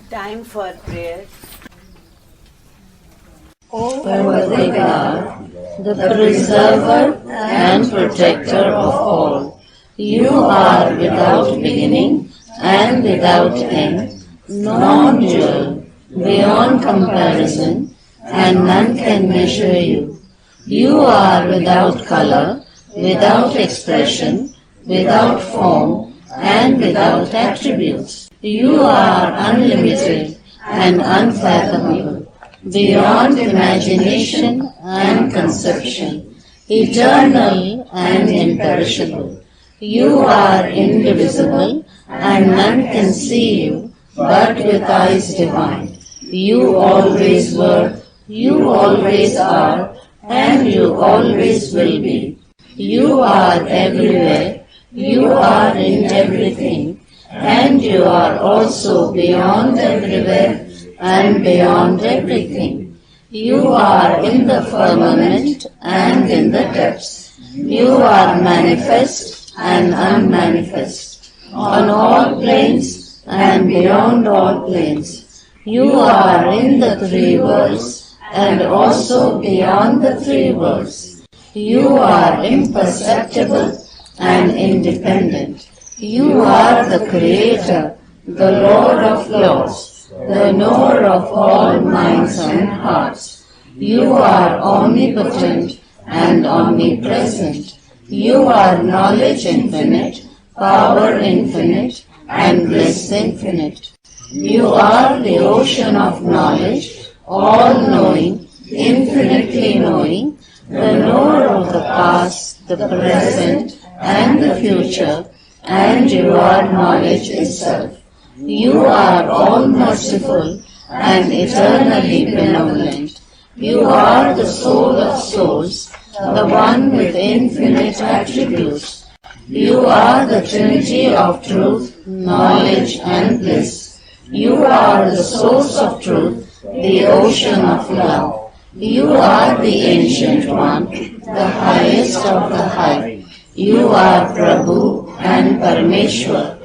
Time for prayer. O worthy God, the preserver and protector of all, you are without beginning and without end, non-dual, beyond comparison, and none can measure you. You are without color, without expression, without form, and without attributes. You are unlimited and unfathomable, beyond imagination and conception, eternal and imperishable. You are indivisible, and none can see you but with eyes divine. You always were, you always are, and you always will be. You are everywhere, you are in everything, and you are also beyond everywhere and beyond everything. You are in the firmament and in the depths. You are manifest and unmanifest, on all planes and beyond all planes. You are in the three worlds and also beyond the three worlds. You are imperceptible and independent. You are the Creator, the Lord of Lords, the knower of all minds and hearts. You are omnipotent and omnipresent. You are knowledge infinite, power infinite, and bliss infinite. You are the ocean of knowledge, all-knowing, infinitely knowing, the knower of the past, the present, and the future, and you are knowledge itself. You are all-merciful and eternally benevolent. You are the soul of souls, the one with infinite attributes. You are the Trinity of truth, knowledge, and bliss. You are the source of truth, the ocean of love. You are the Ancient One, the highest of the high. You are Prabhu and Parameshwar.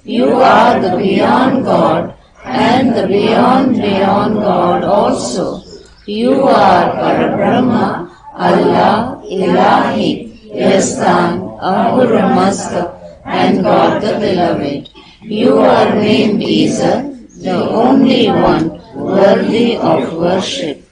You are the Beyond God and the Beyond God also. You are Parabrahma, Allah, Ilahi, Yastan, Ahura Mazda, and God the Beloved. You are named Isa, the only one worthy of worship.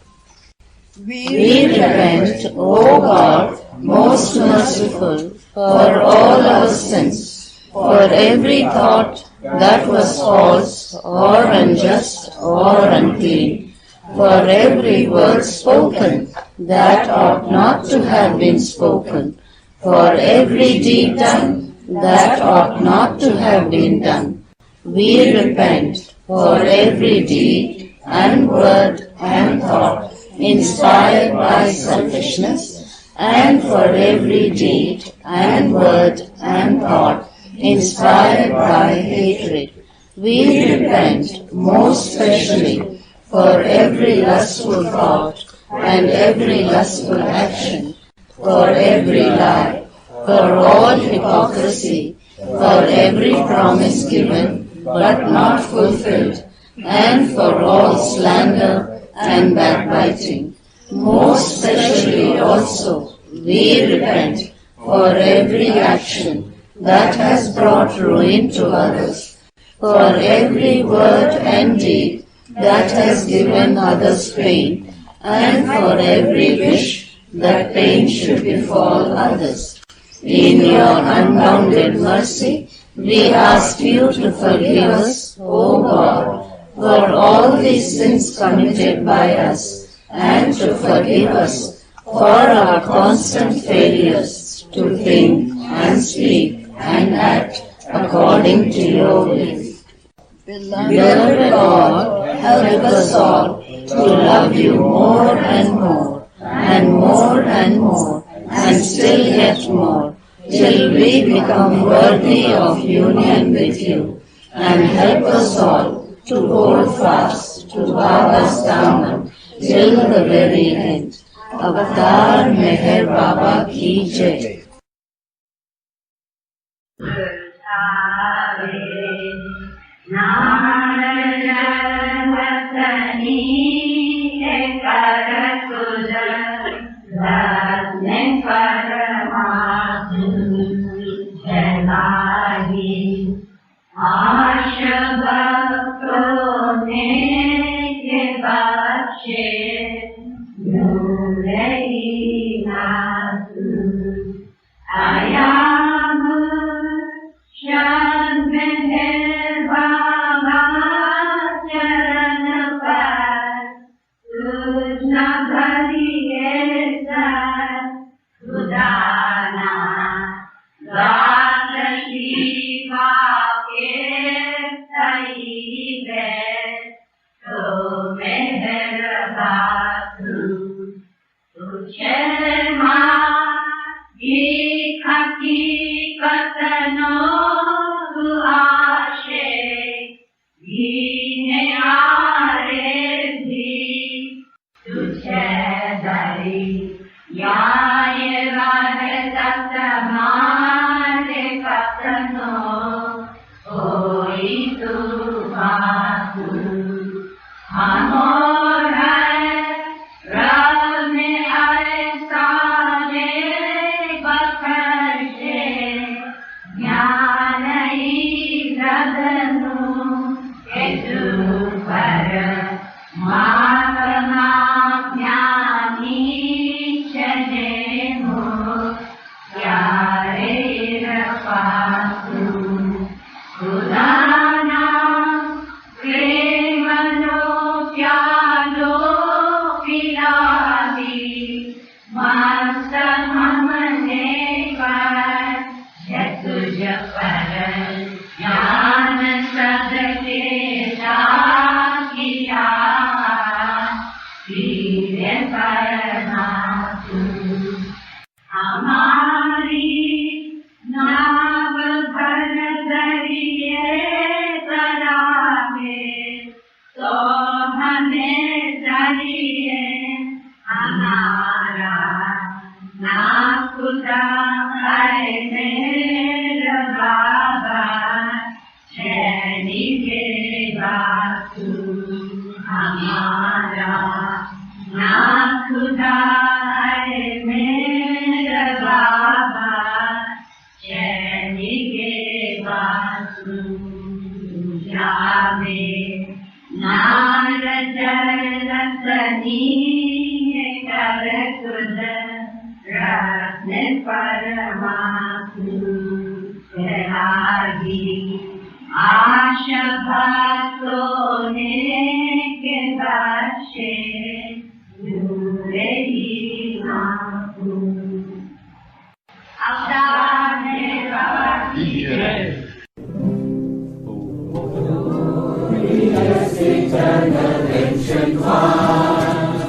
We repent, O God, most merciful, for all our sins, for every thought that was false or unjust or unclean, for every word spoken that ought not to have been spoken, for every deed done that ought not to have been done. We repent for every deed and word and thought inspired by selfishness, and for every deed and word and thought inspired by hatred. We repent most specially for every lustful thought and every lustful action, for every lie, for all hypocrisy, for every promise given but not fulfilled, and for all slander and backbiting. Most especially also we repent for every action that has brought ruin to others, for every word and deed that has given others pain, and for every wish that pain should befall others. In your unbounded mercy, we ask you to forgive us, O God, for all these sins committed by us, and to forgive us for our constant failures to think and speak and act according to your will. Beloved God, help us all to love you more and more, and more and more, and still yet more, till we become worthy of union with you, and help us all to hold fast to Baba's Daman till the very end. Avatar Meher Baba Ki Jai. Eternal ancient one,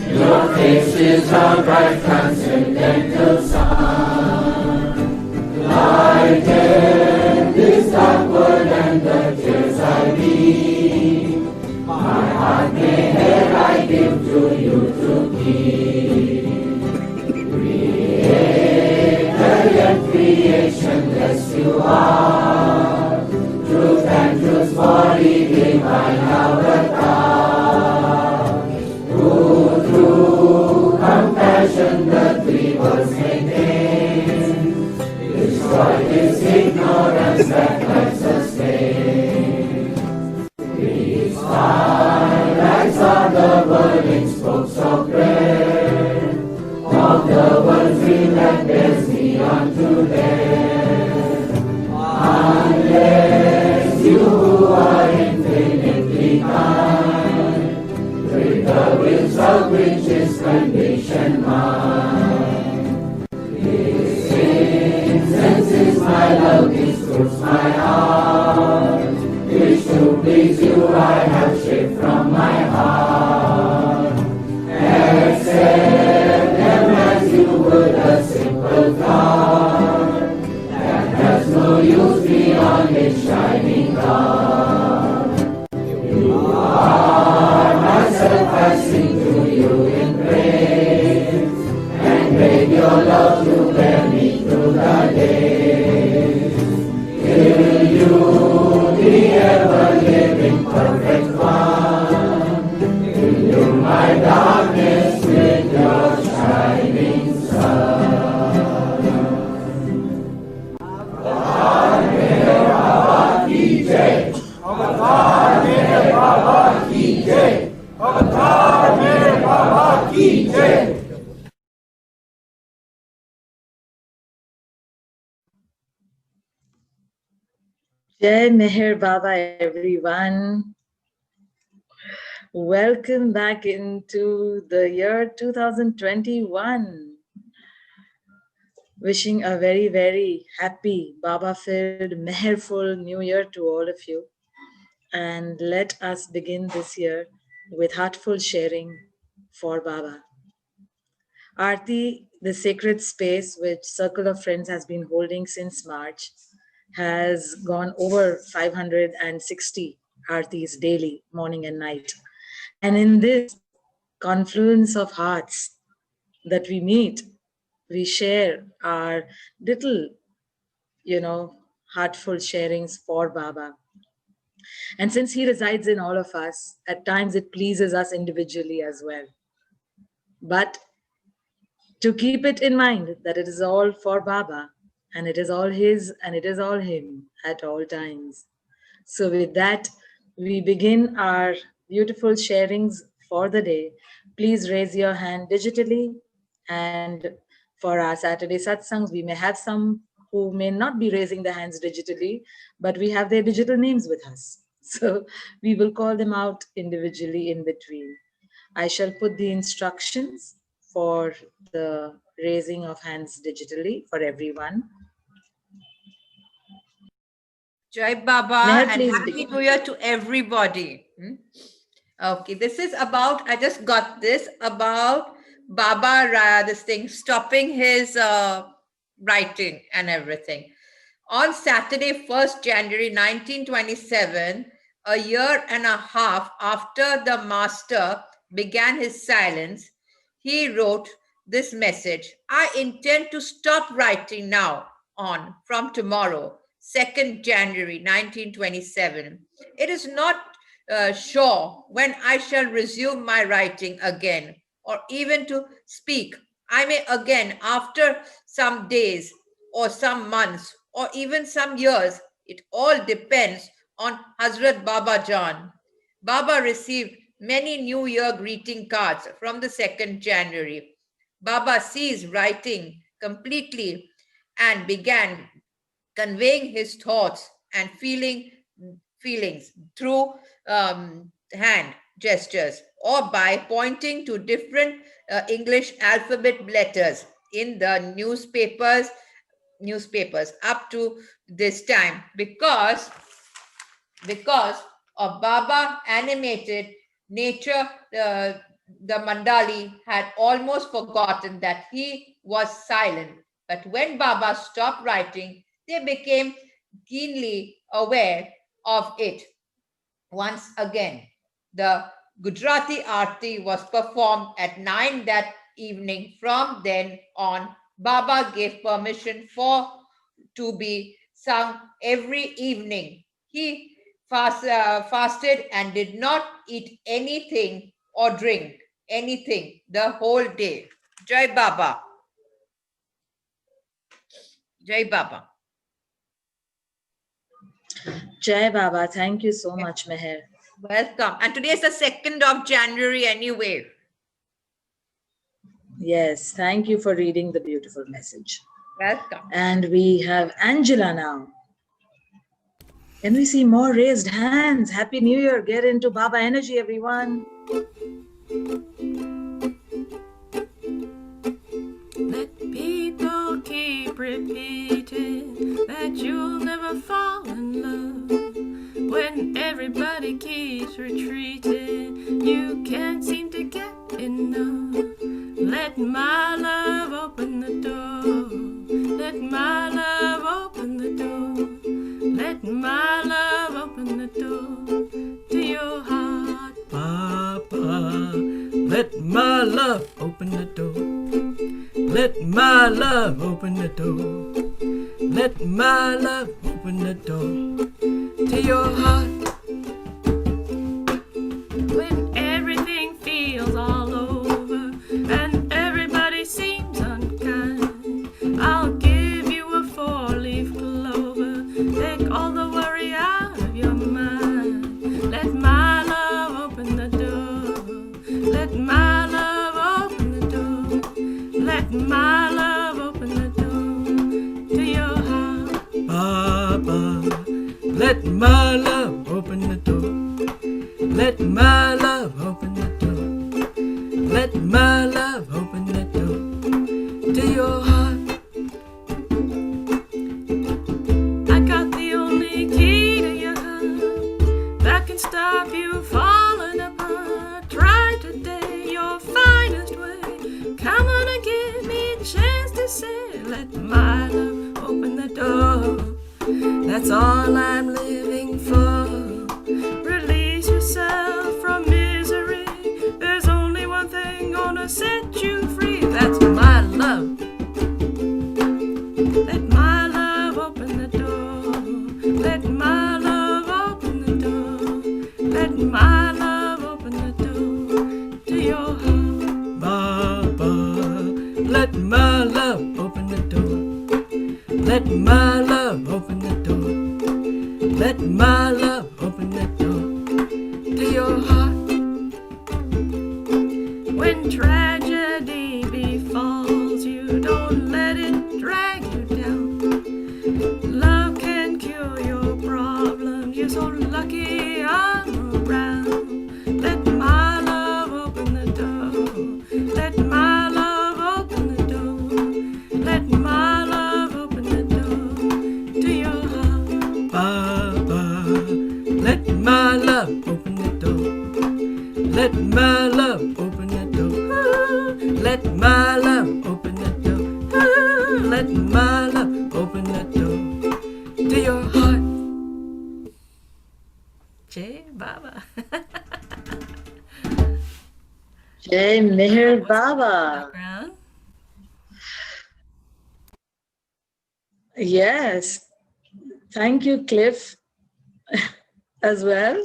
your face is a bright transcendental sun. Lighten this dark world and the tears I weep. My heart may here I give to you to keep. Creator yet creationless you are, truth and truth's body divine avatar, who through compassion the three worlds maintain, destroy this ignorance that life sustains. These starlights are the whirling spokes of prayer, of the world's wheel that bears me unto there. Unless you who are infinitely kind, break the wheels of which is condition mine. This incense is my love, this fruits my heart, which to please you I have shaped from my heart. Accept them as you would a simple thought, that has no use beyond its shining God. You are myself, I sing to you in praise, and beg your love to bear me through the days, till you the ever जय, अवतार मेरे बाबा की जय, अवतार मेरे बाबा की जय. Jai Meher Baba, everyone. Welcome back into the year 2021. Wishing a very, very happy, Baba-filled, Meherful New Year to all of you. And let us begin this year with heartful sharing for Baba. Arti, the sacred space which Circle of Friends has been holding since March, has gone over 560 Artis daily, morning and night. And in this confluence of hearts that we meet, we share our little, heartful sharings for Baba. And since he resides in all of us, at times it pleases us individually as well. But to keep it in mind that it is all for Baba, and it is all his and it is all him at all times. So with that, we begin our beautiful sharings for the day. Please raise your hand digitally. And for our Saturday satsangs, we may have some who may not be raising their hands digitally, but we have their digital names with us. So we will call them out individually in between. I shall put the instructions for the raising of hands digitally for everyone. Jai Baba Meher, and please Happy New Year to everybody. Okay, this is about, I just got this, about Baba, this thing, stopping his writing and everything. On Saturday, 1st January 1927, a year and a half after the master began his silence, he wrote this message: I intend to stop writing now on from tomorrow, 2nd January 1927. It is not sure when I shall resume my writing again, or even to speak. I may again after some days or some months or even some years. It all depends on Hazrat Baba Jan. Baba received many New Year greeting cards from the 2nd January. Baba ceased writing completely and began conveying his thoughts and feelings through hand gestures or by pointing to different English alphabet letters in the newspapers up to this time, because of Baba animated nature. The Mandali had almost forgotten that he was silent. But when Baba stopped writing, they became keenly aware of it. Once again, the Gujarati Arti was performed at 9 that evening. From then on, Baba gave permission for to be sung every evening. He fasted and did not eat anything or drink anything the whole day. Jai Baba. Jai Baba. Jai Baba. Thank you so much, Meher. Welcome. And today is the 2nd of January anyway. Yes, thank you for reading the beautiful message. Welcome. And we have Angela now. Can we see more raised hands? Happy New Year. Get into Baba energy, everyone. Let people keep repeating that you'll never fall in love. When everybody keeps retreating, you can't seem to get enough. Let my love open the door. Let my love open the door. Let my love open the door to your heart, Papa. Let my love open the door. Let my love open the door. Let my love open the door to your heart. When everything feels all over and everybody seems unkind, I'll give you a 4-leaf clover. Take all the worry out of your Let my love open the door. Let my love open the door. Let my love open the door to your heart. I got the only key to your heart that can stop you falling apart. Try today your finest way. Come on and give me a chance to say, let my love open the door. That's all I'm living for. Release yourself from misery. There's only one thing gonna set you free. That's my love. Let my love open the door. Let my love open the door. Let my love open the door to your heart. Baba, let my love open the door. Let my love open the door. Let my love open the door to your heart. When tragedy befalls you, don't let it drag you down. Love can cure your problems. You're so lucky I'm around. Let my love open the door. Let my love open the door. Let my love open the door to your heart. Baba, let my love open the door. Let my love open the door. Let my love open the door. Let my love open the door to your heart. Jai Baba. Jai Meher Baba. Background. Yes. Thank you, Cliff, as well.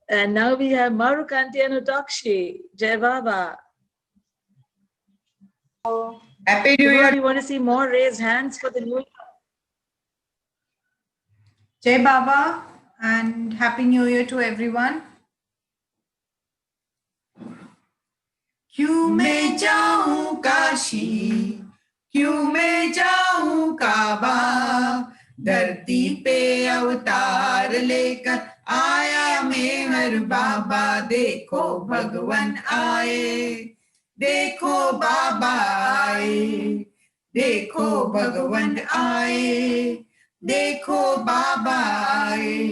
And now we have Marukanti and Utakshi. Jai Baba. Happy New Do Year. you want to see more raised hands for the new year? Jai Baba and Happy New Year to everyone. क्यों मैं जाऊं काशी, क्यों मैं जाऊं काबा, धरती पे अवतार लेकर आया मेहर बाबा. देखो भगवान आए, देखो बाबा आए, देखो भगवान आए, देखो बाबा आए.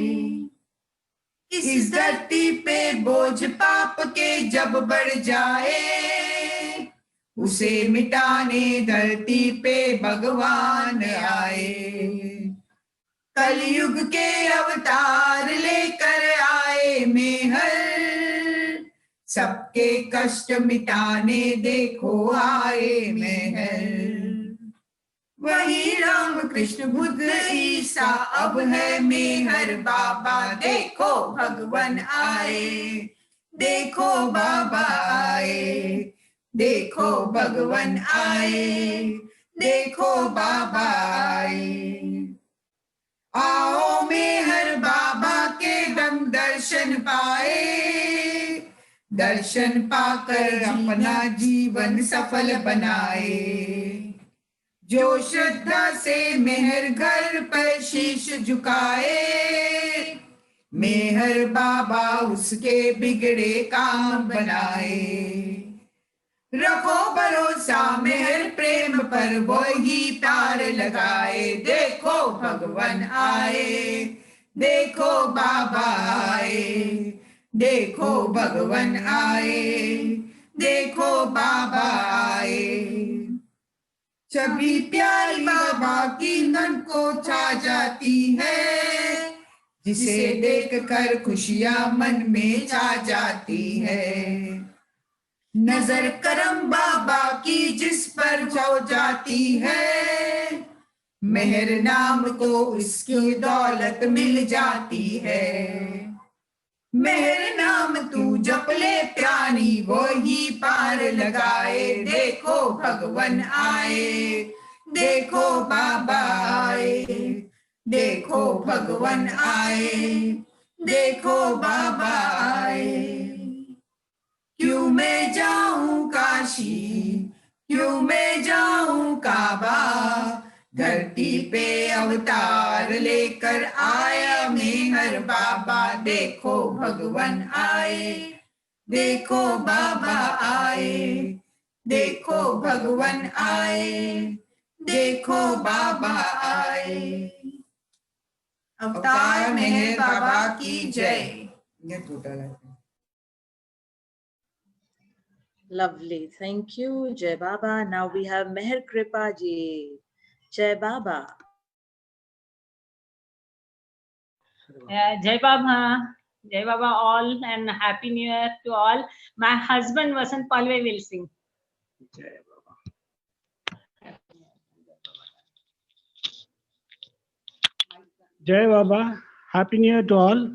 इस धरती पे बोझ पाप के जब बढ़ जाए, उसे मिटाने धरती पे भगवान आए. कलयुग के अवतार लेकर आए मेहर, सबके कष्ट मिटाने देखो आए मेहर. वही राम कृष्ण बुद्ध ईसा अब है मेहर बाबा. देखो भगवान आए, देखो बाबा आए, देखो भगवान आए, देखो बाबा आए. आओ मेहर बाबा के दम दर्शन पाए, दर्शन पाकर अपना जीवन सफल बनाए. जो श्रद्धा से मेहर घर पर शीश झुकाए, मेहर बाबा उसके बिगड़े काम बनाए. रखो भरोसा मेहर प्रेम पर, वो ही पार लगाए. देखो भगवान आए, देखो बाबा आए, देखो भगवान आए, देखो बाबा आए. सभी प्यारी बाबा की मन को छा जाती है, जिसे देख कर खुशियां मन में छा जाती है. नजर करम बाबा की जिस पर हो जाती है, मेहर नाम को इसकी दौलत मिल जाती है. मेहर नाम तू जप ले प्यारी, वो ही पार लगाए. देखो भगवान आए, देखो बाबा आए, देखो भगवान आए, देखो बाबा आए. क्यों मैं जाऊं काशी, क्यों मैं जाऊं काबा, धरती पे अवतार लेकर आया मेहर बाबा, देखो भगवान आए, देखो बाबा आए, देखो भगवान आए, देखो बाबा आए। अवतार मेहर बाबा की जय। ये टोटल है। Lovely. Thank you, Jai Baba. Now we have Meher Kripa ji. Jai Baba. Jai Baba all, and Happy New Year to all. My husband Vasant Palve will sing. Jai Baba. Jai Baba, Happy New Year to all.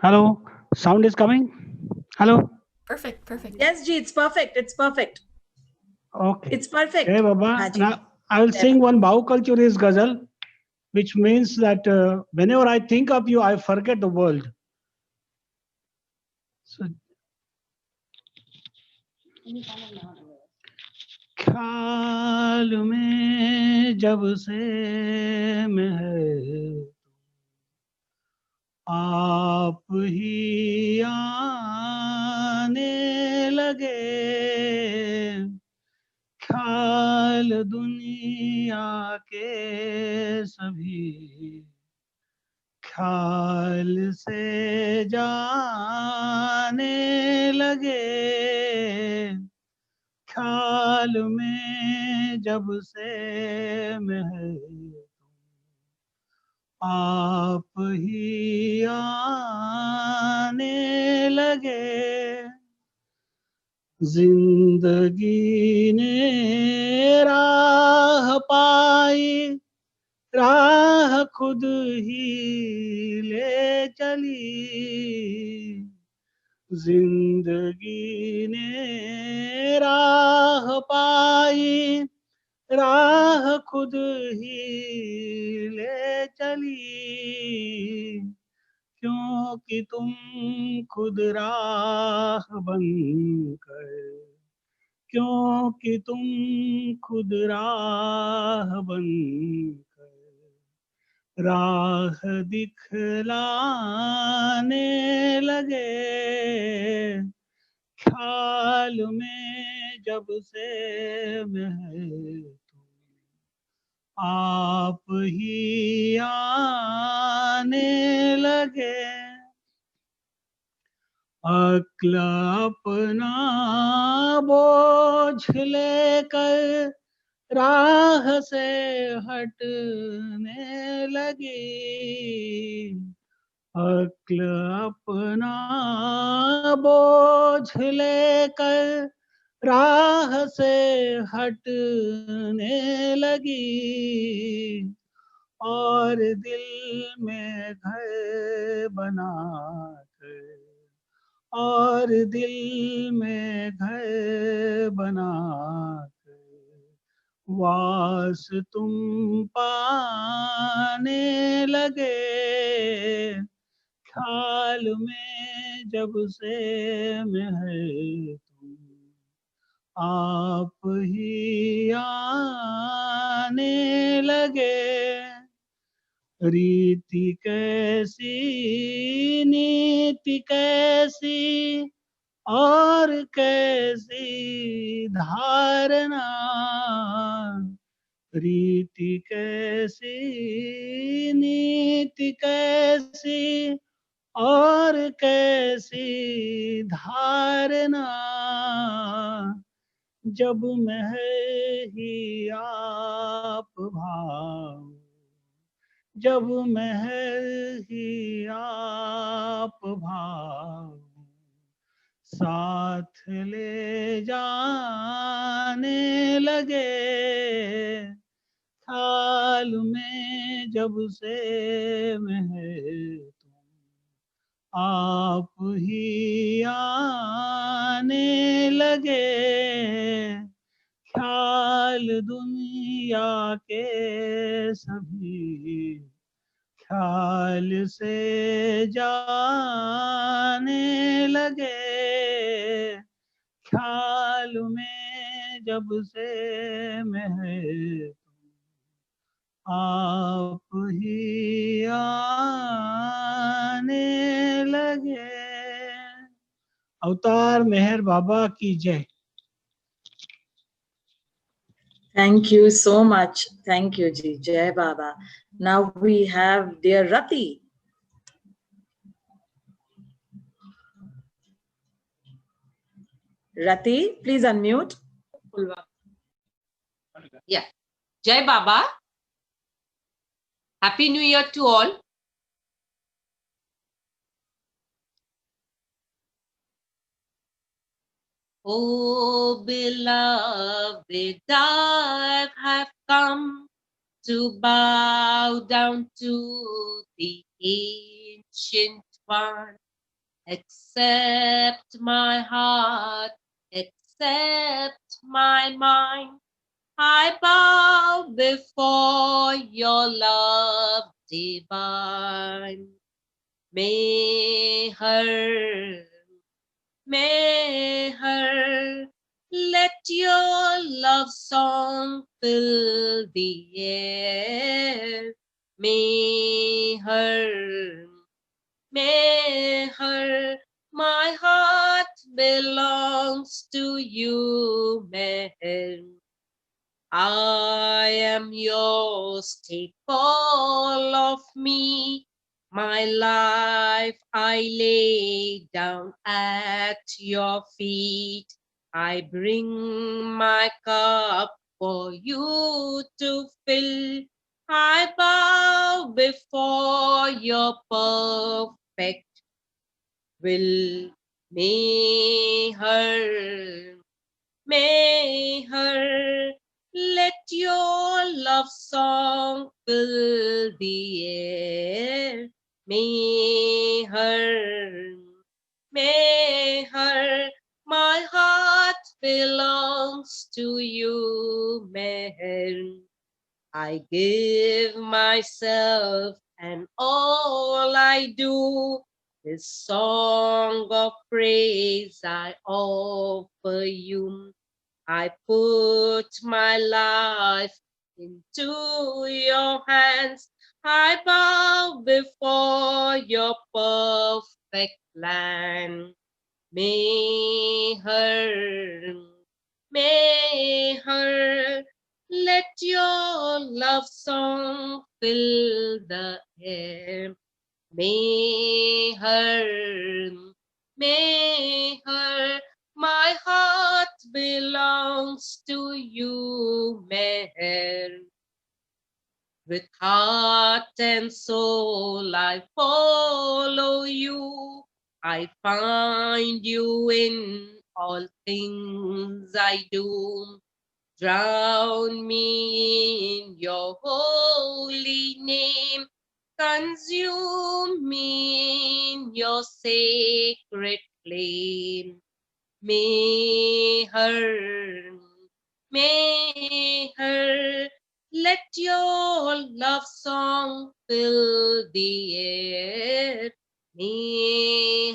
Hello, sound is coming? Hello? Perfect, perfect. Yes, Ji, it's perfect. It's perfect. Okay. It's perfect. Jai Baba. Now, I will sing one Bhau Culturist ghazal, which means that whenever I think of you, I forget the world. So, ख्याल में जब से मैं है आप ही आने लगे, ख्याल दुनिया के सभी ख्याल से जाने लगे, ख्याल में जब से मैं आप ही आने लगे, जिंदगी ने राह पाई, राह खुद ही ले चली, जिंदगी ने राह पाई, राह खुद ही ले चली, क्योंकि तुम खुद राह बनकर, क्योंकि तुम खुद राह बनकर राह दिखलाने लगे, ख्याल में जब से मैं आप ही आने लगे, अक्ल अपना बोझ लेकर राह से हटने लगी, अक्ल अपना बोझ लेकर राह से हटने लगी, और दिल में घर बनाकर, और दिल में घर बनाकर वास तुम पाने लगे, ख्याल में जब से मैं है तुम आप ही आने लगे, रीति कैसी नीति कैसी और कैसी धारणा, रीति कैसी नीति कैसी और कैसी धारणा, जब मैं ही आप भाव, जब मैं ही आप भाव साथ ले जाने लगे, ख्याल में जब से मैं तुम आप ही आने लगे, ख्याल दुनिया के सभी ख्याल से जाने लगे, ख्याल में जब से मैं है आप ही आने लगे। अवतार मेहर बाबा की जय। Thank you so much. Thank you, Ji. Jai Baba. Now we have dear Rati. Rati, please unmute. Yeah. Jai Baba. Happy New Year to all. Oh, beloved, I have come to bow down to the ancient one. Accept my heart, accept my mind. I bow before your love divine. May her, let your love song fill the air. May her, my heart belongs to you, Meher. I am yours, take all of me. My life I lay down at your feet. I bring my cup for you to fill. I bow before your perfect will. May her, let your love song fill the air. May her, my heart belongs to you, Meher. I give myself and all I do. This song of praise I offer you. I put my life into your hands. I bow before your perfect plan. May her, let your love song fill the air. May her, my heart belongs to you, Meher. With heart and soul I follow you. I find you in all things I do. Drown me in your holy name. Consume me in your sacred flame. May her, let your love song fill the air. May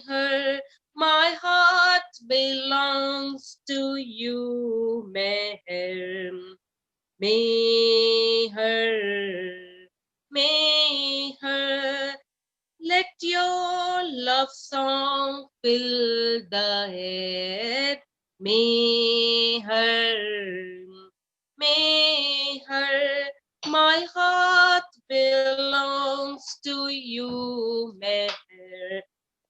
her, my heart belongs to you, Meher. May her, let your love song fill the air. May her, my heart belongs to you, Meher.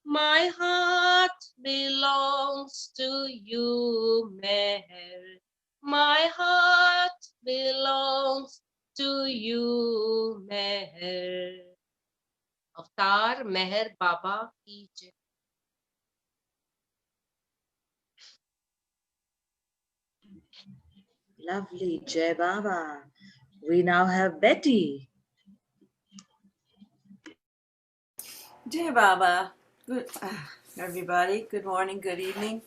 My heart belongs to you, Meher. My heart belongs to you, Meher. अवतार मेहर बाबा की जय। Lovely, Jai Baba. We now have Betty. Jai Baba. Good, everybody. Good morning, good evening.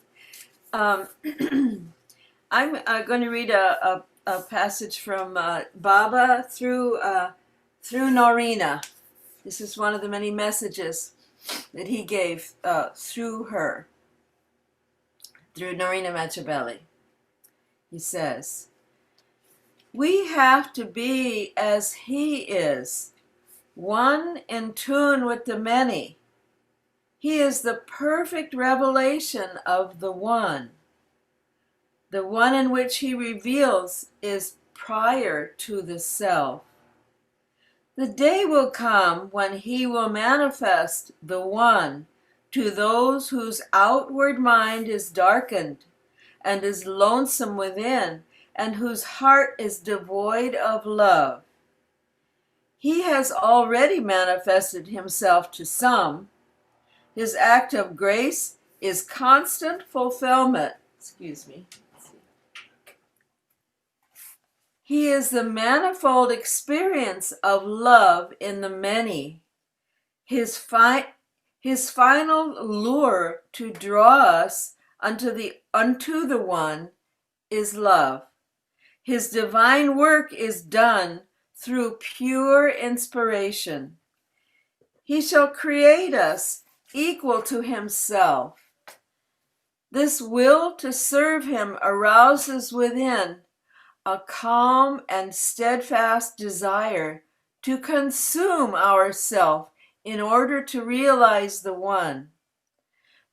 I'm going to read a passage from Baba through Norina. This is one of the many messages. that he gave through her, through Narina Metrabelli. He says, we have to be as he is, one in tune with the many. He is the perfect revelation of the one. The one in which he reveals is prior to the self. The day will come when he will manifest the one to those whose outward mind is darkened and is lonesome within, and whose heart is devoid of love. He has already manifested himself to some. His act of grace is constant fulfillment. He is the manifold experience of love in the many. His final lure to draw us unto the one is love. His divine work is done through pure inspiration. He shall create us equal to himself. This will to serve him arouses within a calm and steadfast desire to consume ourself in order to realize the one.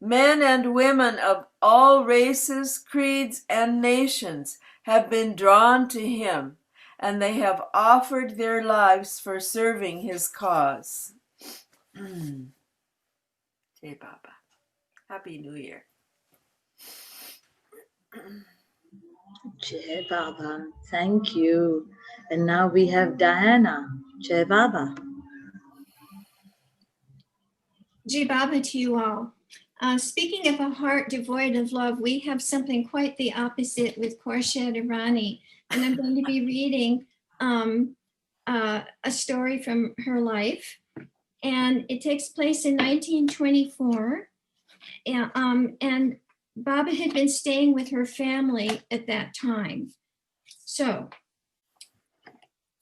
Men and women of all races, creeds, and nations have been drawn to him, and they have offered their lives for serving his cause. Jai Baba. Happy New Year. Jai Baba. Thank you. And now we have Diana. Jai Baba. Jai Baba to you all. Speaking of a heart devoid of love, we have something quite the opposite with Khorshid Irani. And I'm going to be reading a story from her life. And it takes place in 1924. And Baba had been staying with her family at that time. So,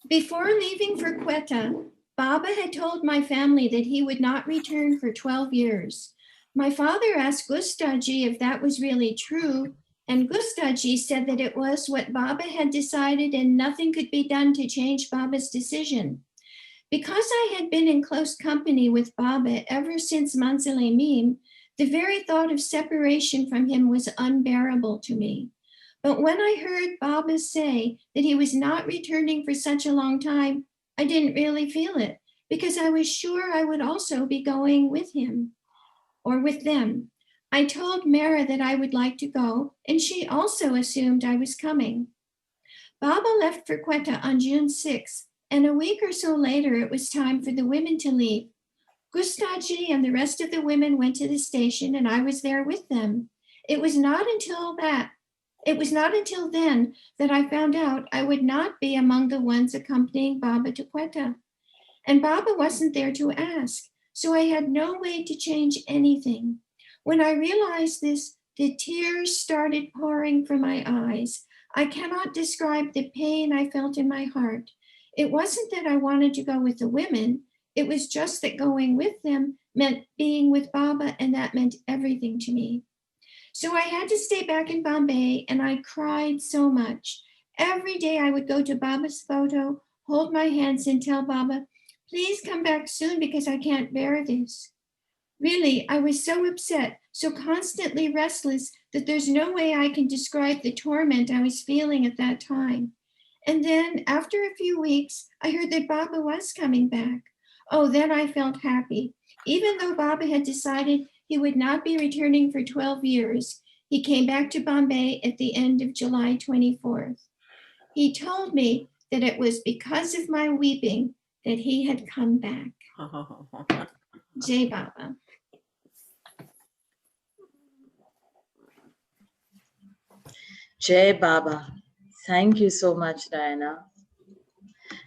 before leaving for Quetta, Baba had told my family that he would not return for 12 years. My father asked Gustaji if that was really true, and Gustaji said that it was what Baba had decided and nothing could be done to change Baba's decision. Because I had been in close company with Baba ever since Manzali Mim, the very thought of separation from him was unbearable to me. But when I heard Baba say that he was not returning for such a long time, I didn't really feel it, because I was sure I would also be going with him or with them. I told Mara that I would like to go, and she also assumed I was coming. Baba left for Quetta on June 6th, and a week or so later it was time for the women to leave. Gustaji and the rest of the women went to the station, and I was there with them. It was not until then that I found out I would not be among the ones accompanying Baba to Quetta. And Baba wasn't there to ask, so I had no way to change anything. When I realized this, the tears started pouring from my eyes. I cannot describe the pain I felt in my heart. It wasn't that I wanted to go with the women. It was just that going with them meant being with Baba, and that meant everything to me. So I had to stay back in Bombay, and I cried so much. Every day I would go to Baba's photo, hold my hands, and tell Baba, please come back soon because I can't bear this. Really, I was so upset, so constantly restless, that there's no way I can describe the torment I was feeling at that time. And then, after a few weeks, I heard that Baba was coming back. Oh, then I felt happy. Even though Baba had decided he would not be returning for 12 years, he came back to Bombay at the end of July 24th. He told me that it was because of my weeping that he had come back. Jai Baba. Jai Baba. Thank you so much, Diana.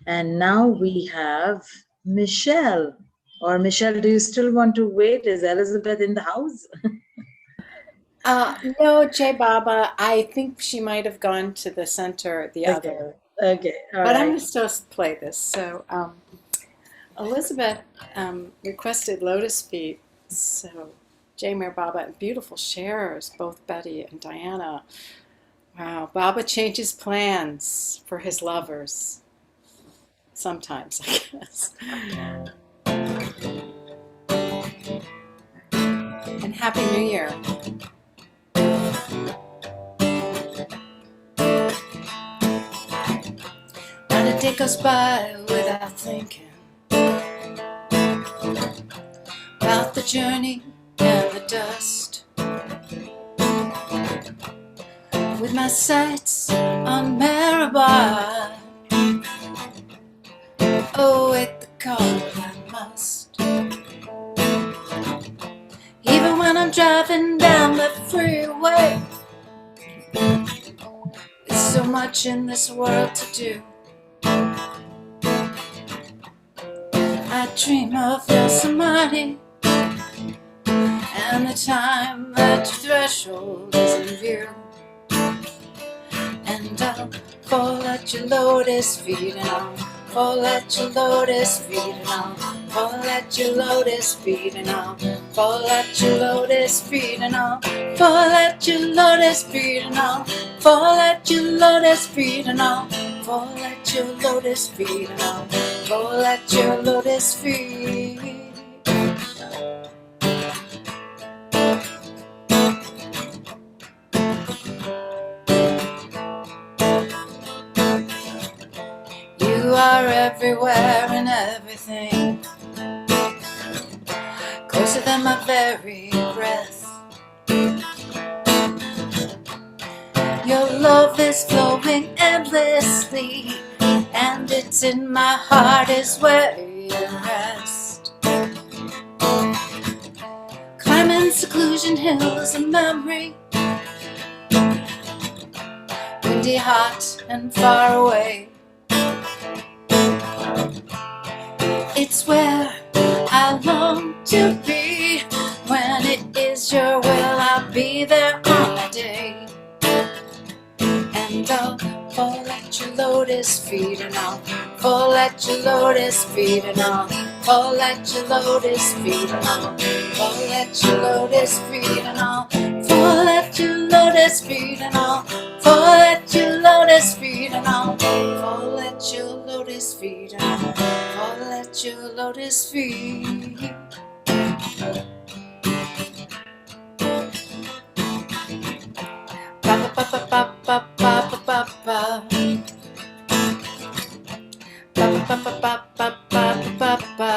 And now we have Michelle. Or Michelle, do you still want to wait? Is Elizabeth in the house? No, Jai Baba. I think she might have gone to the center, the other. Okay, all but right. I'm going to still play this. So Elizabeth requested Lotus Feet So, Jai Mir Baba, and beautiful sharers, both Betty and Diana. Wow, Baba changes plans for his lovers. Sometimes, I guess. And Happy New Year. Not a day goes by without thinking about the journey and the dust. With my sights on Maribor, await the call I must. Even when I'm driving down the freeway, there's so much in this world to do. I dream of your samadhi and the time that your threshold is in view. And I'll fall at your lotus feet, and I'll fall at your lotus feet, and I'll fall at your lotus feet, and I'll fall at your lotus feet, and I'll fall at your lotus feet, and I'll fall at your lotus feet, and I'll fall at your lotus feet, and I'll fall at your lotus feet. You are everywhere and everything, closer than my very breath. Your love is flowing endlessly, and it's in my heart is where you rest. Climbing seclusion hills of memory, windy, hot, and far away. It's where I long to be. When it is your will, I'll be there on the day. And I'll fall at your lotus feet, and I'll fall at your lotus feet, and I'll fall at your lotus feet, and I'll fall at your lotus feet, and I'll fall at your lotus feet, and I'll fall at your lotus feet, and I'll fall at your lotus feet, and I'll fall at your lotus feet. Ba ba ba ba ba ba ba ba ba. Ba ba ba ba ba ba ba ba.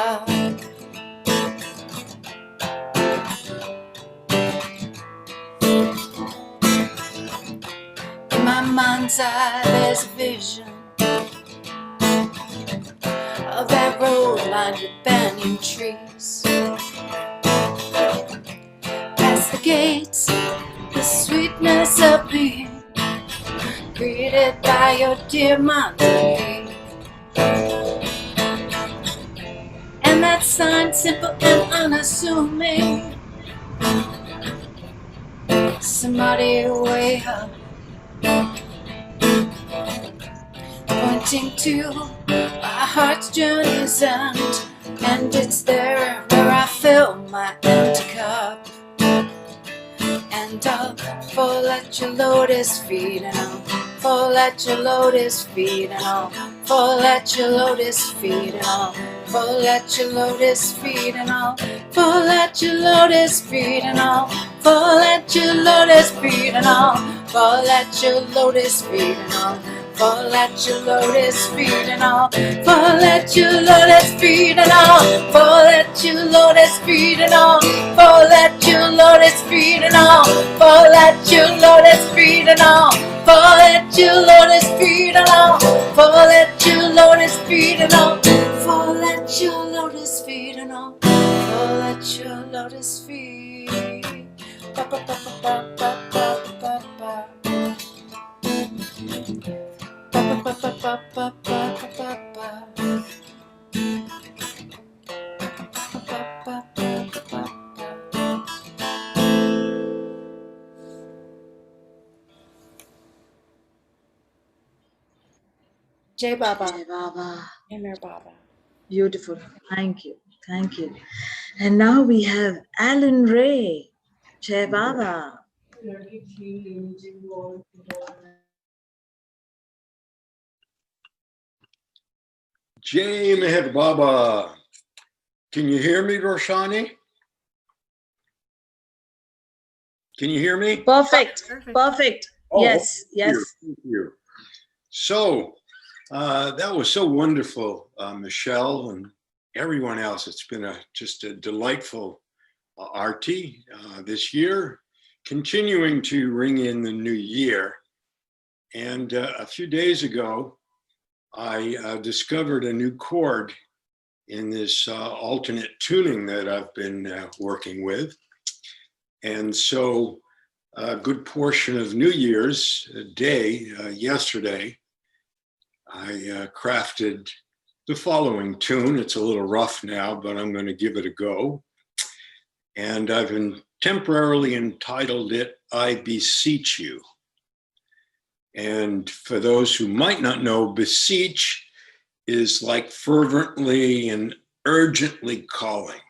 In my mind's eye, there's a vision of that road lined with banyan trees. Past the gates, the sweetness of being greeted by your dear Monday. And that sign, simple and unassuming, somebody way up, pointing to my heart's journey's end. And it's there where I fill my empty cup. And I'll fall at your lotus feet, and I'll fall at your lotus feet, and I'll fall at your lotus feet, and I'll fall at your lotus feet, and I'll fall at your lotus feet, and I'll fall at your lotus feet, and I'll fall at your lotus feet, and I'll fall at your lotus feet, and I'll fall at your lotus feet, and I'll fall at your lotus feet, and I'll fall at your lotus feet, and I'll fall at your lotus feet, and I'll fall at your lotus feet, and I'll fall at your lotus feet, and I'll fall at your lotus feet, and I'll fall at your lotus feet. Ba ba ba ba ba ba ba ba. Jai Baba. Jai Baba. Jai Mir Baba. Beautiful. Thank you. Thank you. And now we have Alan Ray. Jai Baba. Jai Meher Baba. Can you hear me, Roshani? Can you hear me? Perfect. Perfect. Oh, Yes. Yes. Thank you. So that was so wonderful, Michelle and everyone else. It's been just a delightful Arti this year, continuing to ring in the new year. And a few days ago, I discovered a new chord in this alternate tuning that I've been working with. And so a good portion of New Year's Day, yesterday, I crafted the following tune. It's a little rough now, but I'm going to give it a go. And I've temporarily entitled it, I Beseech You. And for those who might not know, beseech is like fervently and urgently calling.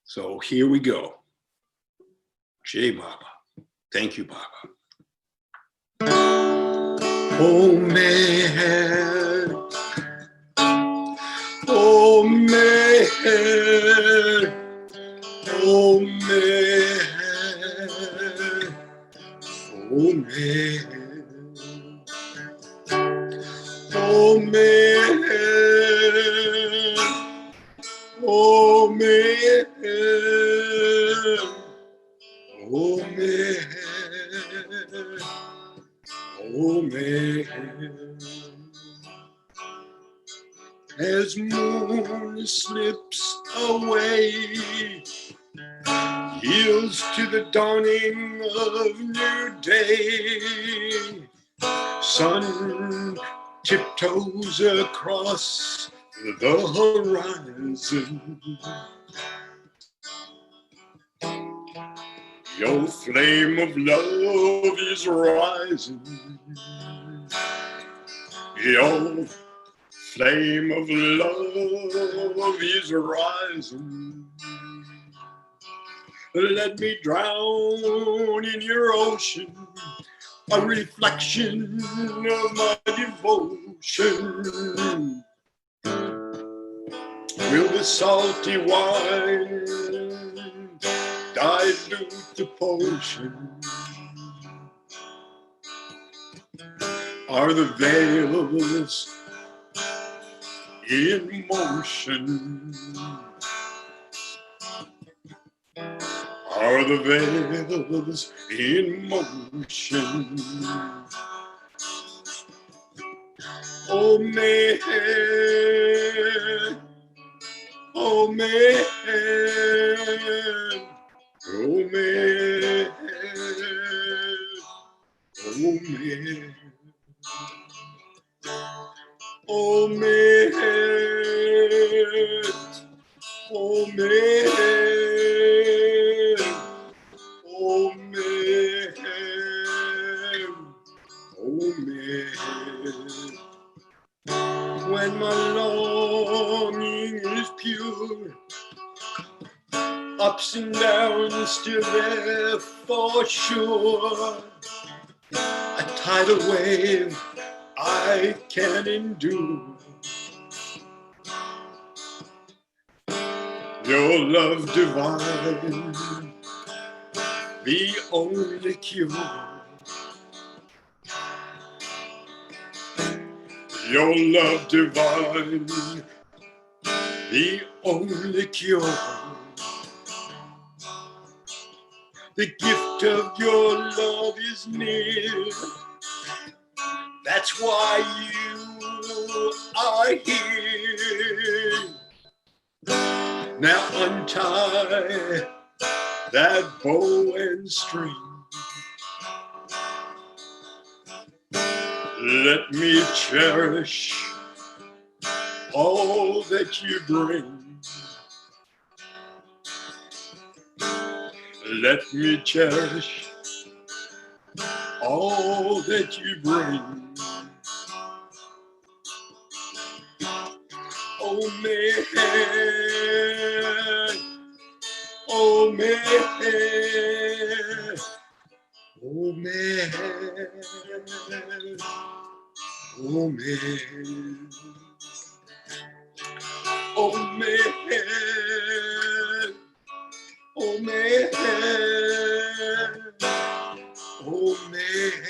So here we go. Jai Baba. Thank you, Baba. Oh, Meher. Oh, Meher. Oh, Meher. Oh, Meher. Oh, Meher. Oh, Meher. Oh, Meher. Oh, Meher. As moon slips away, yields to the dawning of new day, sun tiptoes across the horizon. Your flame of love is rising. Your flame of love is rising. Let me drown in your ocean, a reflection of my devotion. Will the salty wine dilute the potion? Are the veils in motion? Are the veils in motion? Oh, Meher. Oh, Meher. Oh, Meher. Oh, Meher. Oh, Meher. Oh, Meher. Oh, Meher. Oh, Meher. When my longing is pure, ups and downs still there for sure. A tidal wave I can endure. Your love divine, the only cure. Your love divine, the only cure. The gift of your love is near. That's why you are here. Now untie that bow and string. Let me cherish all that you bring. Let me cherish all that you bring. Oh, Meher. Oh man, oh man, oh man, oh man, oh man, oh man,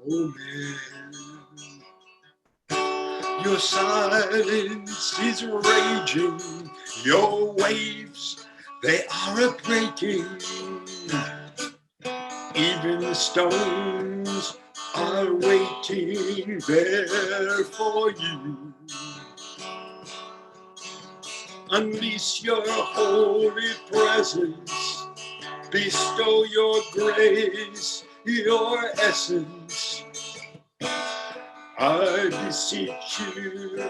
oh man. Your silence is raging, your waves, they are a-breaking. Even the stones are waiting there for you. Unleash your holy presence, bestow your grace, your essence. I beseech you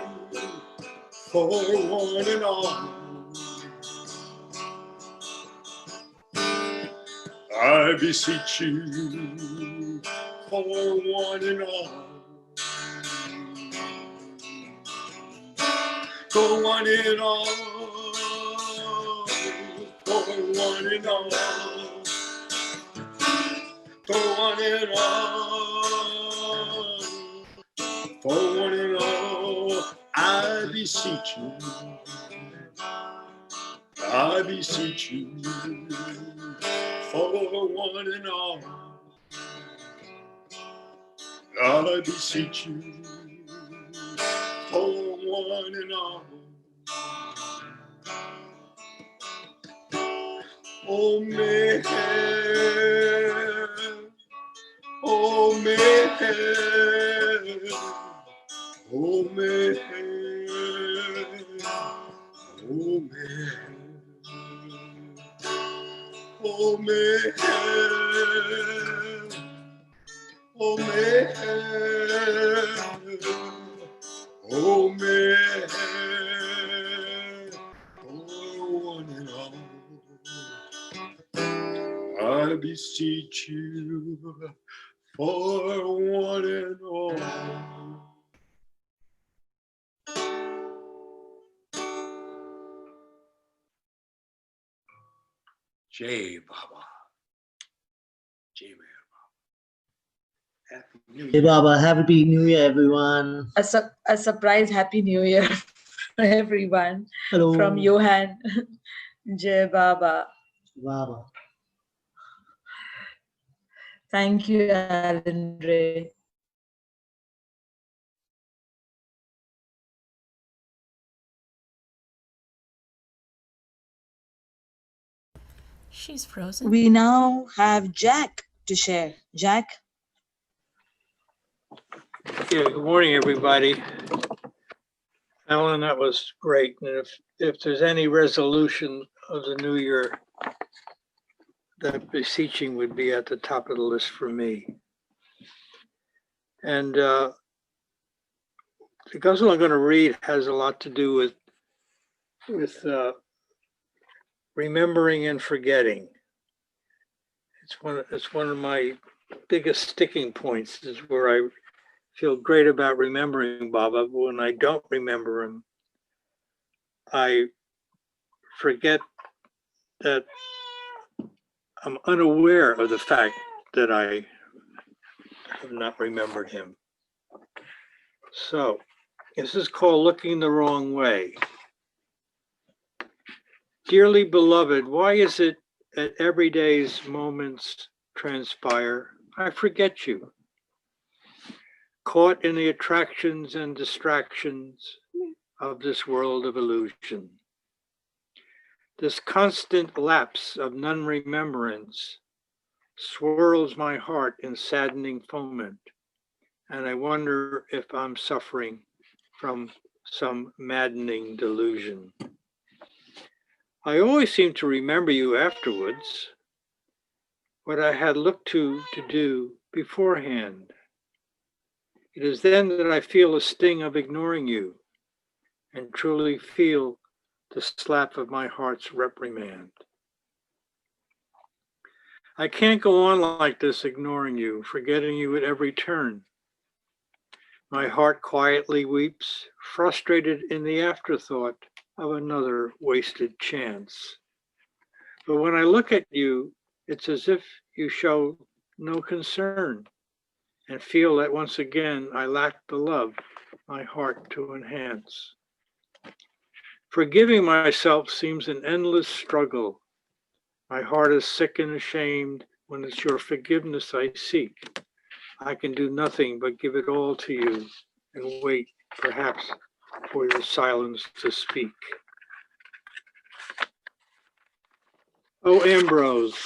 for one and all. I beseech you for one and all. For one and all. For one and all. For one and all. For one and all. I beseech you. I beseech you. For one and all, I beseech you. For one and all, oh man, oh man, oh man, oh man. Oh man, oh man, oh man, oh one and all, I beseech you for one and all. Jai Baba. Jai Baba. Happy New Year. Hey Baba, Happy New Year, everyone. A surprise Happy New Year for everyone. Hello. From Johan. Jai Baba. Baba. Thank you, Alan Ray. She's frozen. We now have Jack to share. Jack? Yeah, good morning, everybody. Alan, that was great. And if there's any resolution of the new year, that beseeching would be at the top of the list for me. And the ghazal I'm going to read has a lot to do with remembering and forgetting. It's one of my biggest sticking points, is where I feel great about remembering Baba, but when I don't remember him, I forget that I'm unaware of the fact that I have not remembered him. So this is called Looking the Wrong Way. Dearly beloved, why is it that every day's moments transpire? I forget you. Caught in the attractions and distractions of this world of illusion. This constant lapse of non-remembrance swirls my heart in saddening foment, and I wonder if I'm suffering from some maddening delusion. I always seem to remember you afterwards, what I had looked to do beforehand. It is then that I feel a sting of ignoring you and truly feel the slap of my heart's reprimand. I can't go on like this, ignoring you, forgetting you at every turn. My heart quietly weeps, frustrated in the afterthought of another wasted chance. But when I look at you, it's as if you show no concern and feel that once again I lack the love my heart to enhance. Forgiving myself seems an endless struggle. My heart is sick and ashamed when it's your forgiveness I seek. I can do nothing but give it all to you and wait, perhaps, for your silence to speak. Oh, Ambrose,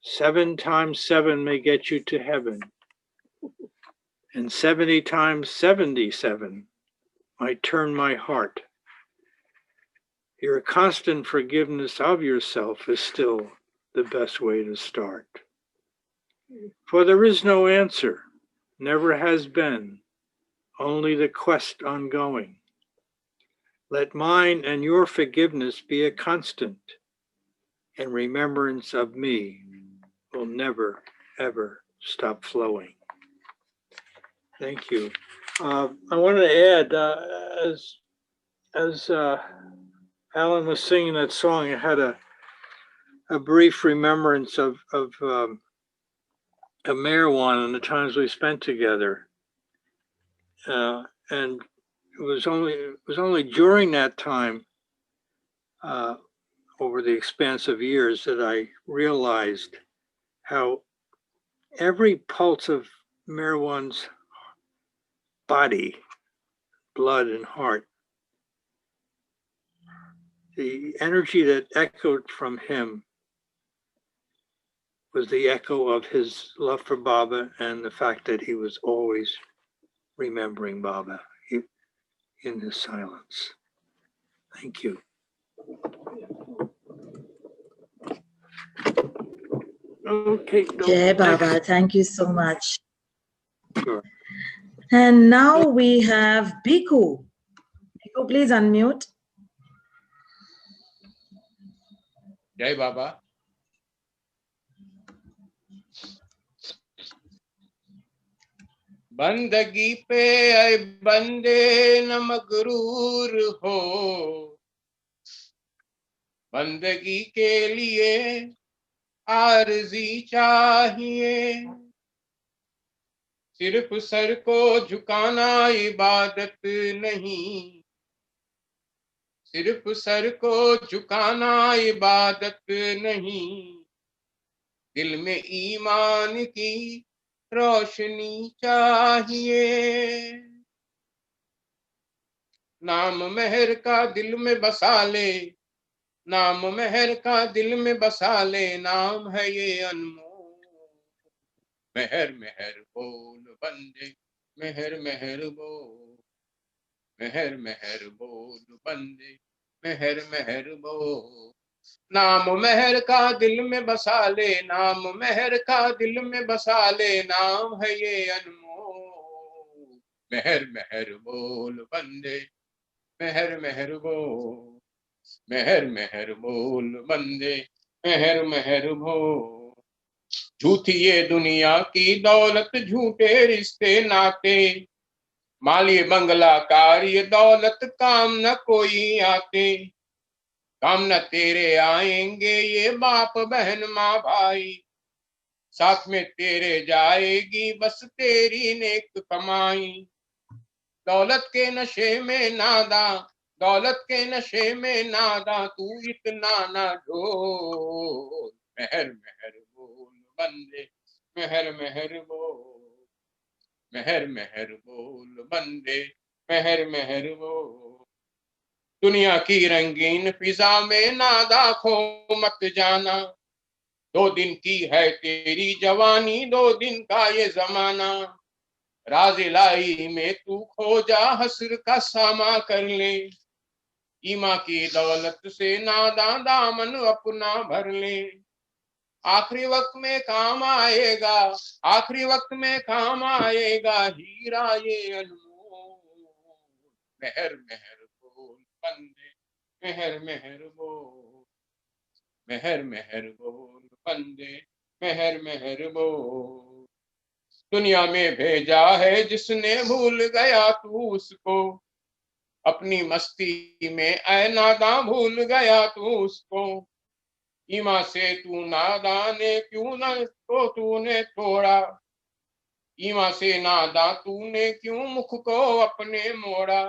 7 times 7 may get you to heaven, and 70 times 77 might turn my heart. Your constant forgiveness of yourself is still the best way to start. For there is no answer, never has been, only the quest ongoing. Let mine and your forgiveness be a constant, and remembrance of me will never, ever stop flowing. Thank you. I wanted to add, as Alan was singing that song, I had a brief remembrance of marijuana and the times we spent together, and it was only during that time, over the expanse of years, that I realized how every pulse of marijuana's body, blood, and heart, the energy that echoed from him was the echo of his love for Baba and the fact that he was always remembering Baba in his silence. Thank you. Okay. Jai Baba, thank you so much. Sure. And now we have Bhikkhu. Bhikkhu, please unmute. Jai Baba. बंदगी पे आए बंदे न मगरूर हो, बंदगी के लिए आरज़ी चाहिए, सिर्फ सर को झुकाना इबादत नहीं, सिर्फ सर को झुकाना इबादत नहीं, दिल में ईमान की रोशनी चाहिए, नाम मेहर का दिल में बसा ले, नाम मेहर का दिल में बसा ले, नाम है ये अनमोल, मेहर मेहर बोल बंदे, मेहर मेहर बोल, मेहर मेहर बोल बंदे, मेहर मेहर बोल, नाम मेहर का दिल में बसा ले, नाम मेहर का दिल में बसा ले, नाम है ये अनमोल, मेहर मेहर बोल बंदे, मेहर मेहर बोल, मेहर मेहर बोल बंदे, मेहर मेहर बोल, झूठी ये दुनिया की दौलत, झूठे रिश्ते नाते, माली बंगला कार ये दौलत काम न कोई आते, काम न तेरे आएंगे ये बाप बहन माँ भाई, साथ में तेरे जाएगी बस तेरी नेक कमाई, दौलत के नशे में नादा, दौलत के नशे में नादा, तू इतना ना ढोल, मेहर मेहर बोल बंदे, मेहर मेहर बोल, मेहर मेहर बोल बंदे, मेहर मेहर बोल, दुनिया की रंगीन फिजा में नादा खो मत जाना, 2 दिन की है तेरी जवानी, 2 दिन का ये जमाना, राज इलाही में तू खो जा, हस्र का सामा कर ले, ईमा की दौलत से नादा दामन अपना भर ले, आखिरी वक्त में काम आएगा, आखिरी वक्त में काम आएगा, हीरा ये अनमोल, मेहर मेहर बोल बंदे, मेहर मेहर बोल, मेहर मेहर बोल बंदे, मेहर मेहर बोल, दुनिया में भेजा है जिसने, भूल गया तू उसको, अपनी मस्ती में ऐ नादां भूल गया तू उसको, ईमा से तू नादाने क्यों न तो तूने तोड़ा, ईमा से नादा तूने क्यों मुख को अपने मोड़ा,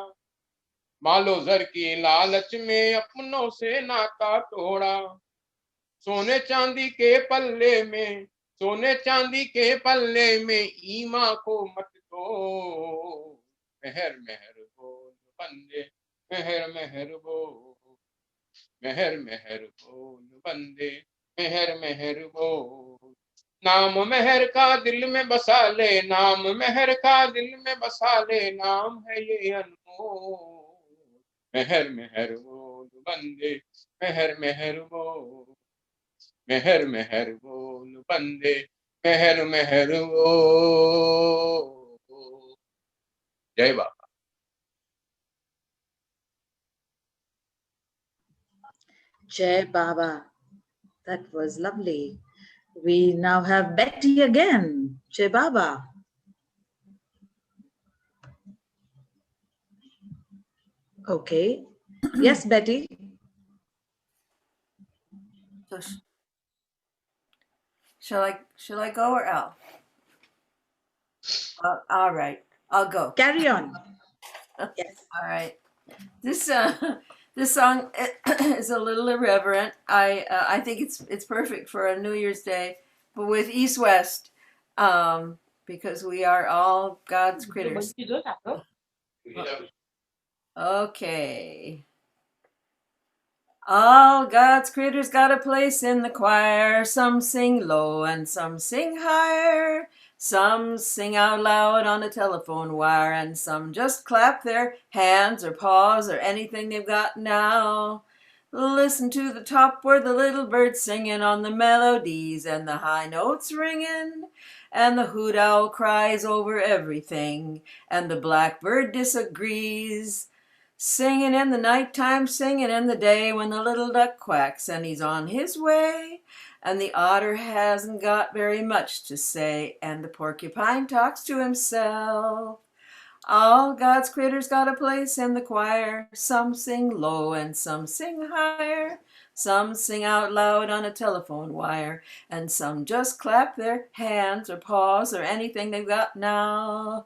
मालो जर की लालच में अपनों से नाता तोड़ा, सोने चांदी के पल्ले में, सोने चांदी के पल्ले में ईमा को मत दो, मेहर मेहर बोल बंदे, मेहर मेहर बोल, मेहर मेहर बोल बंदे, मेहर मेहर बोल, नाम मेहर का दिल में बसा ले, नाम मेहर का दिल में बसा ले, नाम है ये अनमोल, मेहर मेहर बोल बंदे, मेहर मेहर बोल, मेहर मेहर बोल बंदे, मेहर मेहर बोल। जय बाबा। Jai Baba. That was lovely. We now have Betty again. Jai Baba. Okay. Yes, Betty. So shall I go or Al? All right, I'll go. Carry on. Yes. All right. This song is a little irreverent. I think it's perfect for a New Year's Day, but with East West, because we are all God's critters. Okay. All God's critters got a place in the choir. Some sing low and some sing higher. Some sing out loud on a telephone wire, and some just clap their hands or paws or anything they've got now. Listen to the top where the little bird's singing on the melodies and the high notes ringing, and the hoot owl cries over everything, and the blackbird disagrees. Singing in the nighttime, singing in the day, when the little duck quacks and he's on his way, and the otter hasn't got very much to say, and the porcupine talks to himself. All God's critters got a place in the choir. Some sing low and some sing higher. Some sing out loud on a telephone wire, and some just clap their hands or paws or anything they've got now.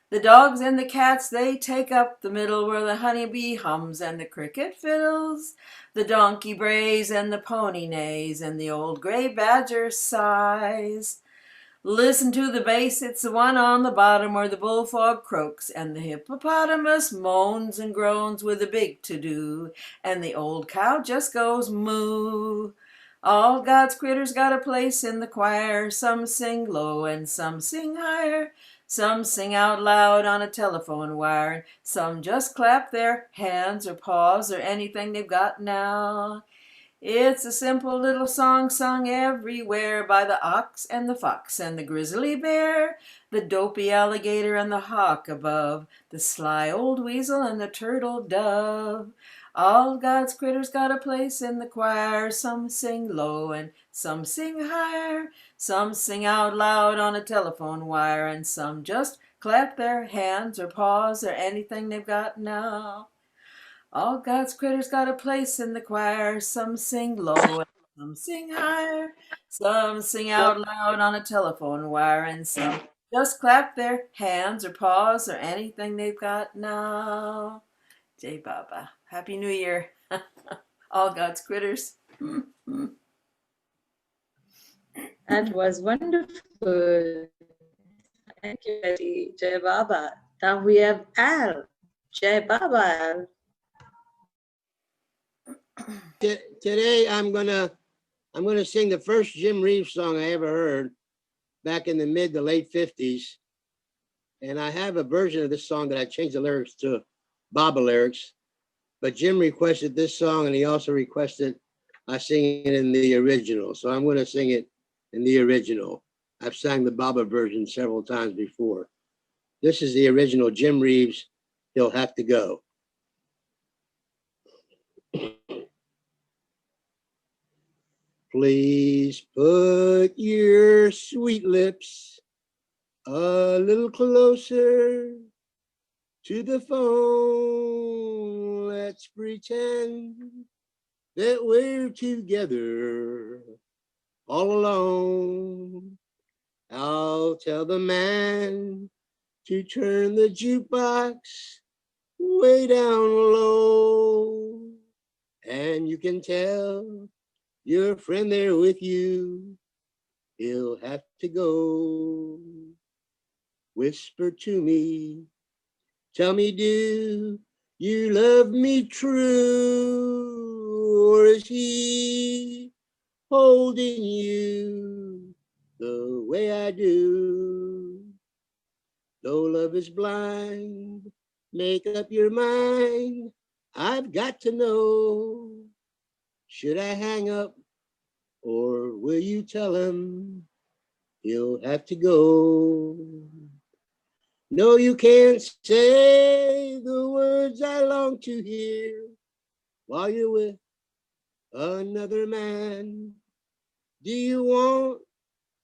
The dogs and the cats, they take up the middle where the honeybee hums and the cricket fiddles. The donkey brays and the pony neighs and the old gray badger sighs. Listen to the bass, it's the one on the bottom where the bullfrog croaks and the hippopotamus moans and groans with a big to-do, and the old cow just goes moo. All God's critters got a place in the choir. Some sing low and some sing higher. Some sing out loud on a telephone wire. Some just clap their hands or paws or anything they've got now. It's a simple little song sung everywhere by the ox and the fox and the grizzly bear, the dopey alligator and the hawk above, the sly old weasel and the turtle dove. All God's critters got a place in the choir. Some sing low and some sing higher. Some sing out loud on a telephone wire, and some just clap their hands or paws or anything they've got now. All God's critters got a place in the choir. Some sing low and some sing higher. Some sing out loud on a telephone wire, and some just clap their hands or paws or anything they've got now. Jai Baba. Happy New Year. All God's critters. That was wonderful. Thank you, Betty. Jai Baba. Now we have Al. Jai Baba, Al. Today I'm gonna sing the first Jim Reeves song I ever heard back in the mid to late 50s. And I have a version of this song that I changed the lyrics to Baba lyrics. But Jim requested this song, and he also requested I sing it in the original. So I'm going to sing it in the original. I've sang the Baba version several times before. This is the original Jim Reeves, He'll Have to Go. Please put your sweet lips a little closer to the phone. Let's pretend that we're together all alone. I'll tell the man to turn the jukebox way down low. And you can tell your friend there with you, he'll have to go. Whisper to me, tell me, do you love me true? Or is he holding you the way I do? Though love is blind, make up your mind. I've got to know, should I hang up or will you tell him he'll have to go? No, you can't say the words I long to hear while you're with another man. Do you want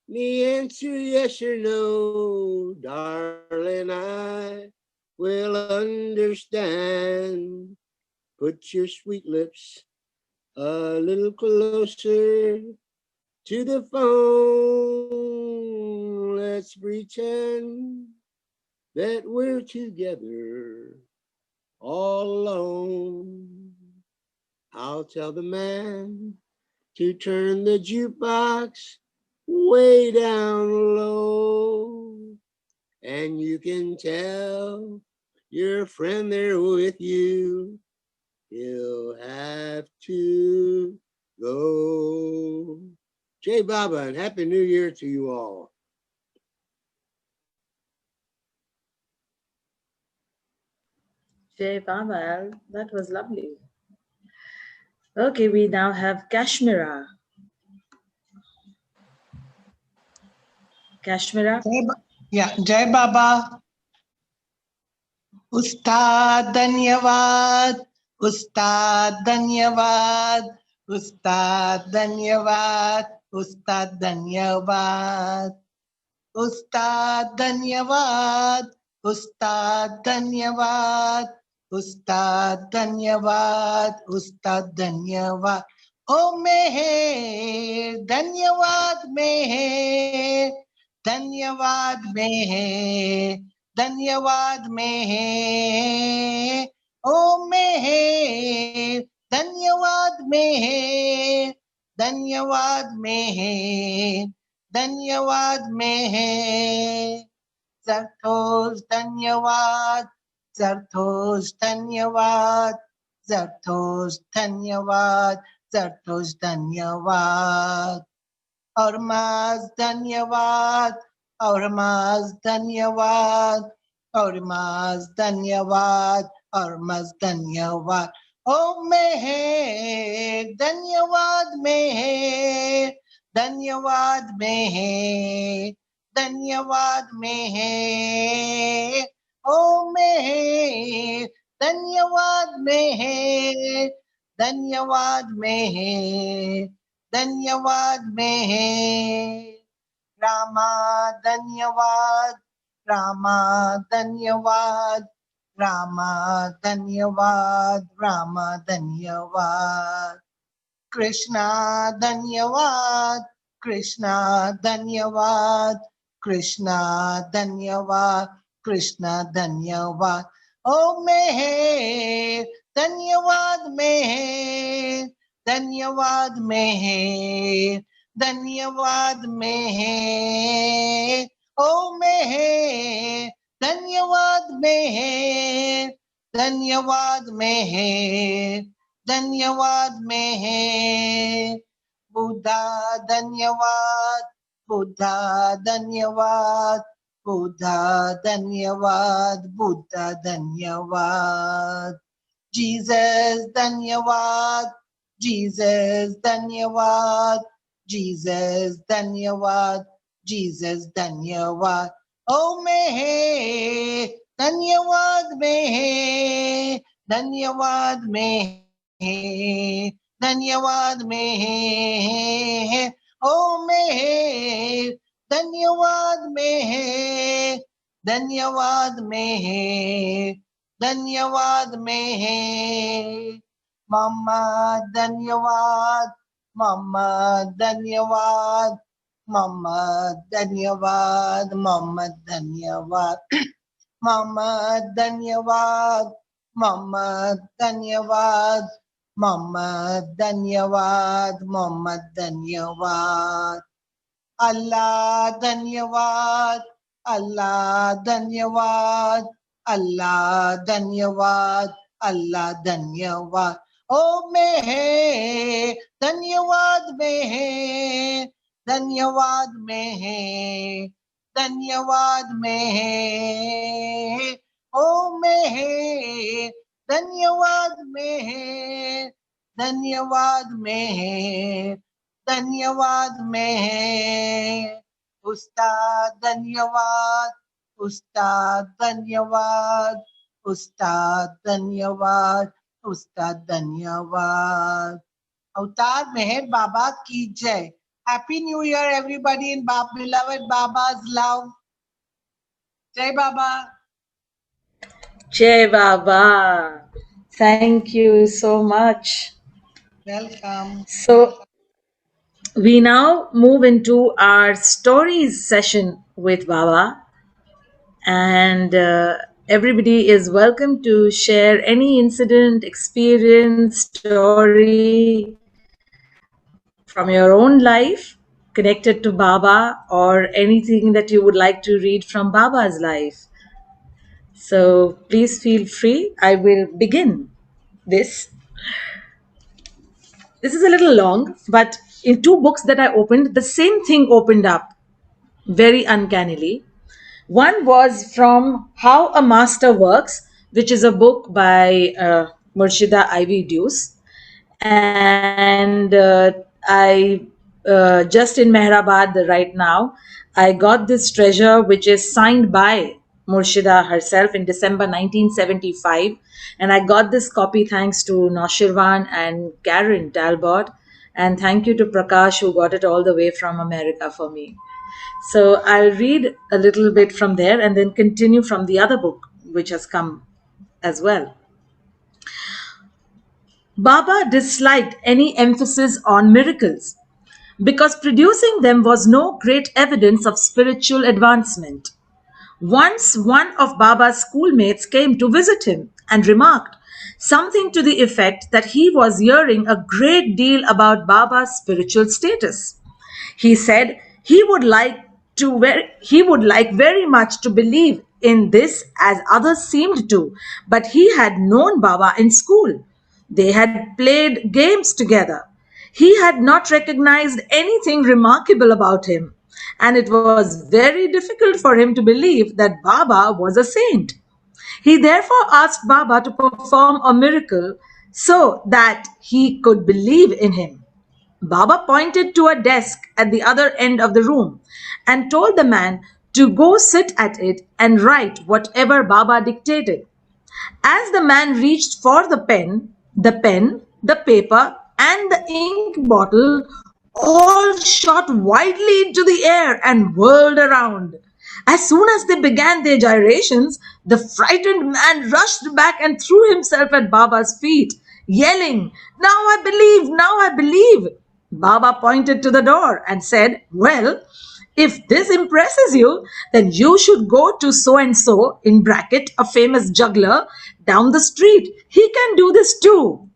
me answer yes or no? Darling, I will understand. Put your sweet lips a little closer to the phone. Let's pretend that we're together all alone. I'll tell the man to turn the jukebox way down low. And you can tell your friend there with you, he'll have to go. Jai Baba, and Happy New Year to you all. Jai Baba, that was lovely. Okay, we now have Kashmira. Kashmira? Jai Baba. Ustad Dhanyavad, Ustad Dhanyavad, Ustad Dhanyavad, Ustad Dhanyavad, Ustad Dhanyavad, Ustad Dhanyavad, Ustad Dhanyavad, Ustad Dhanyavad. O Meher, Dhanyavad Meher, Dhanyavad Meher. धन्यवाद में है ओ में है धन्यवाद में है धन्यवाद में है धन्यवाद में है ज़रथोस धन्यवाद ज़रथोस धन्यवाद ज़रथोस धन्यवाद ज़रथोस धन्यवाद और माज धन्यवाद और माज धन्यवाद और माज धन्यवाद और माज धन्यवाद ओ मेहर धन्यवाद मेहर धन्यवाद मेहर धन्यवाद मेहर ओ मेहर धन्यवाद मेहर धन्यवाद मेहर धन्यवाद मेहर रामा धन्यवाद रामा धन्यवाद रामा धन्यवाद रामा धन्यवाद कृष्णा धन्यवाद कृष्णा धन्यवाद कृष्णा धन्यवाद कृष्णा धन्यवाद ओ मेहर धन्यवाद मेहर धन्यवाद मेहर धन्यवाद मेहर ओ मेहर धन्यवाद मेहर धन्यवाद मेहर धन्यवाद मेहर बुद्धा धन्यवाद बुद्धा धन्यवाद बुद्धा धन्यवाद बुद्धा धन्यवाद जीसस धन्यवाद जीसस धन्यवाद जीसस धन्यवाद जीसस धन्यवाद ओ मेहर धन्यवाद मेहर धन्यवाद मेहर धन्यवाद मेहर ओ मेहर धन्यवाद मेहर धन्यवाद मेहर धन्यवाद में है मोहम्मद धन्यवाद मोहम्मद धन्यवाद मोहम्मद धन्यवाद मोहम्मद धन्यवाद मोहम्मद धन्यवाद मोहम्मद धन्यवाद मोहम्मद धन्यवाद मोहम्मद धन्यवाद अल्लाह धन्यवाद अल्लाह धन्यवाद अल्लाह धन्यवाद अल्लाह धन्यवाद ओ में है धन्यवाद में है धन्यवाद में है धन्यवाद में है ओ में है धन्यवाद में है धन्यवाद में है धन्यवाद में है उस्ताद धन्यवाद उस्ताद धन्यवाद उस्ताद धन्यवाद उस्ताद धन्यवाद अवतार मेहर बाबा की जय Happy New Year everybody in beloved Baba's love. Jai Baba. Jai Baba. Thank you so much. Welcome. So we now move into our stories session with Baba, and everybody is welcome to share any incident, experience, story from your own life connected to Baba, or anything that you would like to read from Baba's life. So please feel free. I will begin this. This is a little long, but in two books that I opened, the same thing opened up very uncannily. One was from How a Master Works, which is a book by Murshida Ivy Deuce. And I just in Mehrabad right now, I got this treasure which is signed by Murshida herself in December 1975, and I got this copy thanks to Noshirwan and Karen Talbot, and thank you to Prakash who got it all the way from America for me. So I'll read a little bit from there and then continue from the other book which has come as well. Baba disliked any emphasis on miracles because producing them was no great evidence of spiritual advancement. Once one of Baba's schoolmates came to visit him and remarked something to the effect that he was hearing a great deal about Baba's spiritual status. He said he would like very much to believe in this as others seemed to, but he had known Baba in school. They had played games together. He had not recognized anything remarkable about him, and it was very difficult for him to believe that Baba was a saint. He therefore asked Baba to perform a miracle so that he could believe in him. Baba pointed to a desk at the other end of the room and told the man to go sit at it and write whatever Baba dictated. As the man reached for the pen, the paper, and the ink bottle all shot wildly into the air and whirled around. As soon as they began their gyrations, the frightened man rushed back and threw himself at Baba's feet, yelling, "Now I believe! Now I believe!" Baba pointed to the door and said, "Well, if this impresses you, then you should go to so-and-so, in bracket, a famous juggler, down the street. He can do this too."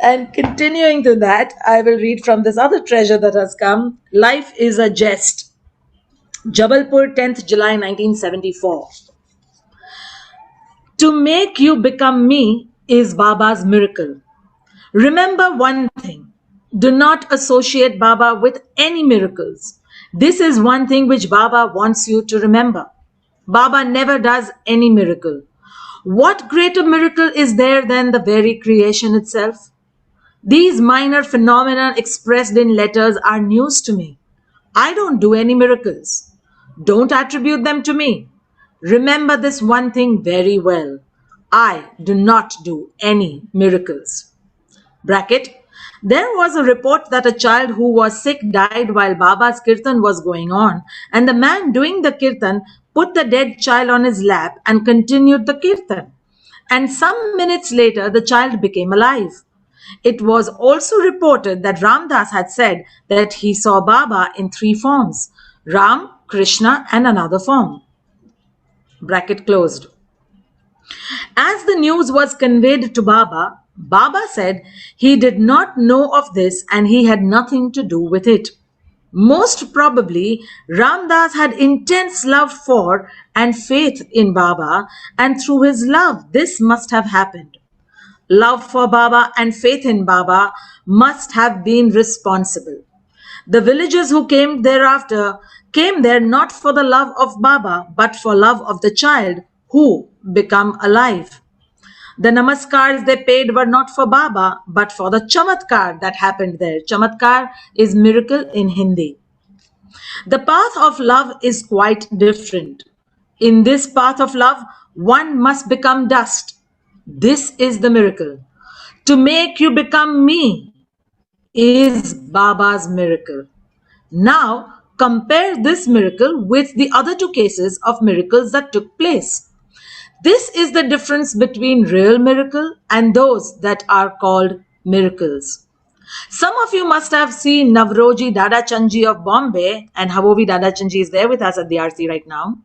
And continuing to that, I will read from this other treasure that has come, Life is a Jest. Jabalpur, 10th July 1974. To make you become me is Baba's miracle. Remember one thing. Do not associate Baba with any miracles. This is one thing which Baba wants you to remember. Baba never does any miracle. What greater miracle is there than the very creation itself? These minor phenomena expressed in letters are news to me. I don't do any miracles. Don't attribute them to me. Remember this one thing very well. I do not do any miracles. Bracket. There was a report that a child who was sick died while Baba's kirtan was going on, and the man doing the kirtan put the dead child on his lap and continued the kirtan. And some minutes later, the child became alive. It was also reported that Ramdas had said that he saw Baba in 3 forms: Ram, Krishna, and another form. Bracket closed. As the news was conveyed to Baba, Baba said he did not know of this and he had nothing to do with it. Most probably, Ramdas had intense love for and faith in Baba, and through his love, this must have happened. Love for Baba and faith in Baba must have been responsible. The villagers who came thereafter came there not for the love of Baba, but for love of the child who become alive. The namaskars they paid were not for Baba, but for the chamatkar that happened there. Chamatkar is miracle in Hindi. The path of love is quite different. In this path of love, one must become dust. This is the miracle. To make you become me is Baba's miracle. Now, compare this miracle with the other 2 cases of miracles that took place. This is the difference between real miracle and those that are called miracles. Some of you must have seen Navroji Dada Chanji of Bombay, and Havovi Dada Chanji is there with us at the Arti right now.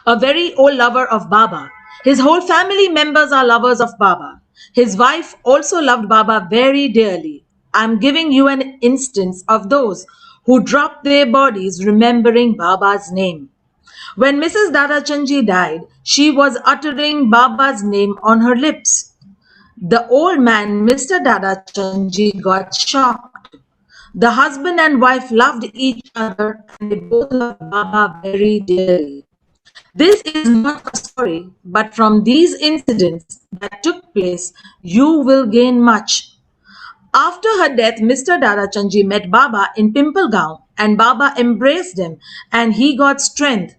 A very old lover of Baba. His whole family members are lovers of Baba. His wife also loved Baba very dearly. I'm giving you an instance of those who dropped their bodies remembering Baba's name. When Mrs. Dada Chanji died, she was uttering Baba's name on her lips. The old man, Mr. Dada Chanji, got shocked. The husband and wife loved each other and they both loved Baba very dearly. This is not a story, but from these incidents that took place, you will gain much. After her death, Mr. Dada Chanji met Baba in Pimpalgaon and Baba embraced him and he got strength,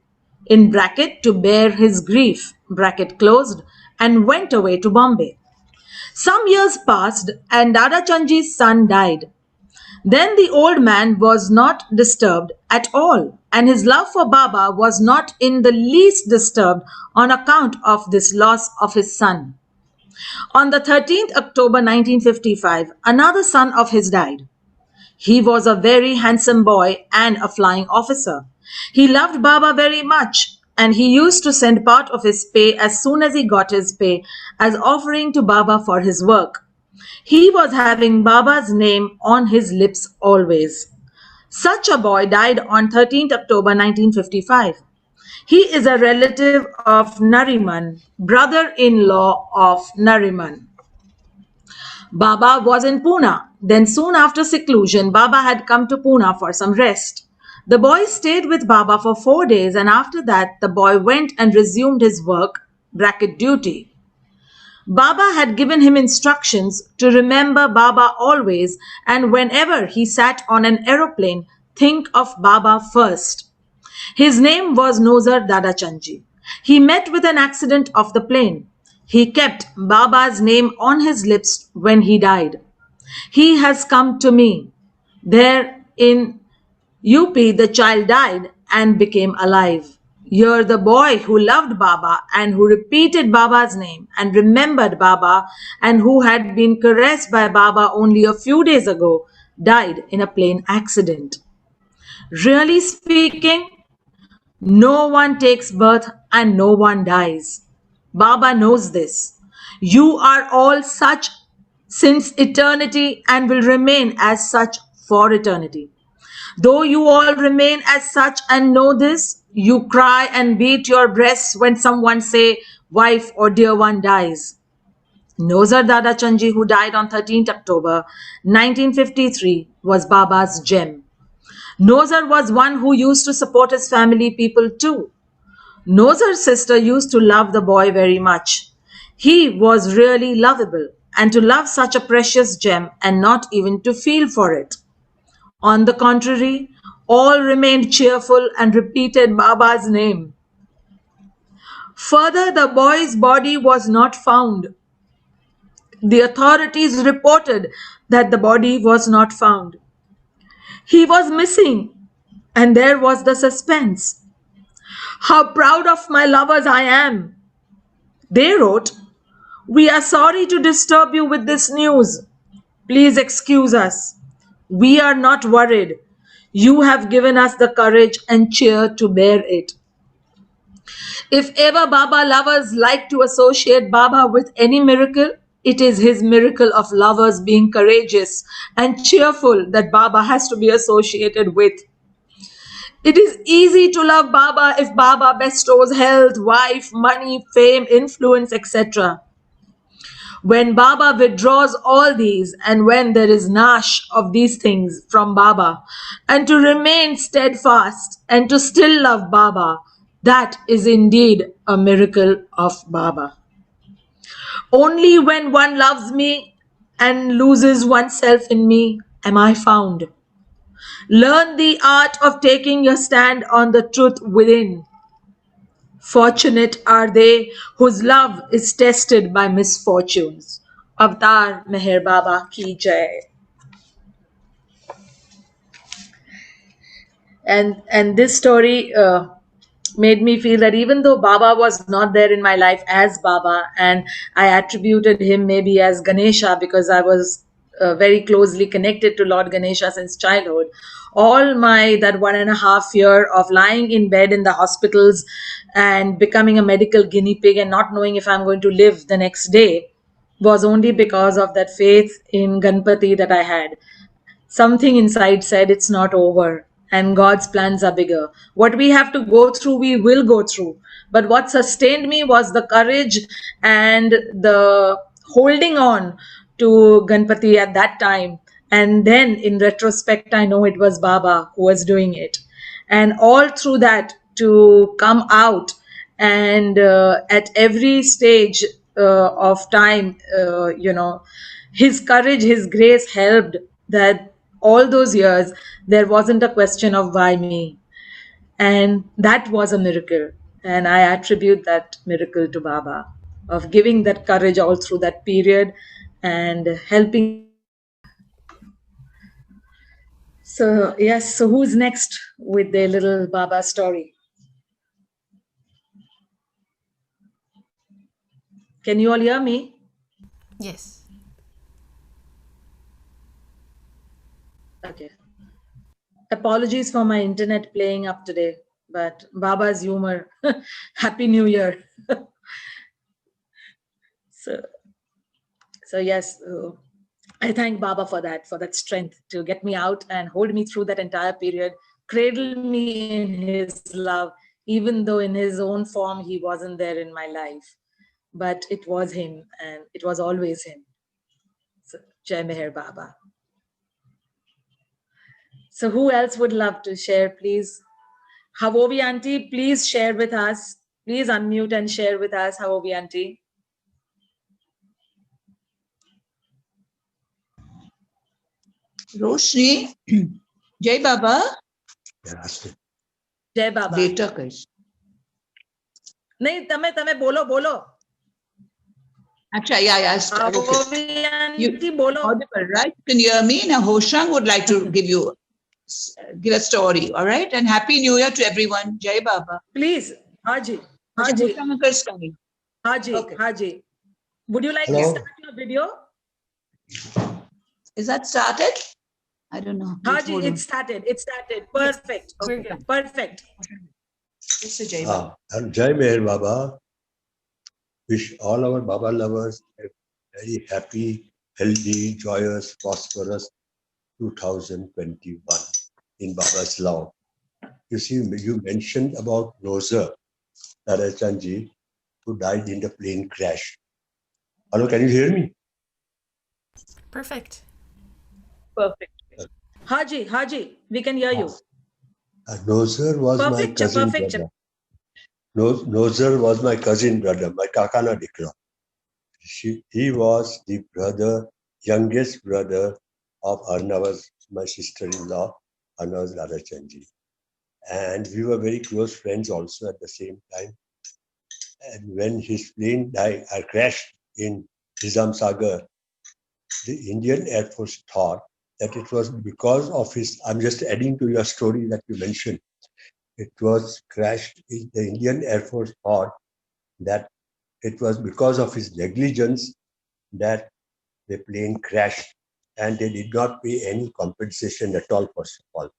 in bracket, to bear his grief, bracket closed, and went away to Bombay. Some years passed and Dada Chanji's son died. Then the old man was not disturbed at all, and his love for Baba was not in the least disturbed on account of this loss of his son. On the 13th October 1955, another son of his died. He was a very handsome boy and a flying officer. He loved Baba very much, and he used to send part of his pay as soon as he got his pay as offering to Baba for his work. He was having Baba's name on his lips always. Such a boy died on 13th October 1955. He is a relative of Nariman, brother-in-law of Nariman. Baba was in Pune. Then soon after seclusion, Baba had come to Pune for some rest. The boy stayed with Baba for 4 days and after that the boy went and resumed his work, bracket duty. Baba had given him instructions to remember Baba always and whenever he sat on an aeroplane, think of Baba first. His name was Nozar Dada Chanji. He met with an accident of the plane. He kept Baba's name on his lips when he died. He has come to me. There in UP, the child died and became alive. Here the boy who loved Baba and who repeated Baba's name and remembered Baba and who had been caressed by Baba only a few days ago died in a plane accident. Really speaking, no one takes birth and no one dies. Baba knows this. You are all such since eternity and will remain as such for eternity. Though you all remain as such and know this, you cry and beat your breasts when someone say wife or dear one dies. Nozar Dada Chanji, who died on 13th October 1953, was Baba's gem. Nozar was one who used to support his family people too. Nozar's sister used to love the boy very much. He was really lovable, and to love such a precious gem and not even to feel for it. On the contrary, all remained cheerful and repeated Baba's name. Further, the boy's body was not found. the authorities reported that the body was not found. He was missing, and there was the suspense. How proud of my lovers I am. They wrote, "We are sorry to disturb you with this news. Please excuse us. We are not worried. You have given us the courage and cheer to bear it." If ever Baba lovers like to associate Baba with any miracle, it is his miracle of lovers being courageous and cheerful that Baba has to be associated with. It is easy to love Baba if Baba bestows health, wife, money, fame, influence, etc. When Baba withdraws all these, and when there is nash of these things from Baba, and to remain steadfast and to still love Baba, that is indeed a miracle of Baba. Only when one loves me and loses oneself in me am I found. Learn the art of taking your stand on the truth within. Fortunate are they whose love is tested by misfortunes. Avatar Meher Baba ki jai. And this story made me feel that even though Baba was not there in my life as Baba, and I attributed him maybe as Ganesha because I was very closely connected to Lord Ganesha since childhood, all my that 1.5 year of lying in bed in the hospitals and becoming a medical guinea pig and not knowing if I'm going to live the next day was only because of that faith in Ganpati that I had. Something inside said it's not over and God's plans are bigger. What we have to go through, we will go through. But what sustained me was the courage and the holding on to Ganpati at that time. And then in retrospect, I know it was Baba who was doing it. And all through that to come out and at every stage of time, his courage, his grace helped that all those years, there wasn't a question of why me. And that was a miracle. And I attribute that miracle to Baba, of giving that courage all through that period and helping. So, yes, so who's next with their little Baba story? Can you all hear me? Yes. Okay. Apologies for my internet playing up today, but Baba's humor. Happy New Year. So yes, I thank Baba for that strength to get me out and hold me through that entire period, cradle me in his love, even though in his own form he wasn't there in my life. But it was him and it was always him. So, Jai Meher Baba. So who else would love to share, please? Havovi Auntie, please share with us. Please unmute and share with us, Havovi Auntie. Roshni, Jai Baba. Jai Baba. Later, guys. नहीं तमे बोलो. Actually, yeah. Okay. You audible, right? Can you hear me? Now, Hoshang would like to give a story, all right? And Happy New Year to everyone. Jai Baba. Please, Haji. Hoshang uncle is coming. Haji, okay. Haji. Would you like to start your video? Is that started? I don't know. Haji, it started. Perfect. Okay. Perfect. Mr. Jai Baba. And Jai Meher Baba. Wish all our Baba lovers a very happy, healthy, joyous, prosperous 2021 in Baba's love. You see, you mentioned about Nozer Tarachanji, who died in the plane crash. Hello, can you hear me? Perfect. Haji, we can hear you. Nozer was my cousin brother. Nozer was my cousin brother, my kakana dikra. He was the youngest brother of Arnav's, my sister-in-law, Arnav's Radhachandji. And we were very close friends also at the same time. And when his plane crashed in Nizam Sagar, the Indian Air Force thought that it was because of his, I'm just adding to your story that you mentioned, it was crashed, the Indian Air Force thought that it was because of his negligence that the plane crashed, and they did not pay any compensation at all, first of all.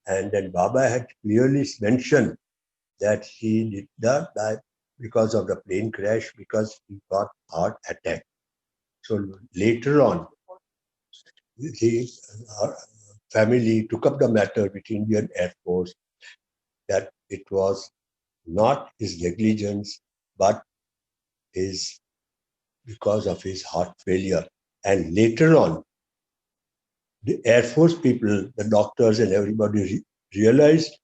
And then Baba had clearly mentioned that he did not die because of the plane crash, because he got heart attack. So later on, the family took up the matter with Indian Air Force that it was not his negligence, but his because of his heart failure. And later on, the Air Force people, the doctors and everybody realized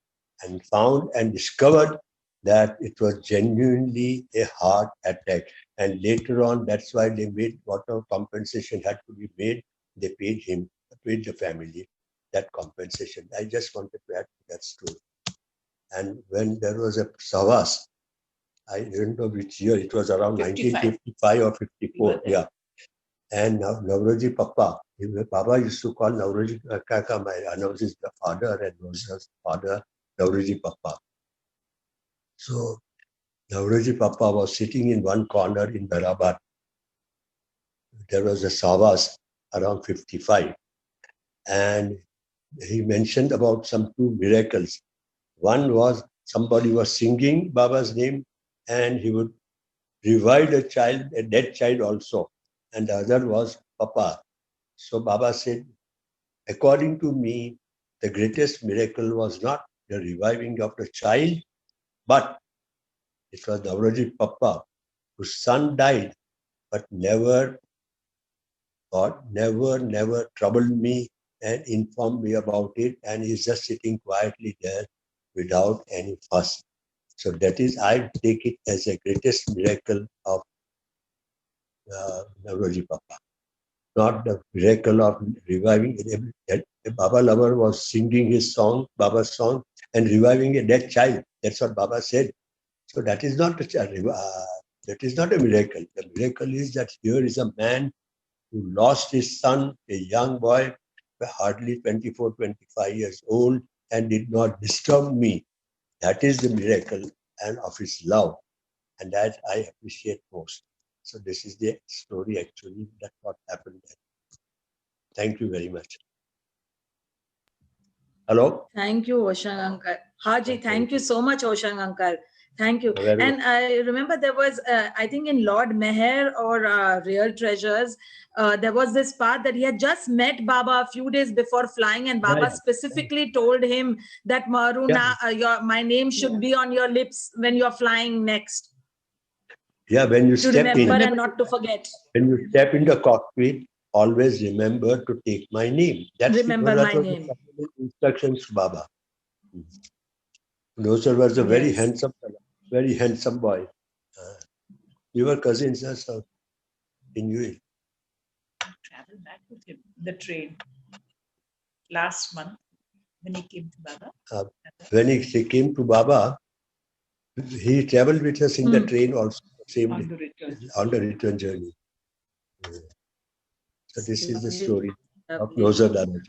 and found and discovered that it was genuinely a heart attack. And later on, that's why they made whatever compensation had to be made. They paid him, paid the family that compensation. I just wanted to add to that story. And when there was a Savas, I don't know which year, it was around 1955 or 54, yeah. And Navroji Papa, Baba used to call Navroji Kaka, my Anav's father, and Rosa's father, Navroji Papa. So Navroji Papa was sitting in one corner in Barabat. There was a Savas around 55. And he mentioned about some two miracles. One was somebody was singing Baba's name, and he would revive a child, a dead child also. And the other was Papa. So Baba said, according to me, the greatest miracle was not the reviving of the child, but it was Navroji Papa, whose son died, but never troubled me and informed me about it, and he's just sitting quietly there without any fuss. So that is, I take it as the greatest miracle of Navroji Papa. Not the miracle of reviving. Baba lover was singing his song, Baba's song, and reviving a dead child. That's what Baba said. So that is not a miracle. The miracle is that here is a man who lost his son, a young boy, hardly 24, 25 years old, and did not disturb me. That is the miracle and of his love. And that I appreciate most. So this is the story actually, that's what happened there. Thank you very much. Hello? Thank you, Oshang Uncle. Haji, thank you so much, Oshang Uncle. Thank you. And I remember there was, I think in Lord Meher or Real Treasures, there was this part that he had just met Baba a few days before flying, and Baba specifically told him that Maruna, my name should be on your lips when you're flying next. Yeah, when you step in. Remember and not to forget. When you step in the cockpit, always remember to take my name. That's remember my name. Instructions to Baba. Noser was a very handsome boy. You were cousins, so in UAE. Traveled back with him, the train, last month when he came to Baba. When he came to Baba, he traveled with us in the train also, on the return journey. So this is the story of Noser Dada.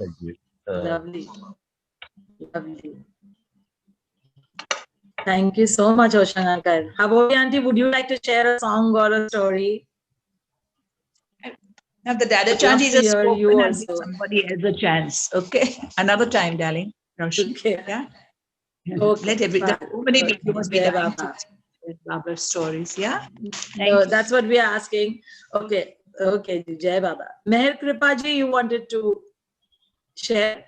Lovely. Lovely. Thank you so much, Oshang Uncle. Habori Auntie, would you like to share a song or a story? Now the Dada Chanti just spoken, and give somebody else a chance. Okay, another time, darling. Okay. Yeah. Okay. Let so many people must be dying to Baba's stories. Yeah. No, that's what we are asking. Okay. Okay, Jai Baba. Meher Kripaji, you wanted to share?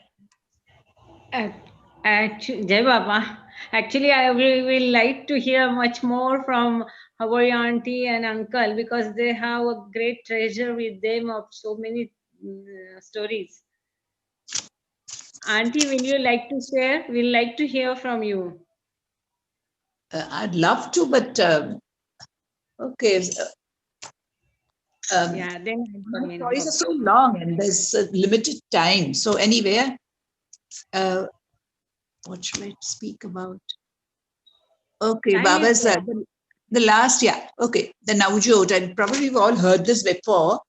Jai Baba. Actually, I will like to hear much more from Habori Auntie and Uncle, because they have a great treasure with them of so many stories. Auntie, will you like to share? We'll like to hear from you. I'd love to, but okay. Yeah, then stories are so long and there's a limited time. So anyway, what should I speak about? Okay, Baba's the last, okay, the Navjot, and probably we've all heard this before.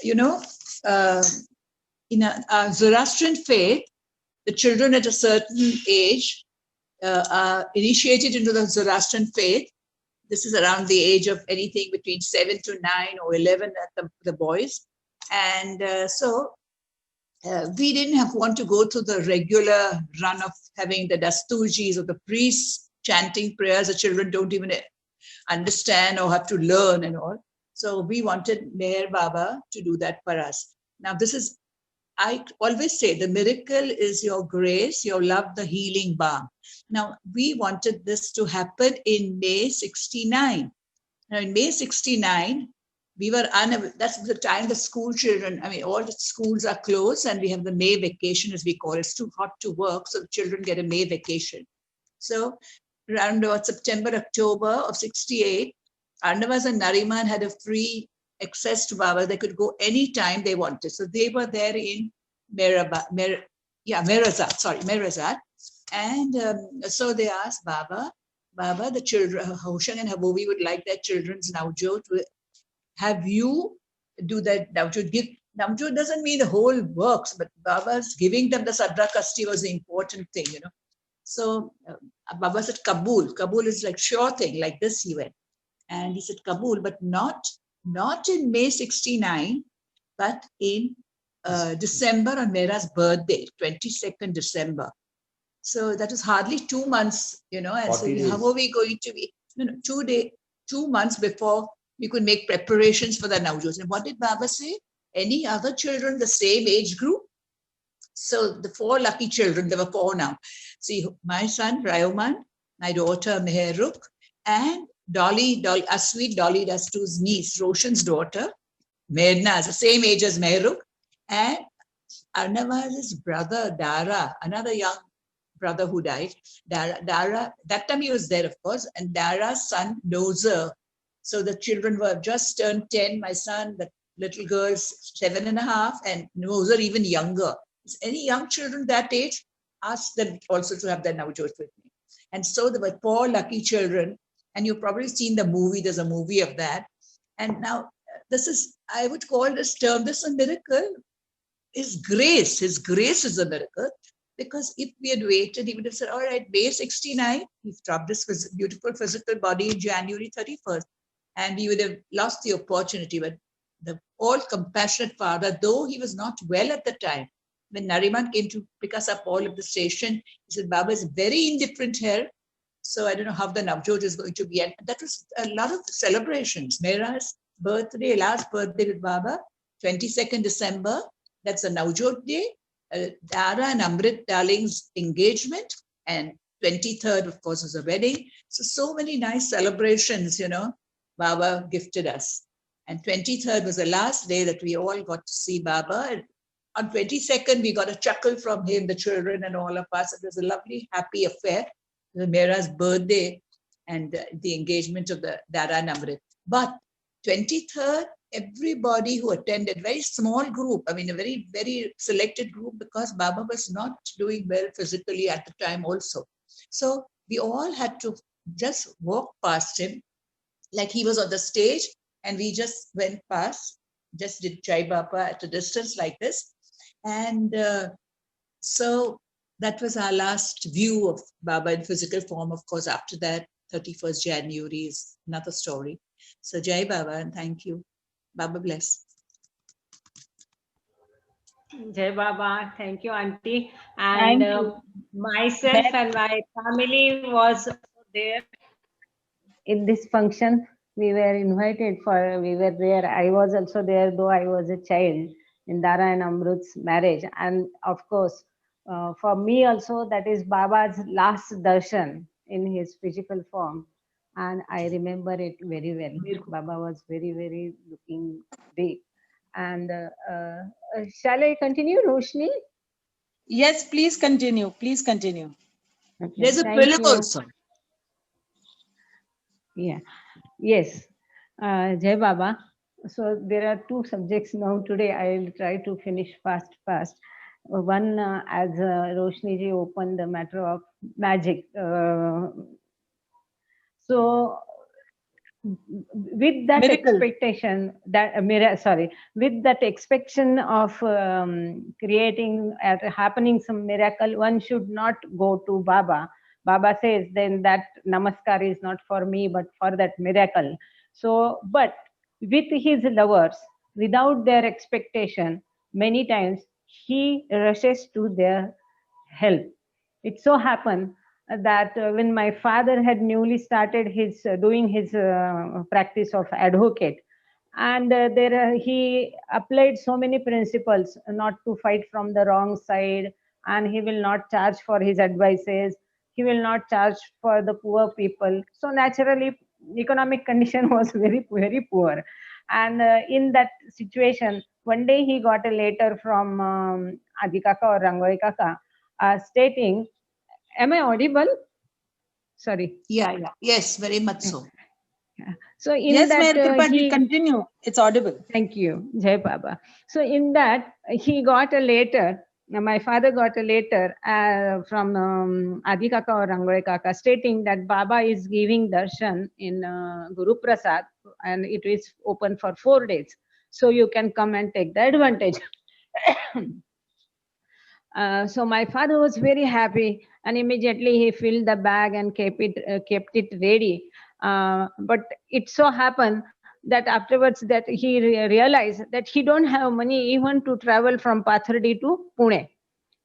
You know, in a Zoroastrian faith, the children at a certain age are initiated into the Zoroastrian faith. This is around the age of anything between 7 to 9 or 11 at the boys. And we didn't want to go through the regular run of having the dasturjis or the priests chanting prayers. The children don't even understand or have to learn and all. So we wanted Meher Baba to do that for us. Now this is, I always say, the miracle is your grace, your love, the healing balm. Now, we wanted this to happen in May 69. Now, in May 69, we were unaware, that's the time the school children, I mean, all the schools are closed and we have the May vacation, as we call it. It's too hot to work, so the children get a May vacation. So, around September, October of 68, Arnavas and Nariman had a free access to Baba. They could go anytime they wanted. So they were there in Merazat. And so they asked Baba, the children, Hoshan and Habobi would like their children's Navjot to have you do that Navjot. Navjot doesn't mean the whole works, but Baba's giving them the Sadra Kasti was the important thing, you know. So Baba said, Kabul. Kabul is like sure thing, like this he went. And he said, Kabul, but not in May 69, but in December on Mera's birthday, 22nd December. So that was hardly 2 months, you know, and so how are we going to be, 2 months before we could make preparations for the Navjot. And what did Baba say? Any other children the same age group? So the 4 lucky children, there were 4 now. See, my son, Rayoman, my daughter, Meheruk, and Dolly, sweet Dolly Dastu's niece, Roshan's daughter, Merna, is the same age as Meheruk, and Arnavaz's brother, Dara, another young brother who died. Dara, that time he was there, of course, and Dara's son, Nozer. So the children were just turned 10. My son, the little girl's 7.5, and Nozer even younger. Is any young children that age? Ask them also to have their Navjot with me. And so there were 4 lucky children. And you've probably seen the movie, there's a movie of that. And now this is, I would call this term, this is a miracle, is grace. His grace is a miracle. Because if we had waited, he would have said, all right, May 69, he's dropped this beautiful physical body in January 31st. And we would have lost the opportunity. But the all compassionate father, though he was not well at the time, when Nariman came to pick us up all at the station, he said, Baba is very indifferent here. So I don't know how the Navjot is going to be. And that was a lot of celebrations. Mera's birthday, last birthday with Baba, 22nd December. That's a Navjot day. Dara and Amrit Darling's engagement. And 23rd, of course, was a wedding. So many nice celebrations, you know, Baba gifted us. And 23rd was the last day that we all got to see Baba. And on 22nd, we got a chuckle from him, the children and all of us. It was a lovely, happy affair. Mera's birthday and the engagement of the Dara and Amrit. But 23rd, everybody who attended, very small group, I mean, a very, very selected group, because Baba was not doing well physically at the time also. So we all had to just walk past him like he was on the stage, and we just went past, just did Jai Baba at a distance like this. And so that was our last view of Baba in physical form. Of course, after that, 31st January is another story. So Jai Baba, and thank you. Baba bless. Jai Baba, thank you, Auntie. And myself and my family was there in this function. We were invited we were there. I was also there, though I was a child, in Dara and Amrut's marriage. And of course, for me also, that is Baba's last darshan in his physical form. And I remember it very well. Baba was very, very looking big. And shall I continue, Roshni? Yes, please continue. Please continue. Okay, there's a film also. Yeah. Yes. Jai Baba. So there are 2 subjects now today. I will try to finish fast. One, as Roshni ji opened the matter of magic. So with that Miracle. expectation that with that expectation of creating happening some miracle, one should not go to Baba. Baba says then that namaskar is not for me but for that miracle. So but with his lovers, without their expectation, many times he rushes to their help. It so happened that when my father had newly started his doing his practice of advocate, and there he applied so many principles not to fight from the wrong side, and he will not charge for his advices, he will not charge for the poor people. So naturally economic condition was very poor, and in that situation one day he got a letter from Adi Kaka or Rangoli Kaka stating, am I audible? Sorry. Yeah, yeah. Yes, very much so. So in Yes, that Meher Kripa, he continue. It's audible. Thank you, Jai Baba. So in that he got a letter. My father got a letter from Adi Kaka or Rangoli Kaka stating that Baba is giving darshan in Guru Prasad and it is open for 4 days. So you can come and take the advantage. So my father was very happy, and immediately he filled the bag and kept it ready. But it so happened that afterwards that he realized that he don't have money even to travel from Pathardi to Pune.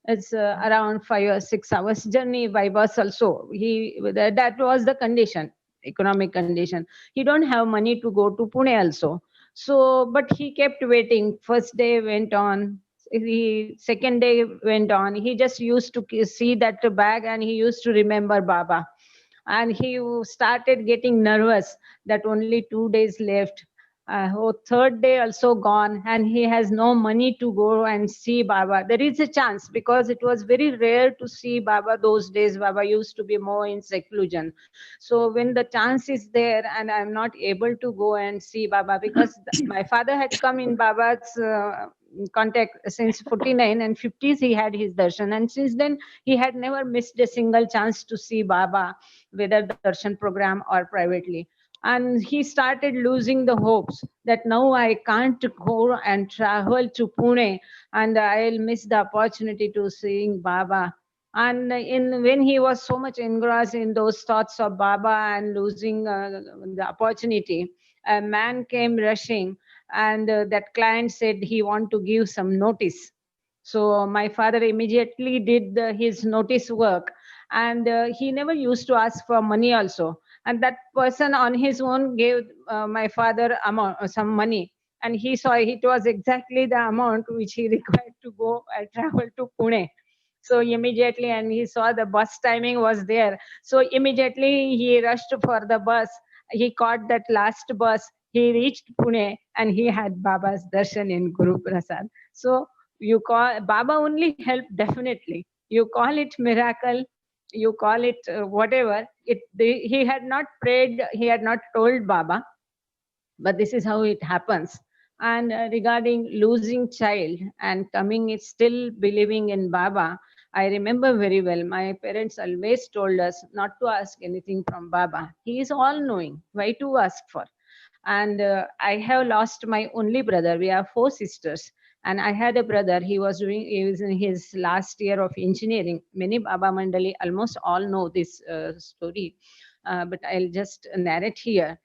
It's around 5 or 6 hours journey by bus also. That was the condition, economic condition. He don't have money to go to Pune also. So, but he kept waiting. First day went on. Second day went on. He just used to see that bag and he used to remember Baba. And he started getting nervous that only 2 days left. Third day also gone, and he has no money to go and see Baba. There is a chance because it was very rare to see Baba those days. Baba used to be more in seclusion. So when the chance is there and I'm not able to go and see Baba because my father had come in Baba's contact since 49 and 50s, he had his darshan, and since then he had never missed a single chance to see Baba, whether darshan program or privately. And he started losing the hopes that now I can't go and travel to Pune and I'll miss the opportunity to seeing Baba. And when he was so much engrossed in those thoughts of Baba and losing the opportunity, a man came rushing, and that client said he want to give some notice. So my father immediately did his notice work, and he never used to ask for money also. And that person on his own gave my father some money, and he saw it was exactly the amount which he required to go and travel to Pune. So immediately, and he saw the bus timing was there, so immediately he rushed for the bus. He caught that last bus, he reached Pune, and he had Baba's darshan in Guru Prasad. So you call Baba only help, definitely. You call it miracle, you call it whatever. He had not prayed, he had not told Baba, but this is how it happens. And regarding losing child and coming, it's still believing in Baba. I remember very well, my parents always told us not to ask anything from Baba. He is all knowing. Why to ask for? And I have lost my only brother. We have 4 sisters, and I had a brother. He was in his last year of engineering. Many Baba Mandali almost all know this story, but I'll just narrate here.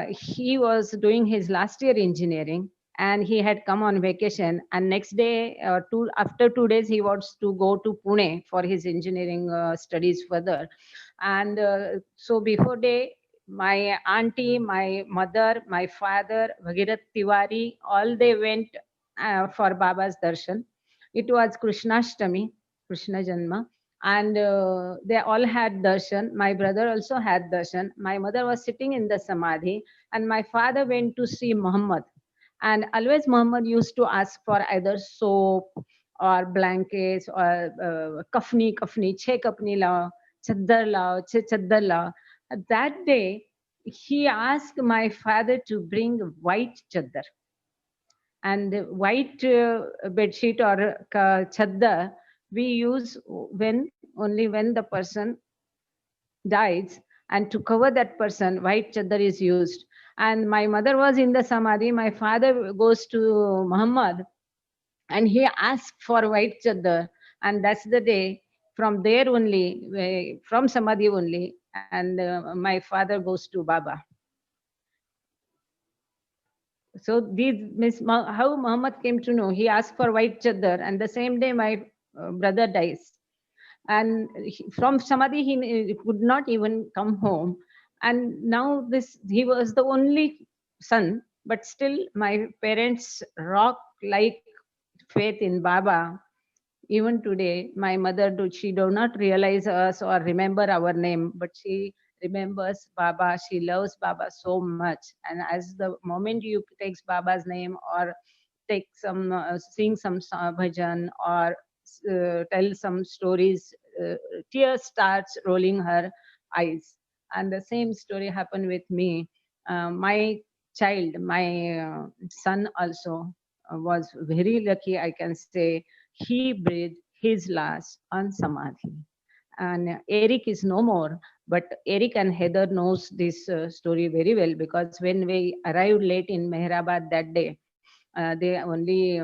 He was doing his last year engineering, and he had come on vacation, and next day after 2 days he wants to go to Pune for his engineering studies further. And so before day, my auntie, my mother, my father, Bhagirat Tiwari, all they went for Baba's darshan. It was Krishnashtami, Krishna Janma, and they all had darshan. My brother also had darshan. My mother was sitting in the samadhi, and my father went to see Muhammad. And always Muhammad used to ask for either soap or blankets or kafni, che kafni lao, chaddar lao, che chaddar lao. That day, he asked my father to bring white chaddar. And white bed sheet or chaddar we use only when the person dies, and to cover that person, white chadar is used. And my mother was in the samadhi. My father goes to Muhammad and he asked for white chadar, and that's the day. From there only, from samadhi only, and my father goes to Baba. So these how Muhammad came to know. He asked for white chadar, and the same day my brother dies. And from samadhi he could not even come home. And now he was the only son, but still my parents rock like faith in Baba. Even today, my mother, she do not realize us or remember our name, but she remembers Baba. She loves Baba so much. And as the moment you takes Baba's name or take some, sing some bhajan or tell some stories, tears starts rolling her eyes. And the same story happened with me. My child, my son also was very lucky, I can say. He breathed his last on samadhi. And Eric is no more, but Eric and Heather knows this story very well, because when we arrived late in Mehrabad that day, they only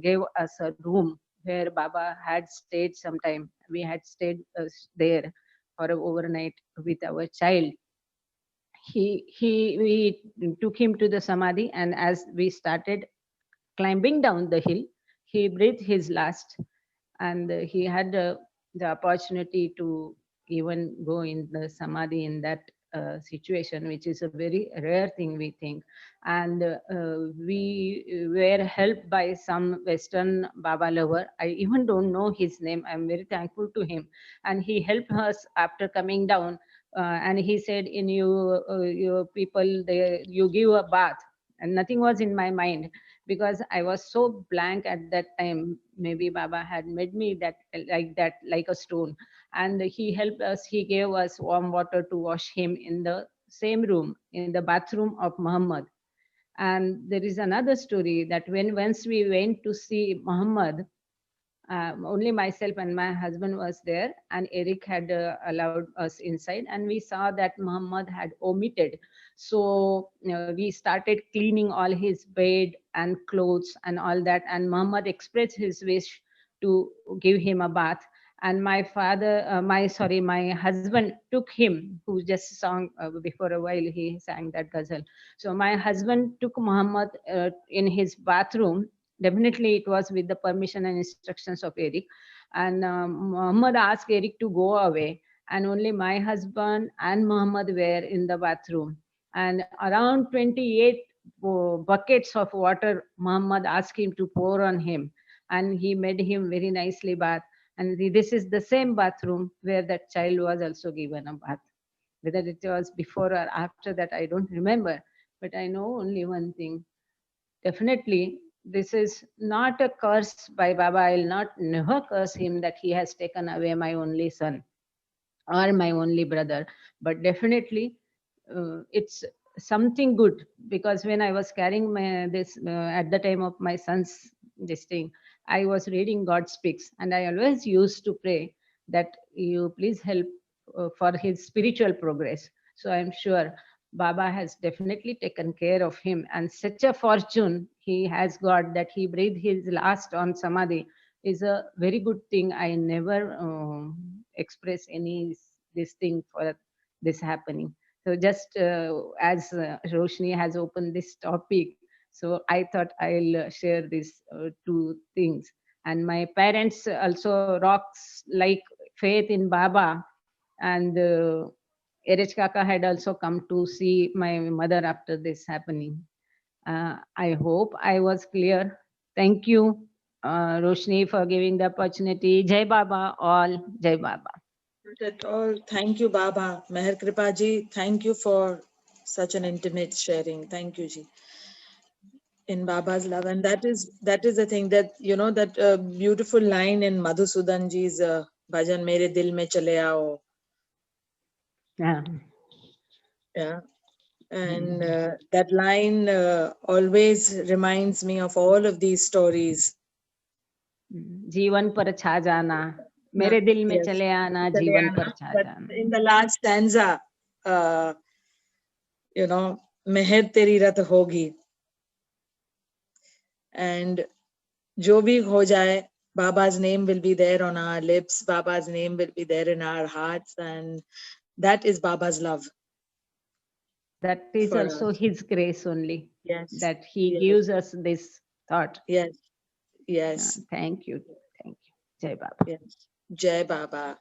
gave us a room where Baba had stayed sometime. We had stayed there for an overnight with our child. We took him to the samadhi, and as we started climbing down the hill, he breathed his last. And he had the opportunity to even go in the samadhi in that situation, which is a very rare thing, we think. And we were helped by some Western Baba lover. I even don't know his name. I'm very thankful to him. And he helped us after coming down. And he said, in you people, you give a bath. And nothing was in my mind, because I was so blank at that time. Maybe Baba had made me that, like a stone. And he helped us. He gave us warm water to wash him in the same room, in the bathroom of Muhammad. And there is another story that once we went to see Muhammad, only myself and my husband was there, and Eric had allowed us inside, and we saw that Muhammad had omitted. So we started cleaning all his bed and clothes and all that, and Muhammad expressed his wish to give him a bath. And my husband took him, who just sang before a while, he sang that ghazal. So my husband took Muhammad in his bathroom. Definitely it was with the permission and instructions of Eric. And Muhammad asked Eric to go away, and only my husband and Muhammad were in the bathroom. And around 28 buckets of water Muhammad asked him to pour on him, and he made him very nicely bath. And this is the same bathroom where that child was also given a bath. Whether it was before or after that, I don't remember. But I know only one thing. Definitely, this is not a curse by Baba. I'll not never curse him that he has taken away my only son or my only brother. But definitely, it's something good, because when I was carrying this at the time of my son's this thing, I was reading God Speaks, and I always used to pray that you please help for his spiritual progress. So I'm sure Baba has definitely taken care of him, and such a fortune he has got that he breathed his last on samadhi is a very good thing. I never express any this thing for this happening. So just as Roshni has opened this topic, so I thought I'll share these two things. And my parents also rocks like faith in Baba, and Erich Kaka had also come to see my mother after this happening. I hope I was clear. Thank you, Roshni, for giving the opportunity. Jai Baba, all. Jai Baba. Not at all. Thank you, Baba. Meher Kripa ji, thank you for such an intimate sharing. Thank you, ji. In Baba's love. And that is the thing, that, you know, that beautiful line in Madhusudan ji's bhajan, Mere Dil Mein Chale Aao. Yeah. Yeah. And that line always reminds me of all of these stories. जीवन पर छा जाना, मेरे दिल में चले आना, जीवन पर छा जाना. In the last stanza, meher teri rat hogi. And jo bhi ho jaye, Baba's name will be there on our lips. Baba's name will be there in our hearts. And that is Baba's love. That is for also us. His grace only. Yes. That He Yes. gives us this thought. Yes. Yes. Thank you. Thank you. Jai Baba. Yes. Jai Baba.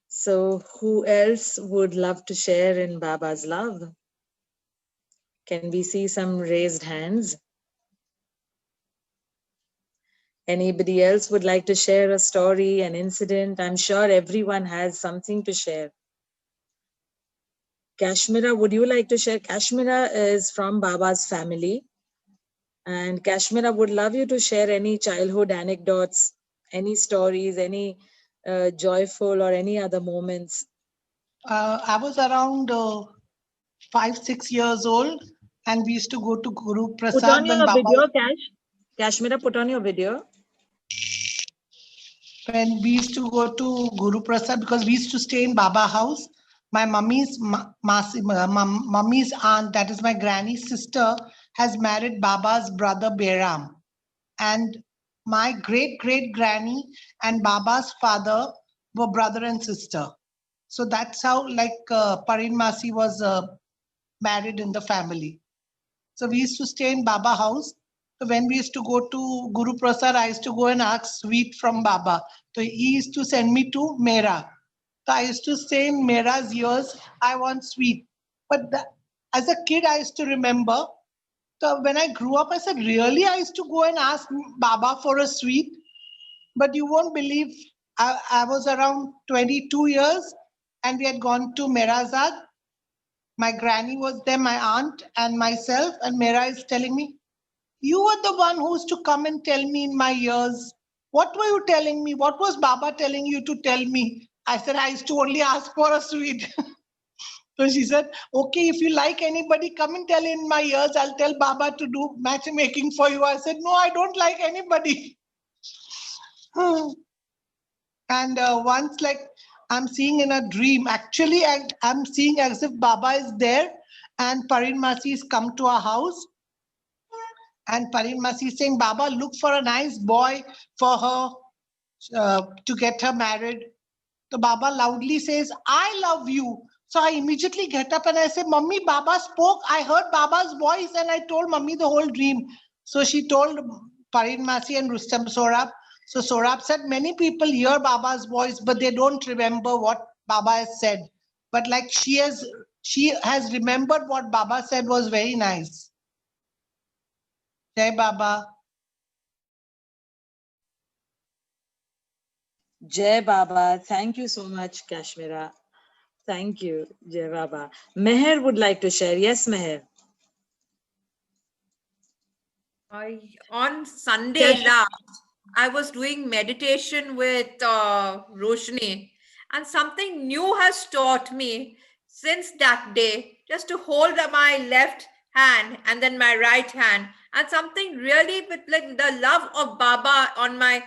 So who else would love to share in Baba's love? Can we see some raised hands? Anybody else would like to share a story, an incident? I'm sure everyone has something to share. Kashmira, would you like to share? Kashmira is from Baba's family. And Kashmira would love you to share any childhood anecdotes, any stories, any joyful or any other moments. I was around 5-6 years old, and we used to go to Guru Put Prasad on when your Baba. video, Kashmira, put on your video. When we used to go to Guru Prasad, because we used to stay in Baba house. My mummy's mummy's aunt, that is my granny's sister, has married Baba's brother Beram, and my great granny and Baba's father were brother and sister. So that's how Parin Masi was married in the family. So we used to stay in Baba house. So when we used to go to Guru Prasad, I used to go and ask sweet from Baba. So he used to send me to Mera. So I used to say in Mera's ears, I want sweet. But as a kid, I used to remember. So when I grew up, I said, really? I used to go and ask Baba for a sweet. But you won't believe, I was around 22 years and we had gone to Merazad. My granny was there, my aunt and myself, and Mera is telling me, you were the one who used to come and tell me in my ears. What were you telling me? What was Baba telling you to tell me? I said, I used to only ask for a sweet. So she said, okay, if you like anybody, come and tell in my ears. I'll tell Baba to do matchmaking for you. I said, no, I don't like anybody. And once I'm seeing in a dream, actually I'm seeing as if Baba is there and Parin Masi has come to our house. And Parin Masi is saying, Baba, look for a nice boy for her to get her married. So Baba loudly says, I love you. So I immediately get up and I say, Mummy, Baba spoke. I heard Baba's voice and I told Mummy the whole dream. So she told Parin Masi and Rustam Sorab. So Sorab said, many people hear Baba's voice, but they don't remember what Baba has said. But she has remembered what Baba said was very nice. Jai Baba. Jai Baba. Thank you so much, Kashmira. Thank you, Jai Baba. Meher would like to share. Yes, Meher. On Sunday last, I was doing meditation with Roshni, and something new has taught me since that day, just to hold my left hand and then my right hand, and something really with the love of Baba on my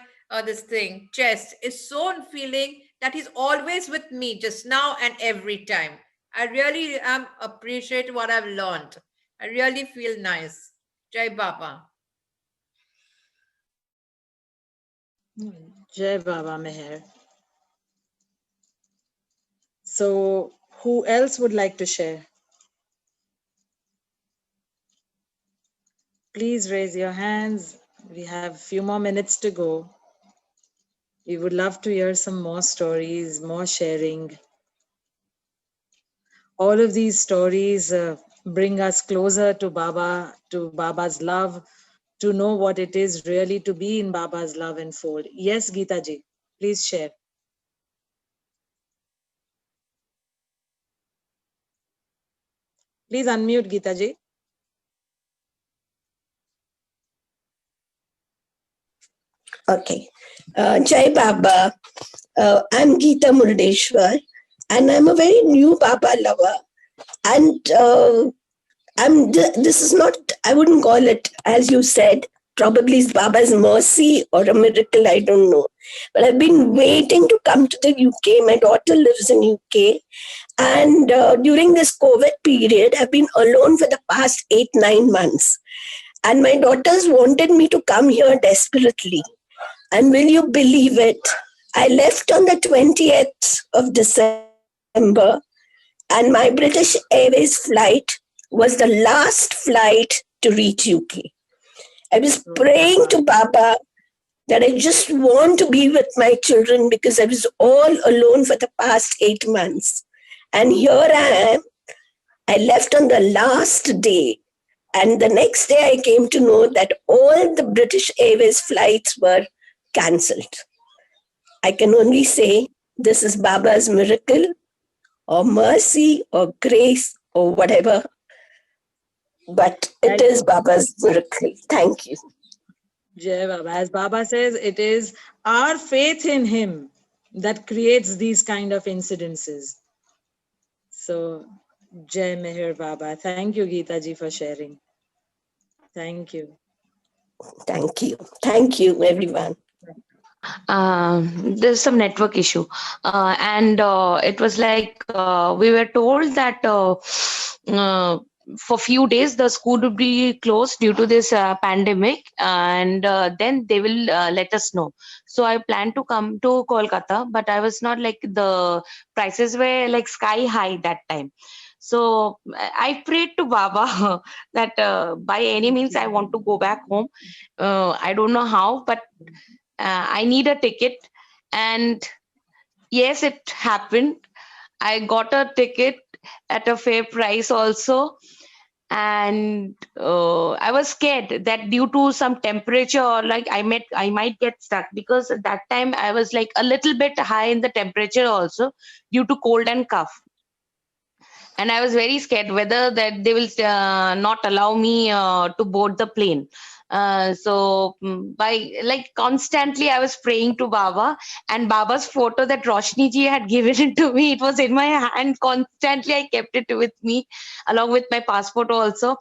chest is so feeling that he's always with me just now and every time. I really appreciate what I've learned. I really feel nice. Jai Baba. Jai Baba Meher. So who else would like to share? Please raise your hands. We have a few more minutes to go. We would love to hear some more stories, more sharing. All of these stories bring us closer to Baba, to Baba's love, to know what it is really to be in Baba's love and fold. Yes, Geeta ji, please share. Please unmute, Geeta ji. Okay. Jai Baba. I'm Geeta Murdeshwar, and I'm a very new Baba lover. And this is not, I wouldn't call it, as you said, probably it's Baba's mercy or a miracle, I don't know. But I've been waiting to come to the UK. My daughter lives in UK. And during this COVID period, I've been alone for the past 8-9 months. And my daughters wanted me to come here desperately. And will you believe it? I left on the 20th of December, and my British Airways flight was the last flight to reach UK. I was praying to Baba that I just want to be with my children because I was all alone for the past 8 months. And here I am. I left on the last day. And the next day I came to know that all the British Airways flights were cancelled. I can only say this is Baba's miracle or mercy or grace or whatever. But it is Baba's miracle. Thank you. Jai Baba. As Baba says, it is our faith in him that creates these kind of incidences. So, Jai Meher Baba. Thank you, Geeta ji, for sharing. Thank you. Thank you. Thank you, everyone. There's some network issue, and it was like we were told that for few days the school would be closed due to this pandemic, and then they will let us know. So I planned to come to Kolkata, but I was not like, the prices were like sky high that time. So I prayed to Baba that by any means I want to go back home. I don't know how, but I need a ticket. And yes, it happened. I got a ticket at a fair price also. And I was scared that due to some temperature, or like I might get stuck, because at that time I was like a little bit high in the temperature also due to cold and cough. And I was very scared whether that they will not allow me to board the plane. So by like constantly I was praying to Baba, and Baba's photo that Roshni ji had given it to me, it was in my hand constantly. I kept it with me along with my passport also.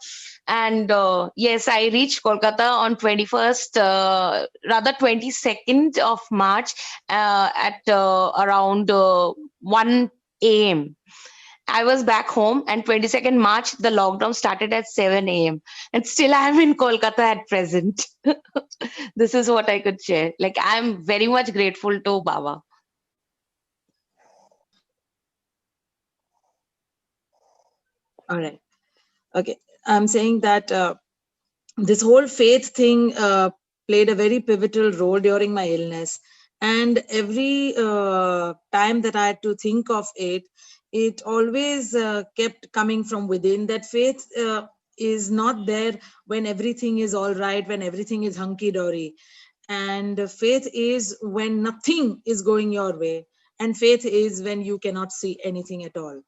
And yes, I reached Kolkata on 21st, rather 22nd of March at around 1 a.m. I was back home, and 22nd March, the lockdown started at 7 a.m. And still I am in Kolkata at present. This is what I could share. Like, I'm very much grateful to Baba. All right. Okay. I'm saying that this whole faith thing played a very pivotal role during my illness. And every time that I had to think of it, it always kept coming from within. That faith is not there when everything is all right, when everything is hunky-dory. And faith is when nothing is going your way. And faith is when you cannot see anything at all.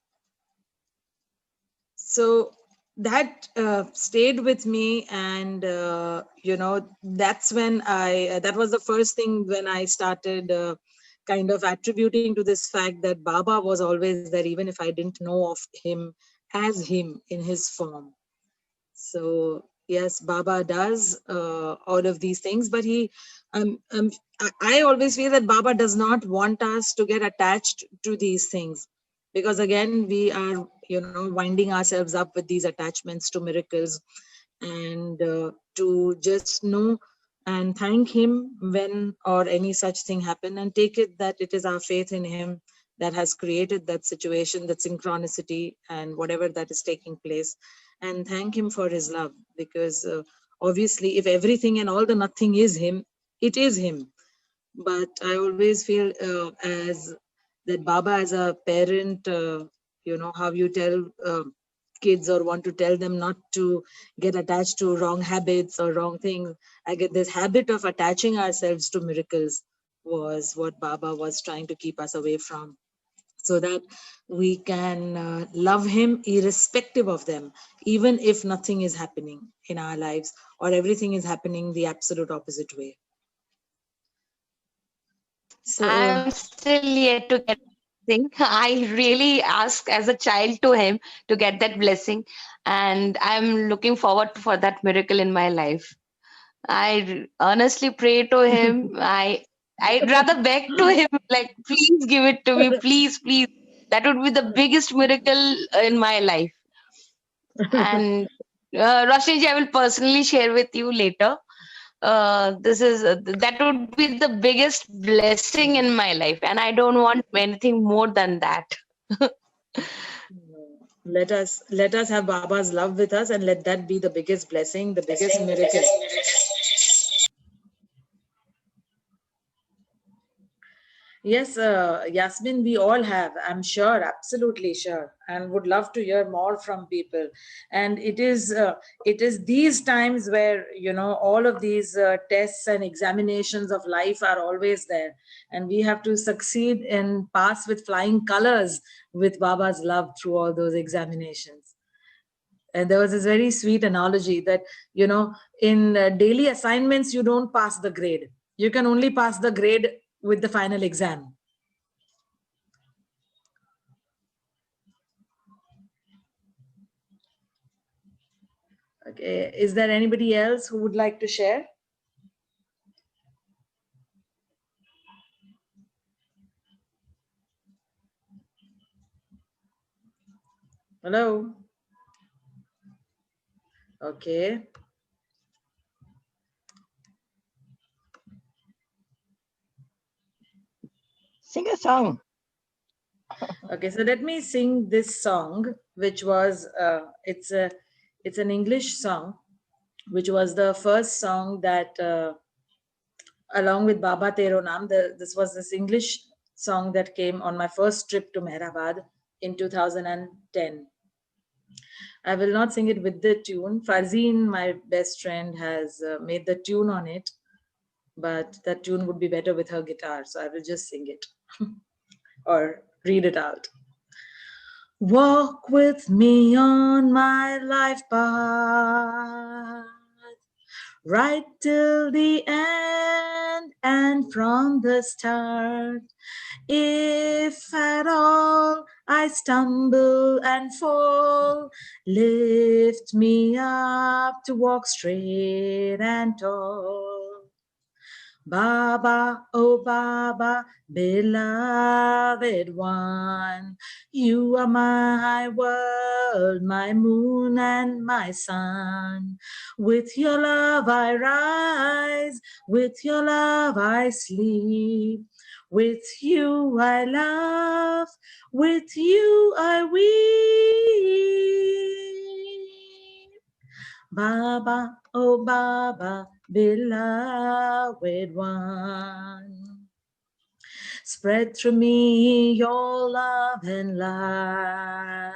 So that stayed with me. And, that's when that was the first thing when I started kind of attributing to this fact that Baba was always there, even if I didn't know of him as him in his form. So yes, Baba does all of these things, but I always feel that Baba does not want us to get attached to these things, because again, we are, winding ourselves up with these attachments to miracles. And to just know and thank him when or any such thing happen, and take it that it is our faith in him that has created that situation, that synchronicity and whatever that is taking place, and thank him for his love. Because obviously, if everything and all the nothing is him, it is him. But I always feel as that Baba as a parent, how you tell kids or want to tell them not to get attached to wrong habits or wrong things. I get this habit of attaching ourselves to miracles was what Baba was trying to keep us away from, so that we can love him irrespective of them, even if nothing is happening in our lives or everything is happening the absolute opposite way. So I'm still yet to get blessing. I really asked as a child to him to get that blessing, and I'm looking forward for that miracle in my life. I honestly pray to him. I'd rather beg to him, like, please give it to me, please, please. That would be the biggest miracle in my life. And Roshanji, I will personally share with you later. This is that would be the biggest blessing in my life, and I don't want anything more than that. Let us have Baba's love with us, and let that be the biggest blessing, the biggest miracle. Yes, Yasmin, we all have, I'm sure, absolutely sure, and would love to hear more from people. And it is these times where, you know, all of these tests and examinations of life are always there, and we have to succeed and pass with flying colors with Baba's love through all those examinations. And there was this very sweet analogy that, you know, in daily assignments, you don't pass the grade. You can only pass the grade with the final exam. Okay, is there anybody else who would like to share? Hello? Okay. Sing a song. Okay, so let me sing this song, which was it's an English song, which was the first song that along with Baba Tero Naam, this was this English song that came on my first trip to Mehrabad in 2010. I will not sing it with the tune. Farzeen, my best friend, has made the tune on it, but that tune would be better with her guitar, so I will just sing it or read it out. Walk with me on my life path, right till the end and from the start. If at all I stumble and fall, lift me up to walk straight and tall. Baba, oh Baba, beloved one, you are my world, my moon and my sun. With your love I rise, with your love I sleep. With you I laugh, with you I weep. Baba, oh Baba, beloved one. Spread through me your love and light,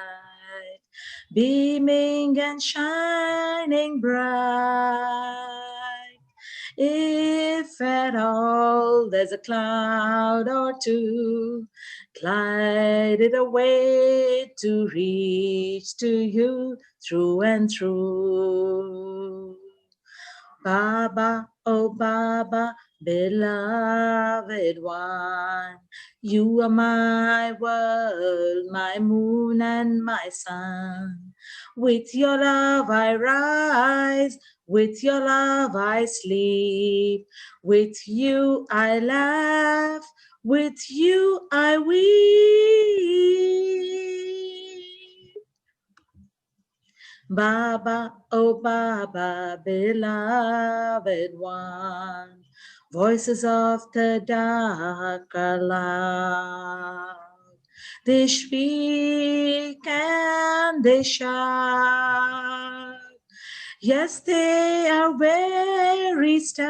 beaming and shining bright. If at all there's a cloud or two, glide it away to reach to you through and through. Baba, oh Baba, beloved one, you are my world, my moon and my sun. With your love I rise, with your love I sleep. With you I laugh, with you I weep. Baba, oh Baba, beloved one, voices of the dark are loud. They speak and they shout. Yes, they are very stout.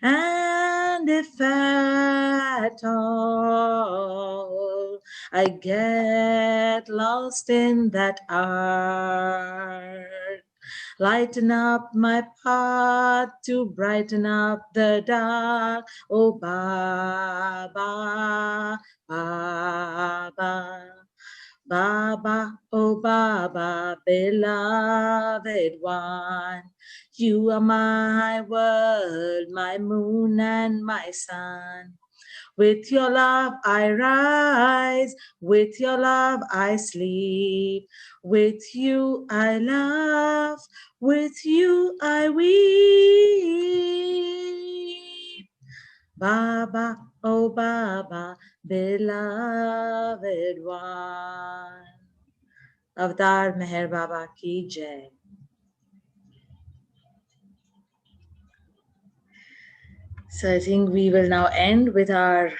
And if at all I get lost in that art, lighten up my path to brighten up the dark. Oh, Baba, Baba. Baba, oh Baba, beloved one, you are my world, my moon and my sun. With your love I rise, with your love I sleep, with you I laugh, with you I weep. Baba, oh Baba, beloved one. Avatar Meher Baba ki jai. So I think we will now end with our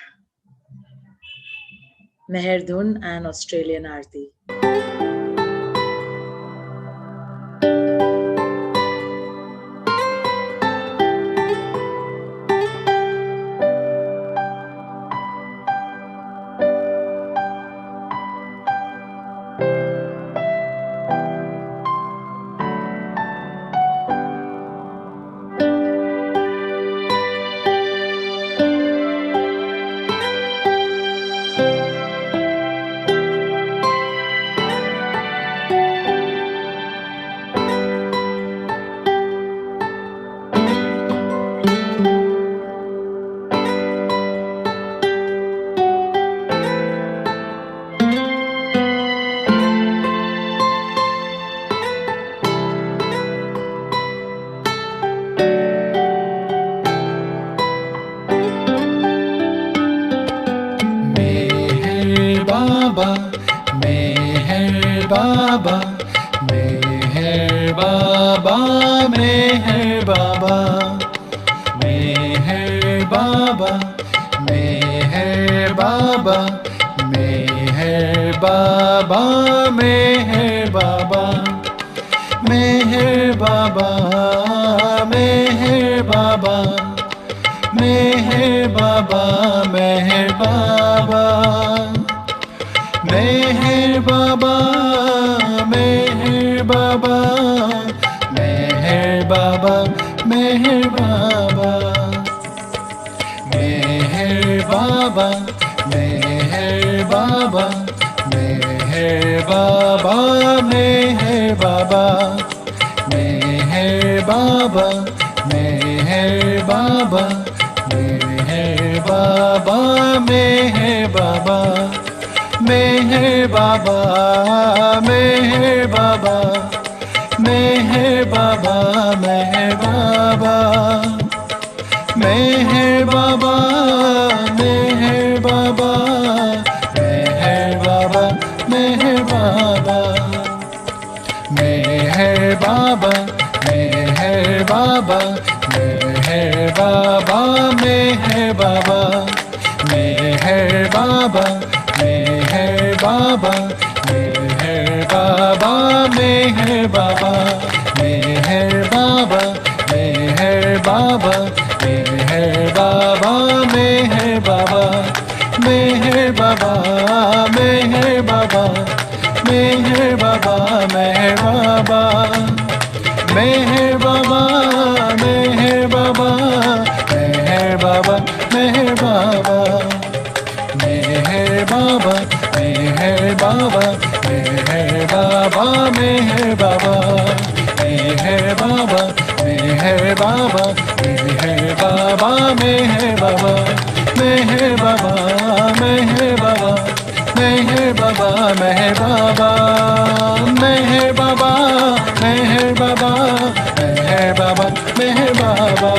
Meher Dhun and Australian Arti. Baba, Meher Baba, Meher Baba, Meher Baba, Meher Baba, Meher Baba, Meher Baba, Meher Baba, Meher Baba, Meher Baba, Meher Baba, Meher Baba. Meher Baba, Meher Baba, Meher Baba, Meher Baba, Meher Baba, Meher Baba, Meher Baba, Meher Baba, Meher Baba, Meher Baba, Meher Baba, Meher Baba. Meher Baba, Meher Baba, Meher Baba, Meher Baba, Meher Baba, Meher Baba, Meher Baba, Meher Baba, Meher Baba, Meher Baba, Meher Baba, Meher Baba, Meher Baba. Meher Baba, Meher Baba, Meher Baba, Meher Baba, Meher Baba, Meher Baba, Meher Baba, Meher Baba, Meher Baba, Meher Baba, Meher Baba, Meher Baba, Meher Baba, Meher Baba, Meher Baba. Meher Baba, Meher Baba, Meher Baba, Meher Baba, Meher Baba, Meher Baba, Meher Baba, Meher Baba, Meher Baba, Meher Baba, Meher Baba, Meher Baba, Meher Baba, Meher Baba, Meher Baba, Meher Baba.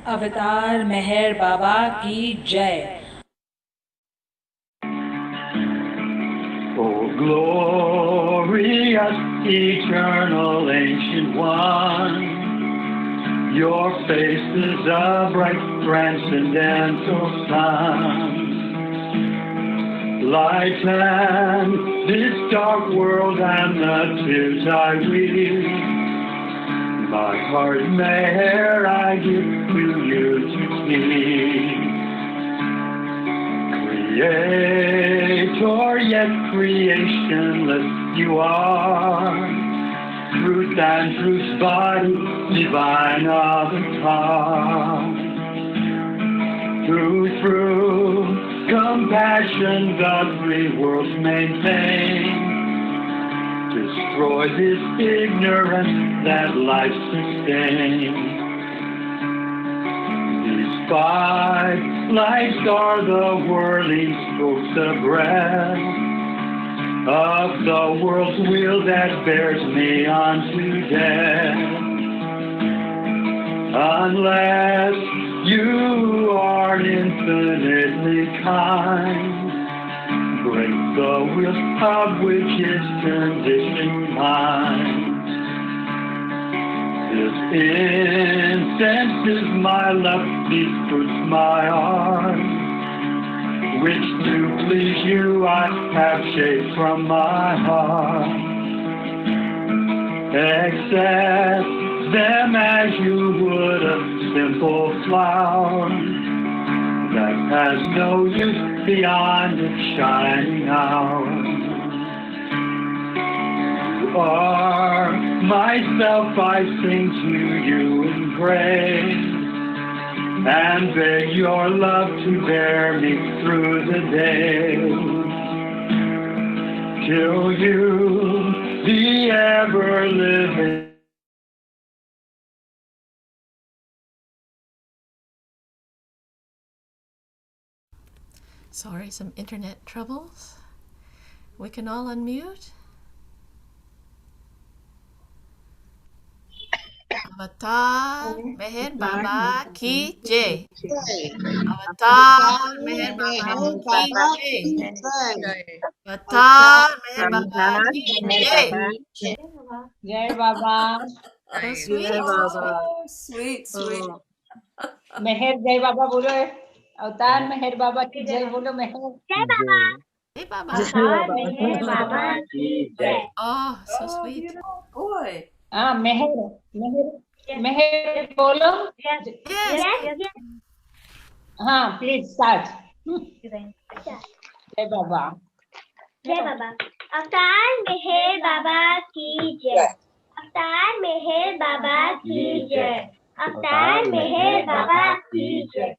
Avatar Meher Baba ki jai. Oh, glorious, eternal, ancient one, your face is a bright, transcendental sun. Lighten this dark world and the tears I weep. My heart, Meher, I give to you to speak. Creator, yet creationless, You are truth and truth's body, divine avatar. Through compassion, the three worlds maintain. Destroy this ignorance that life sustains. These five lights are the whirling spokes of breath of the world's wheel that bears me on to death. Unless you are infinitely kind, break the wheels of which is conditioned mind. This incense is my love, these fruits my art, which to please you I have shaped from my heart. Accept them as you would a simple flower that has no use beyond its shining hour. You are myself, I sing to you in praise, and beg your love to bear me through the day, till you, the ever-living Sorry, some internet troubles. We can all unmute. Avatar Meher Baba Ki Jai. Avatar Meher Baba Ki Jai. Avatar Meher Baba Ki Jai. Jai Baba. So sweet. Oh, sweet, sweet. मेहर जय बाबा बोलो अवतार मेहर बाबा की जय बोलो मेहर जय बाबा Hey, Baba. अवतार मेहर बाबा की जय Oh, so Oh, sweet. beautiful boy. हाँ मेहर मेहर मेहर बोलो Yes. हाँ प्लीज स्टार्ट जय बाबा जय बाबा अवतार मेहर बाबा की जय अवतार मेहर बाबा की जय अवतार मेहर बाबा की जय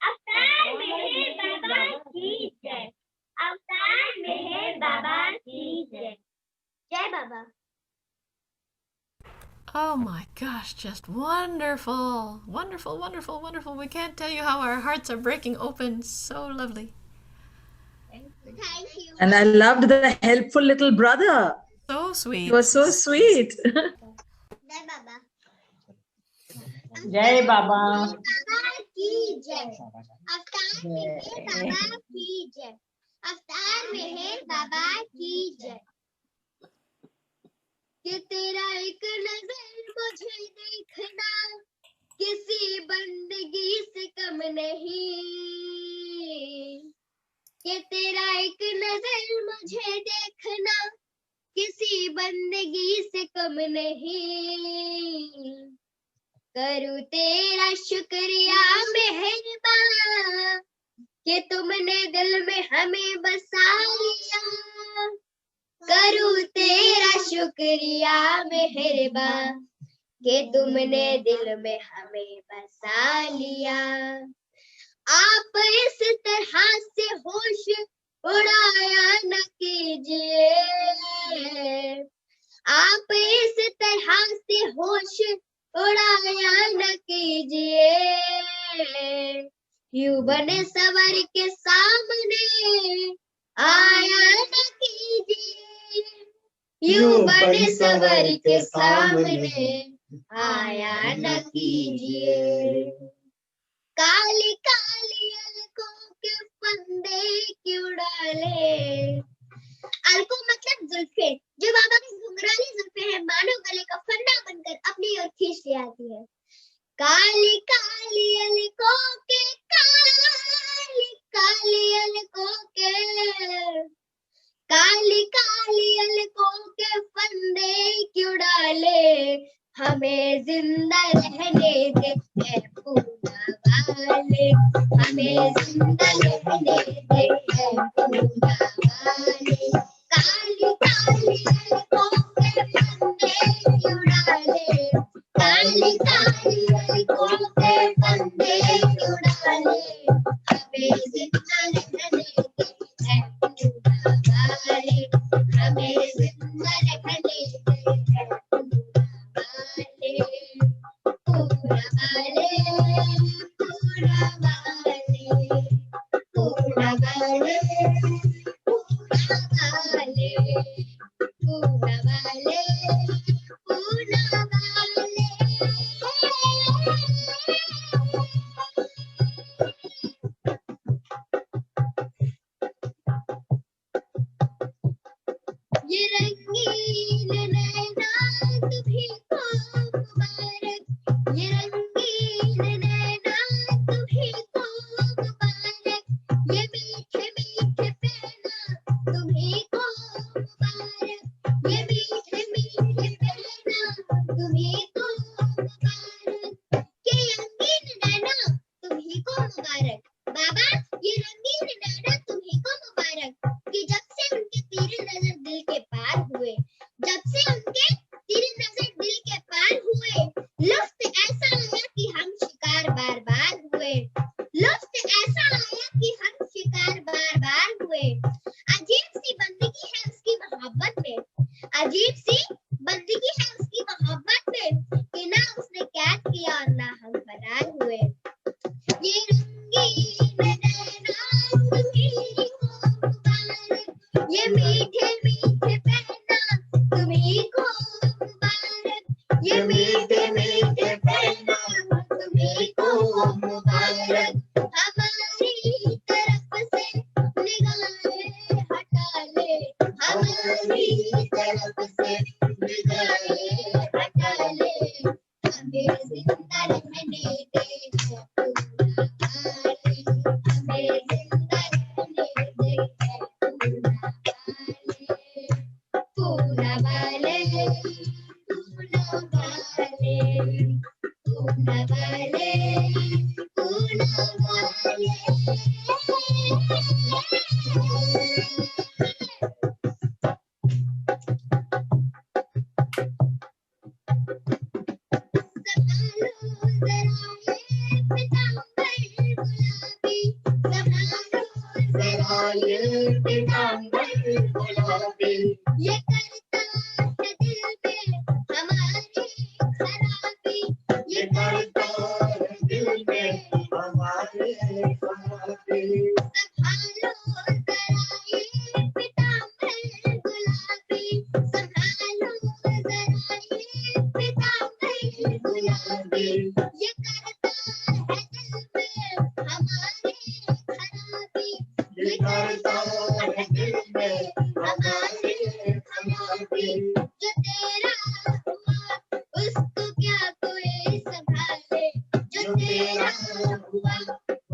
अवतार मेहर बाबा की जय। अवतार मेहर बाबा की जय। जय बाबा। Oh my gosh, just wonderful. Wonderful, wonderful, wonderful. We can't tell you how our hearts are breaking open. So lovely. Thank you. And I loved the helpful little brother. So sweet. He was so sweet. जय बाबा। जय बाबा। बाबा की जय। अवतार मेहर बाबा की जय। अवतार मेहर बाबा की जय। कि तेरा एक नजर मुझे देखना किसी बंदगी से कम नहीं। कि तेरा एक नजर मुझे देखना किसी बंदगी से कम नहीं। करूँ तेरा शुक्रिया मेहरबान कि तुमने दिल में हमें बसा लिया। करूँ तेरा शुक्रिया मेहरबान कि तुमने दिल में हमें बसा लिया। आप इस तरह से होश उड़ाया न कीजिए। आप इस तरह से होश उड़ाया न कीजिए। यूं बने सवर के सामने आया न कीजिए। यूं बने सवर के सामने आया न कीजिए। काली काली अलकों के फंदे क्यों डाले। अलको मतलब जुल्फे, जो बाबा की घुंघराली जुल्फे हैं, मानो गले का फंदा बनकर अपनी ओर खींच ले आती है। काली काली अलकों के, काली काली अलकों के, काली काली अलकों के फंदे क्यों डाले। हमें जिंदा रहने दे ऐ पूना वाले। हमें जिंदा रहने दे ऐ पूना वाले। काली काली अलकों के फंदे क्यों डाले। काली काली अलकों के फंदे क्यों डाले। हमें जिंदा रहने दे ऐ पूना वाले। हमें जिंदा रहने दे ऐ पूना वाले। पूना वाले, पूना वाले, पूना वाले, पूना वाले, पूना वाले, पूना वाले। ये रंगीन नैना तुम्हीं को मुबारक। ये रंगीन नैना तुम्हीं को मुबारक। ये मीठे मीठे पैना तुम्हीं को मुबारक। ये मीठे मीठे पैना तुम्हीं को मुबारक। ये रंगीन नैना तुम्हीं को मुबारक। बाबा ये रंगीन नैना तुम्हीं को मुबारक कि जब से उनके तीर नजर दिल के पार हुए। जब से उनके तीर नजर दिल के पार हुए। लुत्फ ऐसा आया कि हम शिकार बार बार हुए। लुत्फ ऐसा आया कि हम शिकार बार बार हुए। अजीब सी बंदगी है उसकी मोहब्बत में। अजीब सी बंदगी है उसकी मोहब्बत में कि ना उसने कैद किया और ना हम फरार हुए। ये रंगीन नैना तुम्हीं को मुबारक, ये मीठे मीठे पहना तुम्हीं को मुबारक, ये मीठे मीठे पहना तुम्हीं को मुबारक। हमारी तरफ से निगाहें हटा ले, हमारी तरफ से निगाहें हटा ले, हमें जिंदा रहने दे हमें जिंदा रहने दे पूना वाले पूना वाले पूना वाले पूना वाले। ये करता है दिल में हमारी खराबी, ये करता है दिल में हमारी खराबी। संभालो जरा ये पीताम्बर गुलाबी, संभालो जरा ये पीताम्बर गुलाबी, ये करता है दिल में हमारी खराबी, ये करता है दिल में हमारी खराबी। जो तेरा हुआ उसको क्या कोई संभाले, जो तेरा हुआ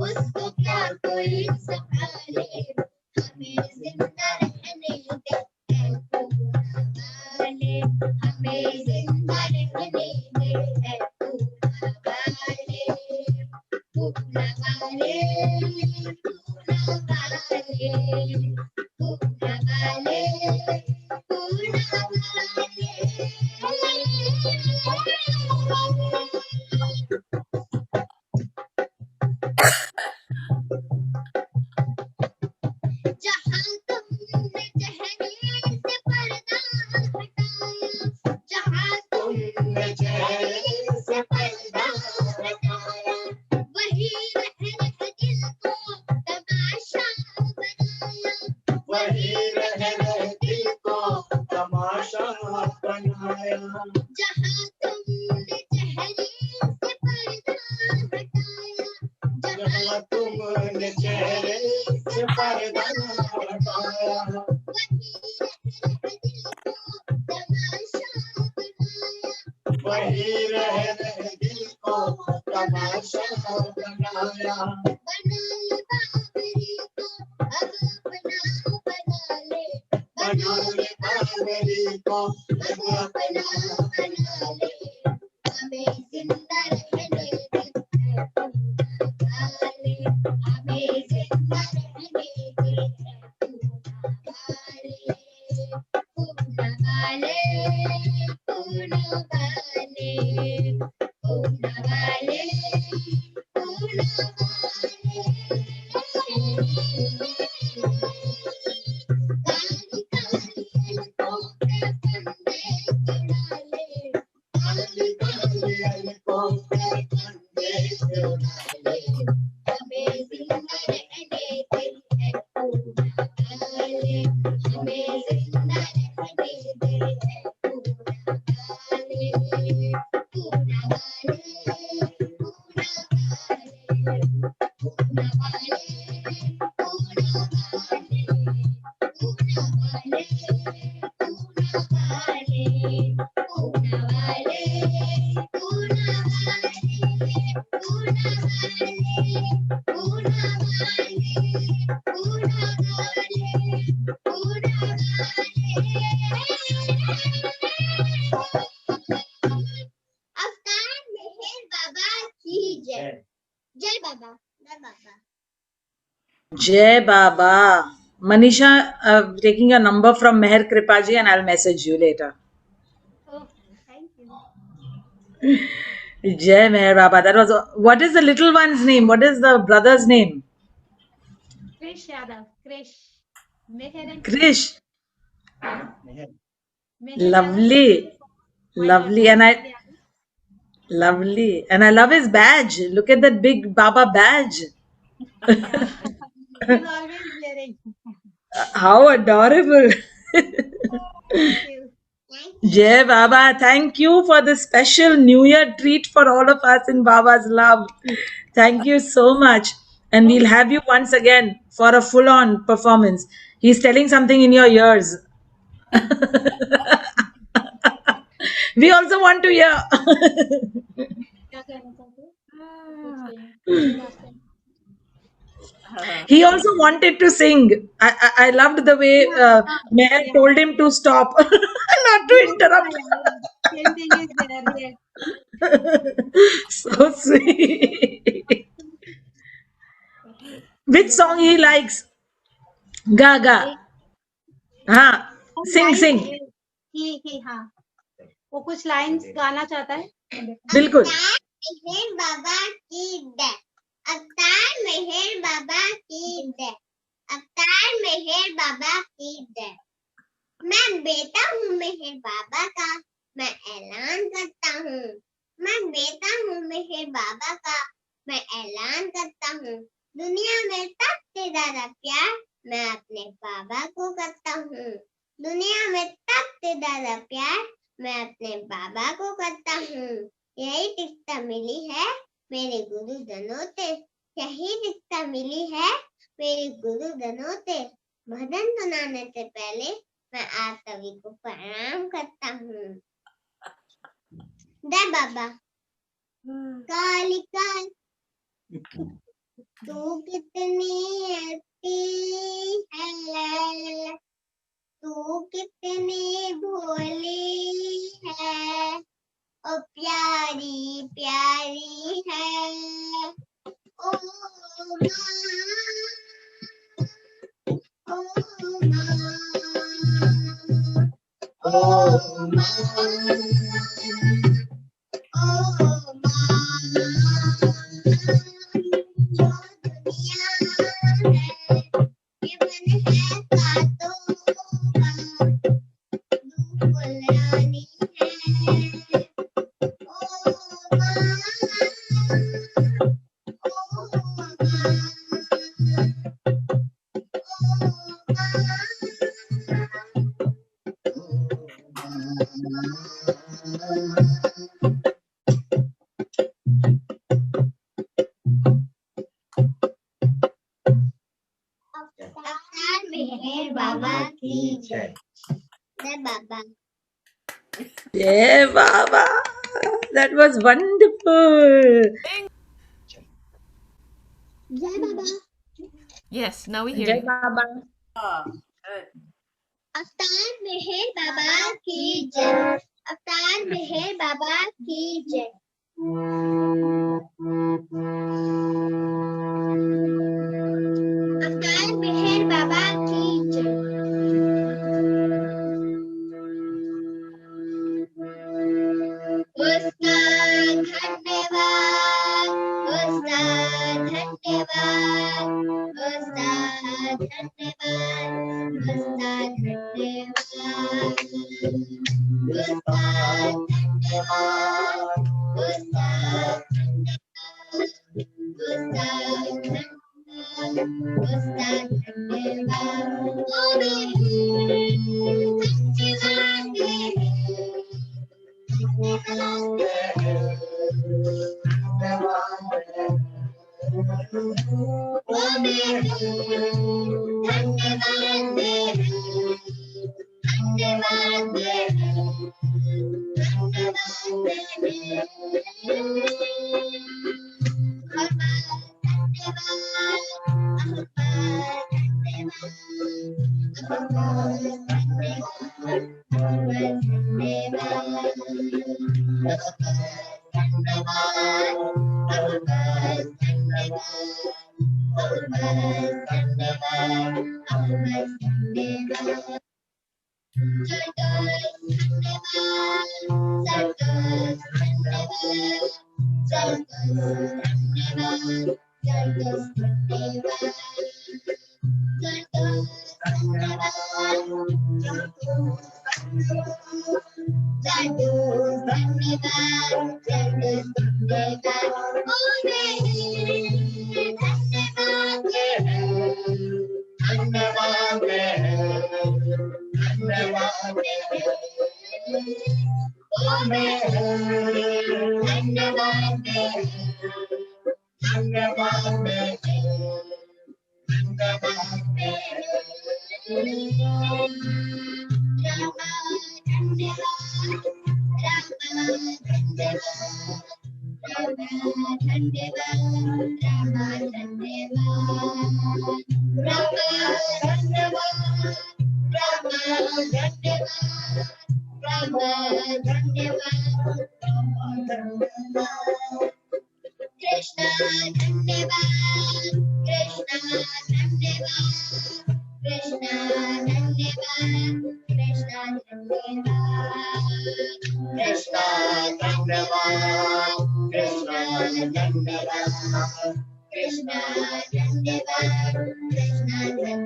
उसको क्या कोई संभाले, हमें जिंदा रहने दे ऐ पूना वाले, हमें जिंदा रहने दे ऐ पूना वाले, पूना वाले पूना वाले पूना वाले पूना जहाँ तुमने चेहरे से पर्दा हटाया, जहाँ तुमने चेहरे से पर्दा हटाया, वही रह दिल को तमाशा बनाया, वही रह दिल को तमाशा बनाया। जहाँ तुमने चेहरे से पर्दा हटाया, जहाँ तुमने चेहरे से पर्दा हटाया, वही रह दिल को तमाशा बनाया। बना ले बाबरी को अब अपना बना ले, बना ले बाबरी को अब अपना बना ले, हमें जिंदा रहने दे ऐ पूना वाले, हमें जिंदा रहने दे ऐ पूना वाले पूना वाले पूना वाले पूना अवतार मेहर बाबा की जय। जय बाबा, जय बाबा। Jai Baba. Manisha, taking a number from Meher Kripaji and I'll message you later. Oh, thank you. Jai Meher Baba. That was. What is the little one's name? What is the brother's name? Krish Yadav, Krish. Meher and Krish. Yeah. Lovely. Lovely. Lovely. And I love his badge. Look at that big Baba badge. He's always wearing. How adorable. Thank you. Jai Baba, thank you for the special New Year treat for all of us in Baba's love. Thank you so much. And we'll have you once again for a full on performance. He's telling something in your ears. We also want to hear. क्या कहना चाहते हो? कुछ कहना? Last time. He also wanted to sing. I loved the way Meher told him to stop, not to interrupt. Same thing is there. Yeah. So sweet. Which song he likes? Gaga. हाँ, sing. ठीक हाँ वो कुछ lines गाना चाहता है बिल्कुल मेहर बाबा की जय अवतार मेहर बाबा की जय अवतार मेहर बाबा की जय मैं बेटा हूँ मेहर बाबा का मैं ऐलान करता हूँ मैं बेटा हूँ मेहर बाबा का मैं ऐलान करता हूँ दुनिया में सबसे ज्यादा प्यार मैं अपने बाबा को करता हूँ दुनिया में सबसे ज्यादा प्यार मैं अपने बाबा को करता हूँ यही शिक्षा मिली है मेरे गुरुजनों से यही शिक्षा मिली है मेरे गुरुजनों से भजन सुनाने से पहले मैं आप सभी को प्रणाम करता हूँ जय बाबा काली काल तू कितनी अच्छी है तू कितनी भोली है ओ प्यारी प्यारी है ओ अवतार मेहर बाबा की जय जय बाबा Yeah, Baba. That was wonderful. जय बाबा Yes, now we hear Jai you. Baba. अवतार मेहर बाबा की जय अवतार मेहर बाबा की जय अवतार मेहर बाबा की जय उसका धन्यवाद उसका धन्यवाद उसका धन्यवाद उसका धन्यवाद उसका धन्यवाद उसका उसका धन्यवाद Krishna Dhandevad, Krishna Dhandevad, Krishna Dhandevad, Krishna Dhandevad, Krishna Dhandevad, Krishna Dhandevad, Krishna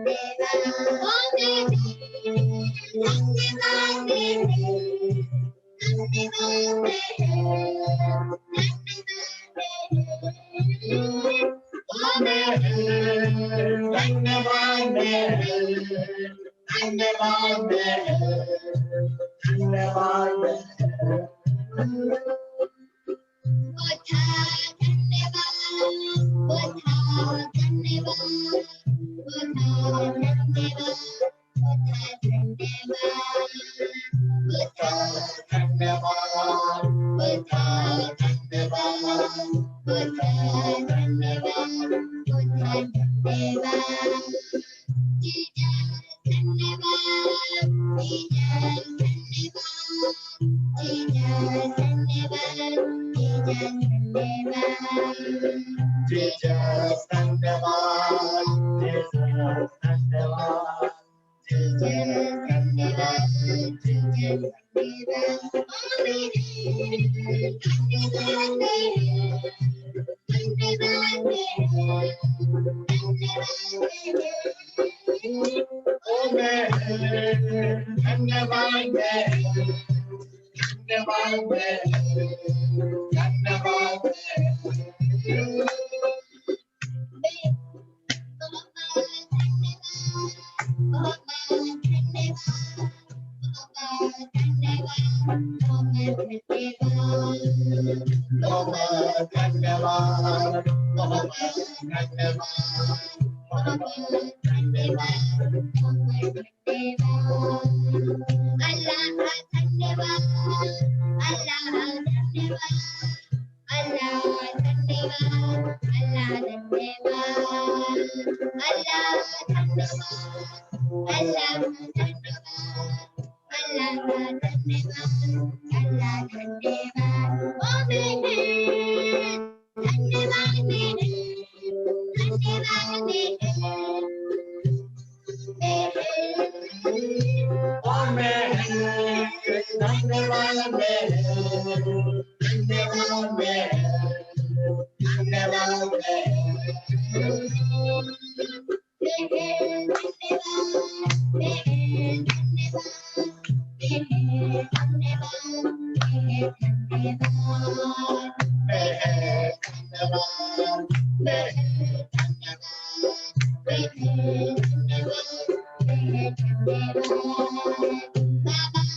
Dhandevad, Krishna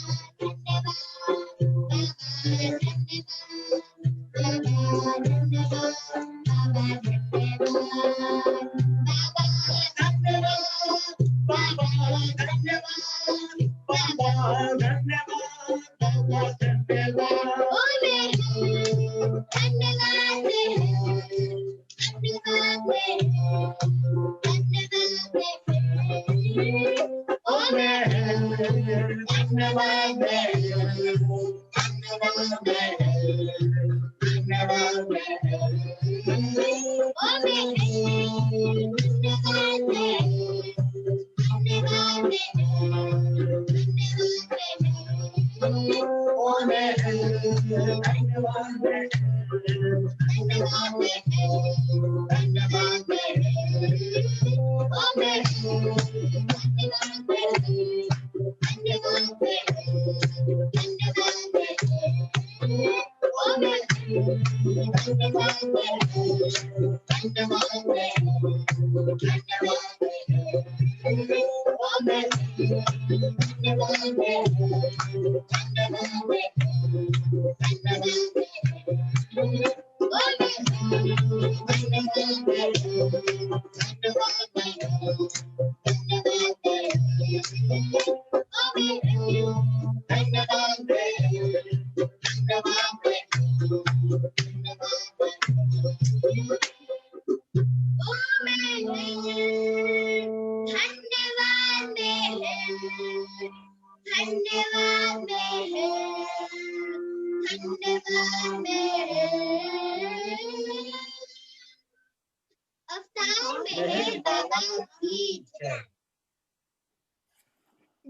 Dhandevad.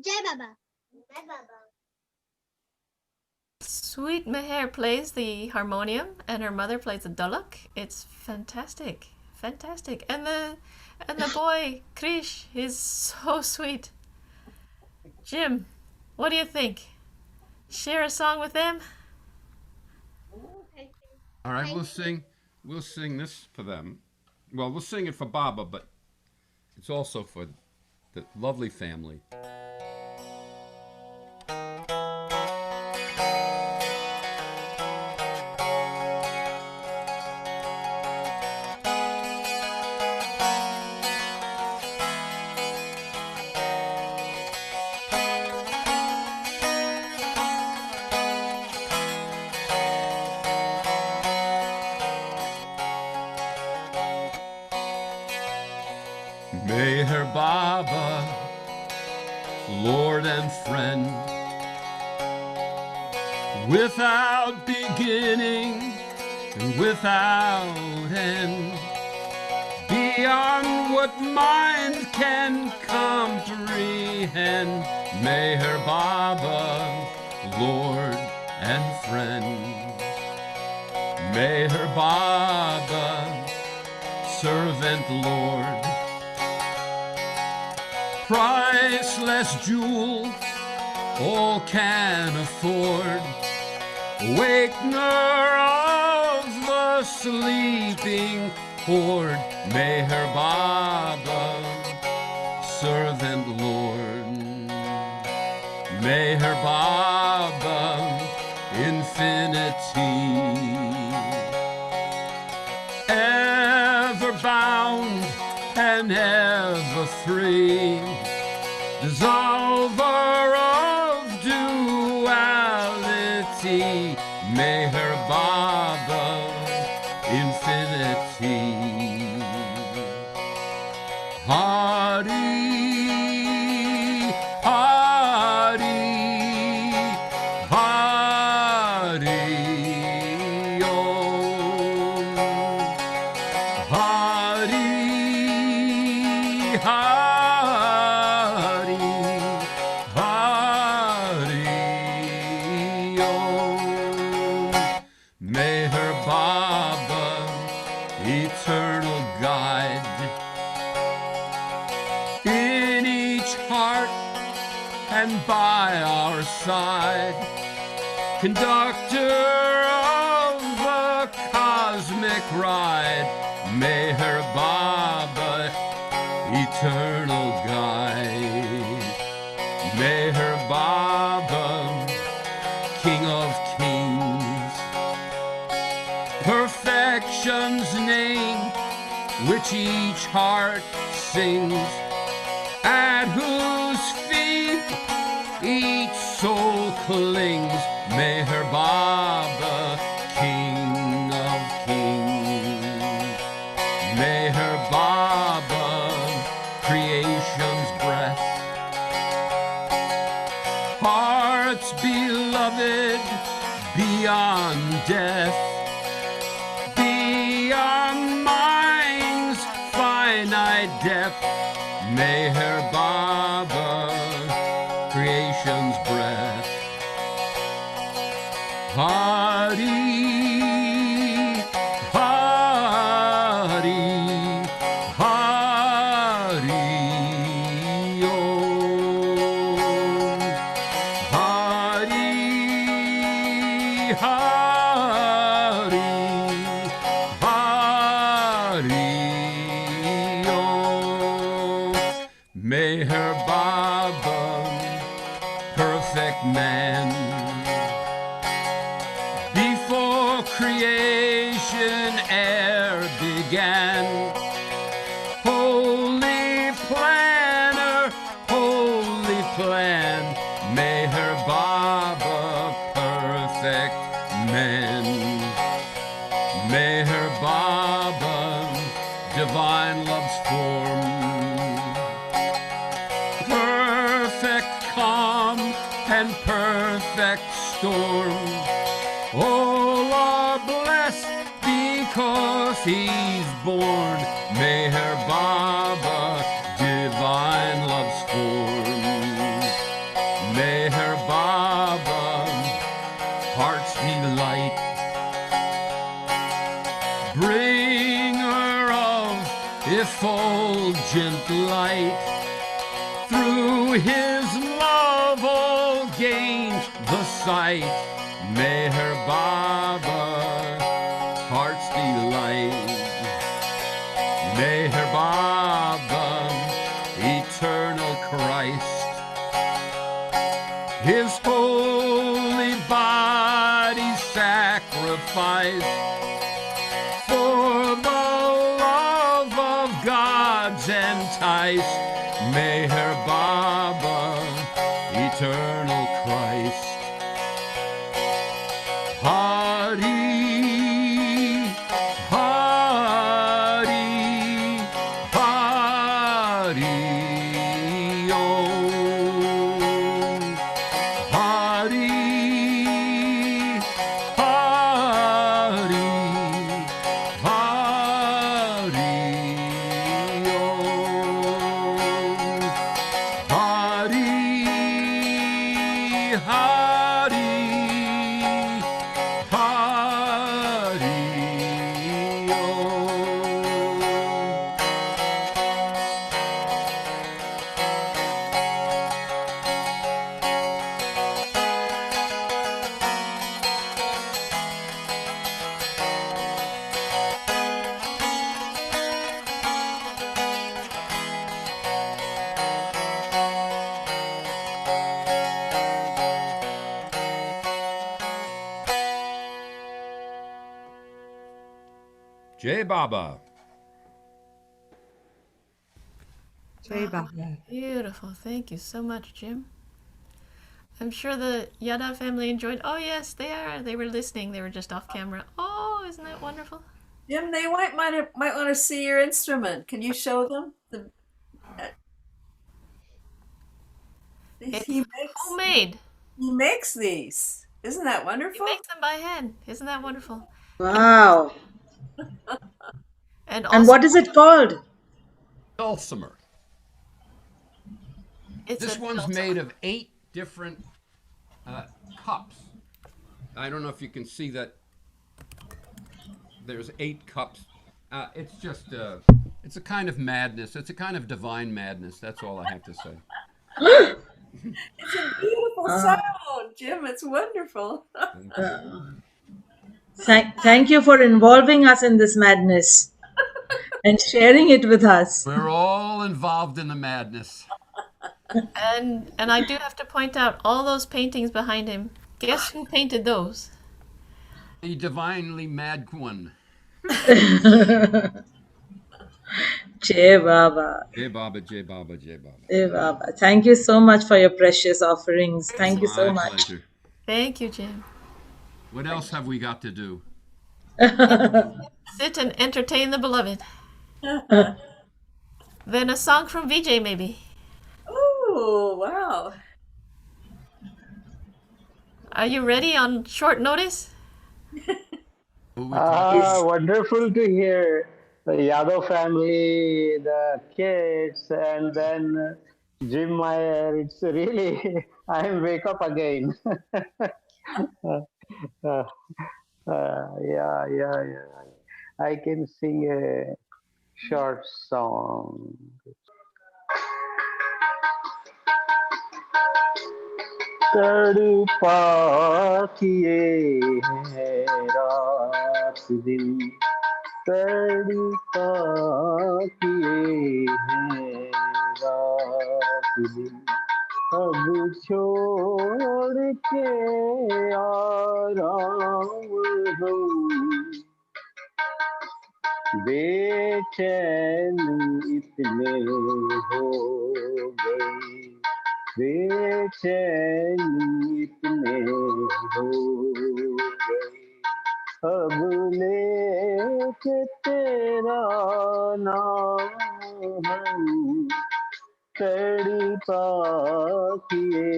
Jai Baba. Jai Baba. Sweet Meher plays the harmonium and her mother plays the dholak. It's fantastic. Fantastic. And the boy, Krish, is so sweet. Jim, what do you think? Share a song with them? All right, we'll sing this for them. Well, we'll sing it for Baba, but it's also for the lovely family. Meher Baba, Lord and friend, without beginning and without end, beyond what mind can comprehend. Meher Baba, Lord and friend, Meher Baba, servant Lord, priceless jewel all can afford, wakener of the sleeping horde. Meher Baba, servant Lord, Meher Baba, infinity, ever bound and ever free, dissolver of duality. Meher Baba, infinity. Hari, Hari, Hari Om. Hari, Hari, Hari Om. Meher Baba, eternal guide, in each heart and by our side, conductor of the cosmic ride. Meher Baba, eternal guide. Meher Baba, King of kings, perfection's name, which each heart sings, at whose feet each soul clings. Meher Baba, King of kings, Meher Baba, creation's breath, hearts beloved beyond death, beyond mind's finite depth. Meher Baba, creation's breath. Hari, Hari, Hari Om. Hari, Hari, Hari Om. Meher Baba, perfect man, perfect storm. All are blessed because he's born. Meher Baba, divine love's form. Meher Baba, heart's delight, bringer of effulgent light. Through his love all gained the sight. Meher Baba, heart's delight. Meher Baba, eternal Christ. His holy body sacrificed for the love of God's enticed. Meher Baba, eternal Christ. Hari, Hari, Hari, Om. Hari, Hari, Hari, Om. Hari, Hari, Hari, Jai Baba. Jai Baba. Beautiful. Thank you so much, Jim. I'm sure the Yada family enjoyed. Oh, yes, they are. They were listening. They were just off camera. Oh, isn't that wonderful? Jim, they might want to see your instrument. Can you show them? Homemade. He makes these. Isn't that wonderful? He makes them by hand. Isn't that wonderful? Wow. And And what is it called? Dulcimer. This one's made of 8 different cups. I don't know if you can see that. There's 8 cups. It's just it's a kind of madness. It's a kind of divine madness. That's all I have to say. It's a beautiful sound, Jim. It's wonderful. Thank you for involving us in this madness and sharing it with us. We're all involved in the madness. And I do have to point out all those paintings behind him. Guess who painted those? The divinely mad one. Jai Baba. Jai Baba, Jai Baba, Jai Baba. Jai Baba. Thank you so much for your precious offerings. Thank you so My much. pleasure. Thank you, Jim. What else have we got to do? Sit and entertain the beloved. Then a song from Vijay, maybe. Oh, wow. Are you ready on short notice? Wonderful to hear the Yadav family, the kids, and then Jim Meyer. It's really, I wake up again. Yeah. I can sing a short song. तड़पा किए हैं रात दिन तड़पा किए हैं रात दिन अब छोड़ के आराम हम बेचैन इतने हो गए बेचैन इतने हो गए अब लेके तेरा नाम हम तड़पा किए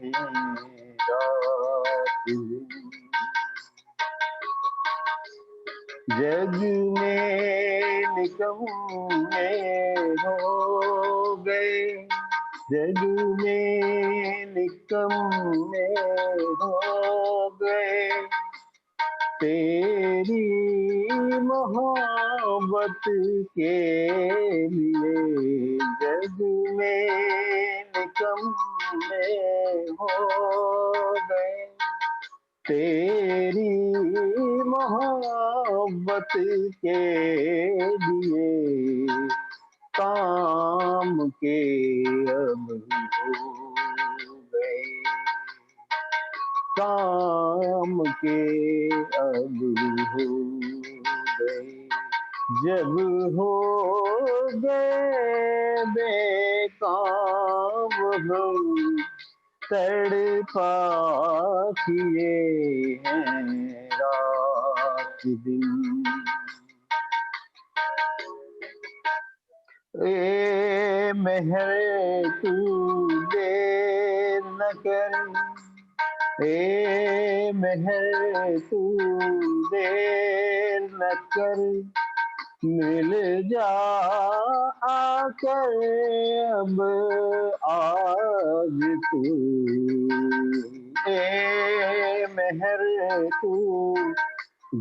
हैं दिन जग में निकम्मे हो गए, जग में निकम्मे हो गए, तेरी मोहब्बत के लिए जग में निकम्मे हो गए, तेरी मोहब्बत के लिए काम के अब हो गए, काम के अब हो गए, जब हो गए बेकाम हम तड़पा किए हैं रात दिन, ए मेहर तू देर न कर, ए मेहर तू देर न कर, मिल जा आकर अब आज तू, ए मेहर तू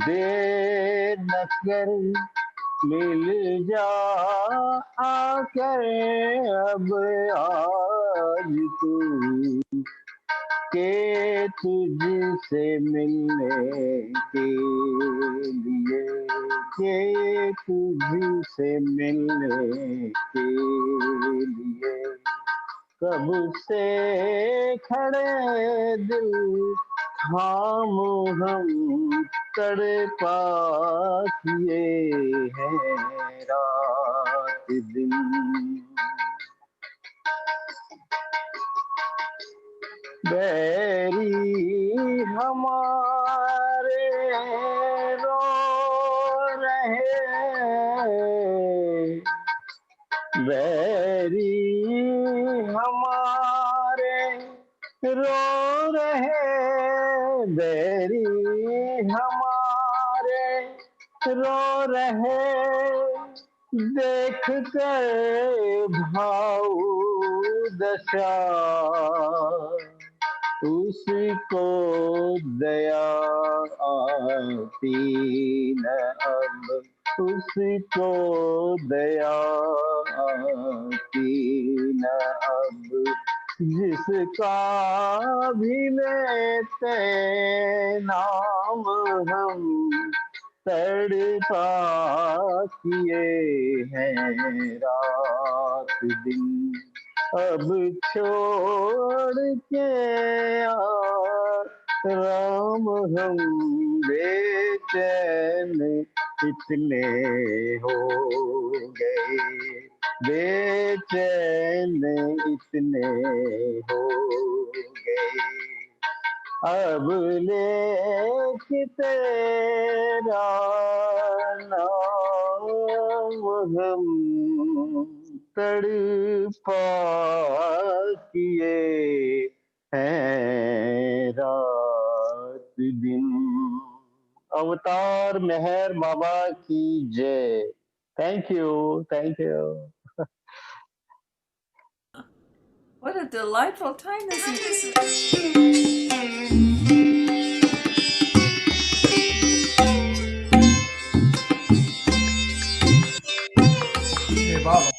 देर न कर, मिल जा आकर अब आज तू, के तुझसे मिलने के लिए, के तुझसे मिलने के लिए कब से खड़े दिल थाम हम तड़पा किए हैं रात दिन, बैरी हमारे रो रहे, बैरी हमारे रो रहे, बैरी हमारे रो रहे, देख कर भाव दशा उसको दया आती न अब, उसको दया आती न अब, जिसका भी लेते नाम हम तड़पा किए हैं रात दिन, अब छोड़ के आ राम हम बेचैन इतने हो गए, बेचैन इतने हो गए, अब लेके तेरा नाम हम तड़पा किए हैं रात दिन। अवतार मेहर बाबा की जय। Thank you, thank you. What a delightful time this is. Hey, Baba.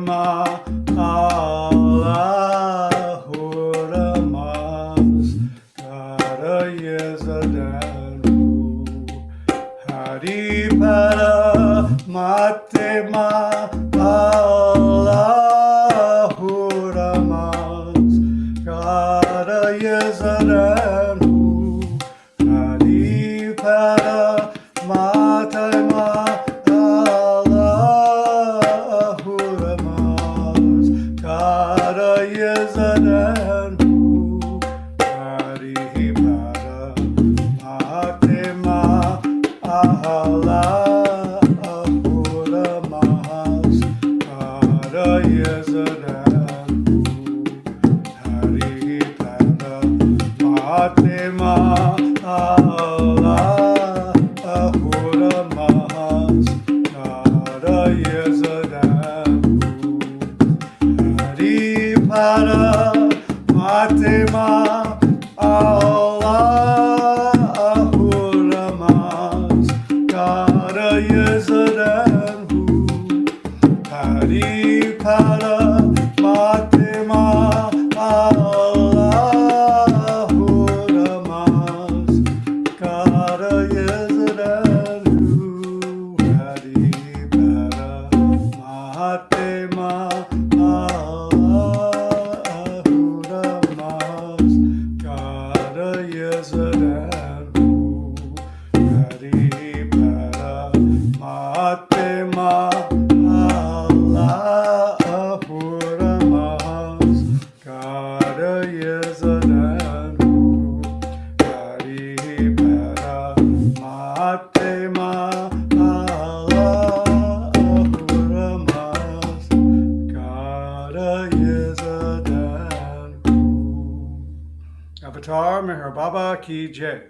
Matema Allahuramas Kara Yezadanu Hari Para Matema Allahuramas Kara Yezadanu Hari Para Matema Allahuramas Kara Yezadanu Hari Para Matema Allahuramas Kara Yezadanu Hari Para Matema Allahuramas Kara Yezadanu Hari Para Matema Allahuramas Kara Yezadanu Hari Para Matema Allahuramas Kara Yezadanu Hari Para Matema Allahuramas Kara Yezadanu Hari Para Matema Allahuramas Kara Yezadanu Hari Para Matema Allahuramas Kara Yezadanu. Avatar Meher Baba Ki Jai.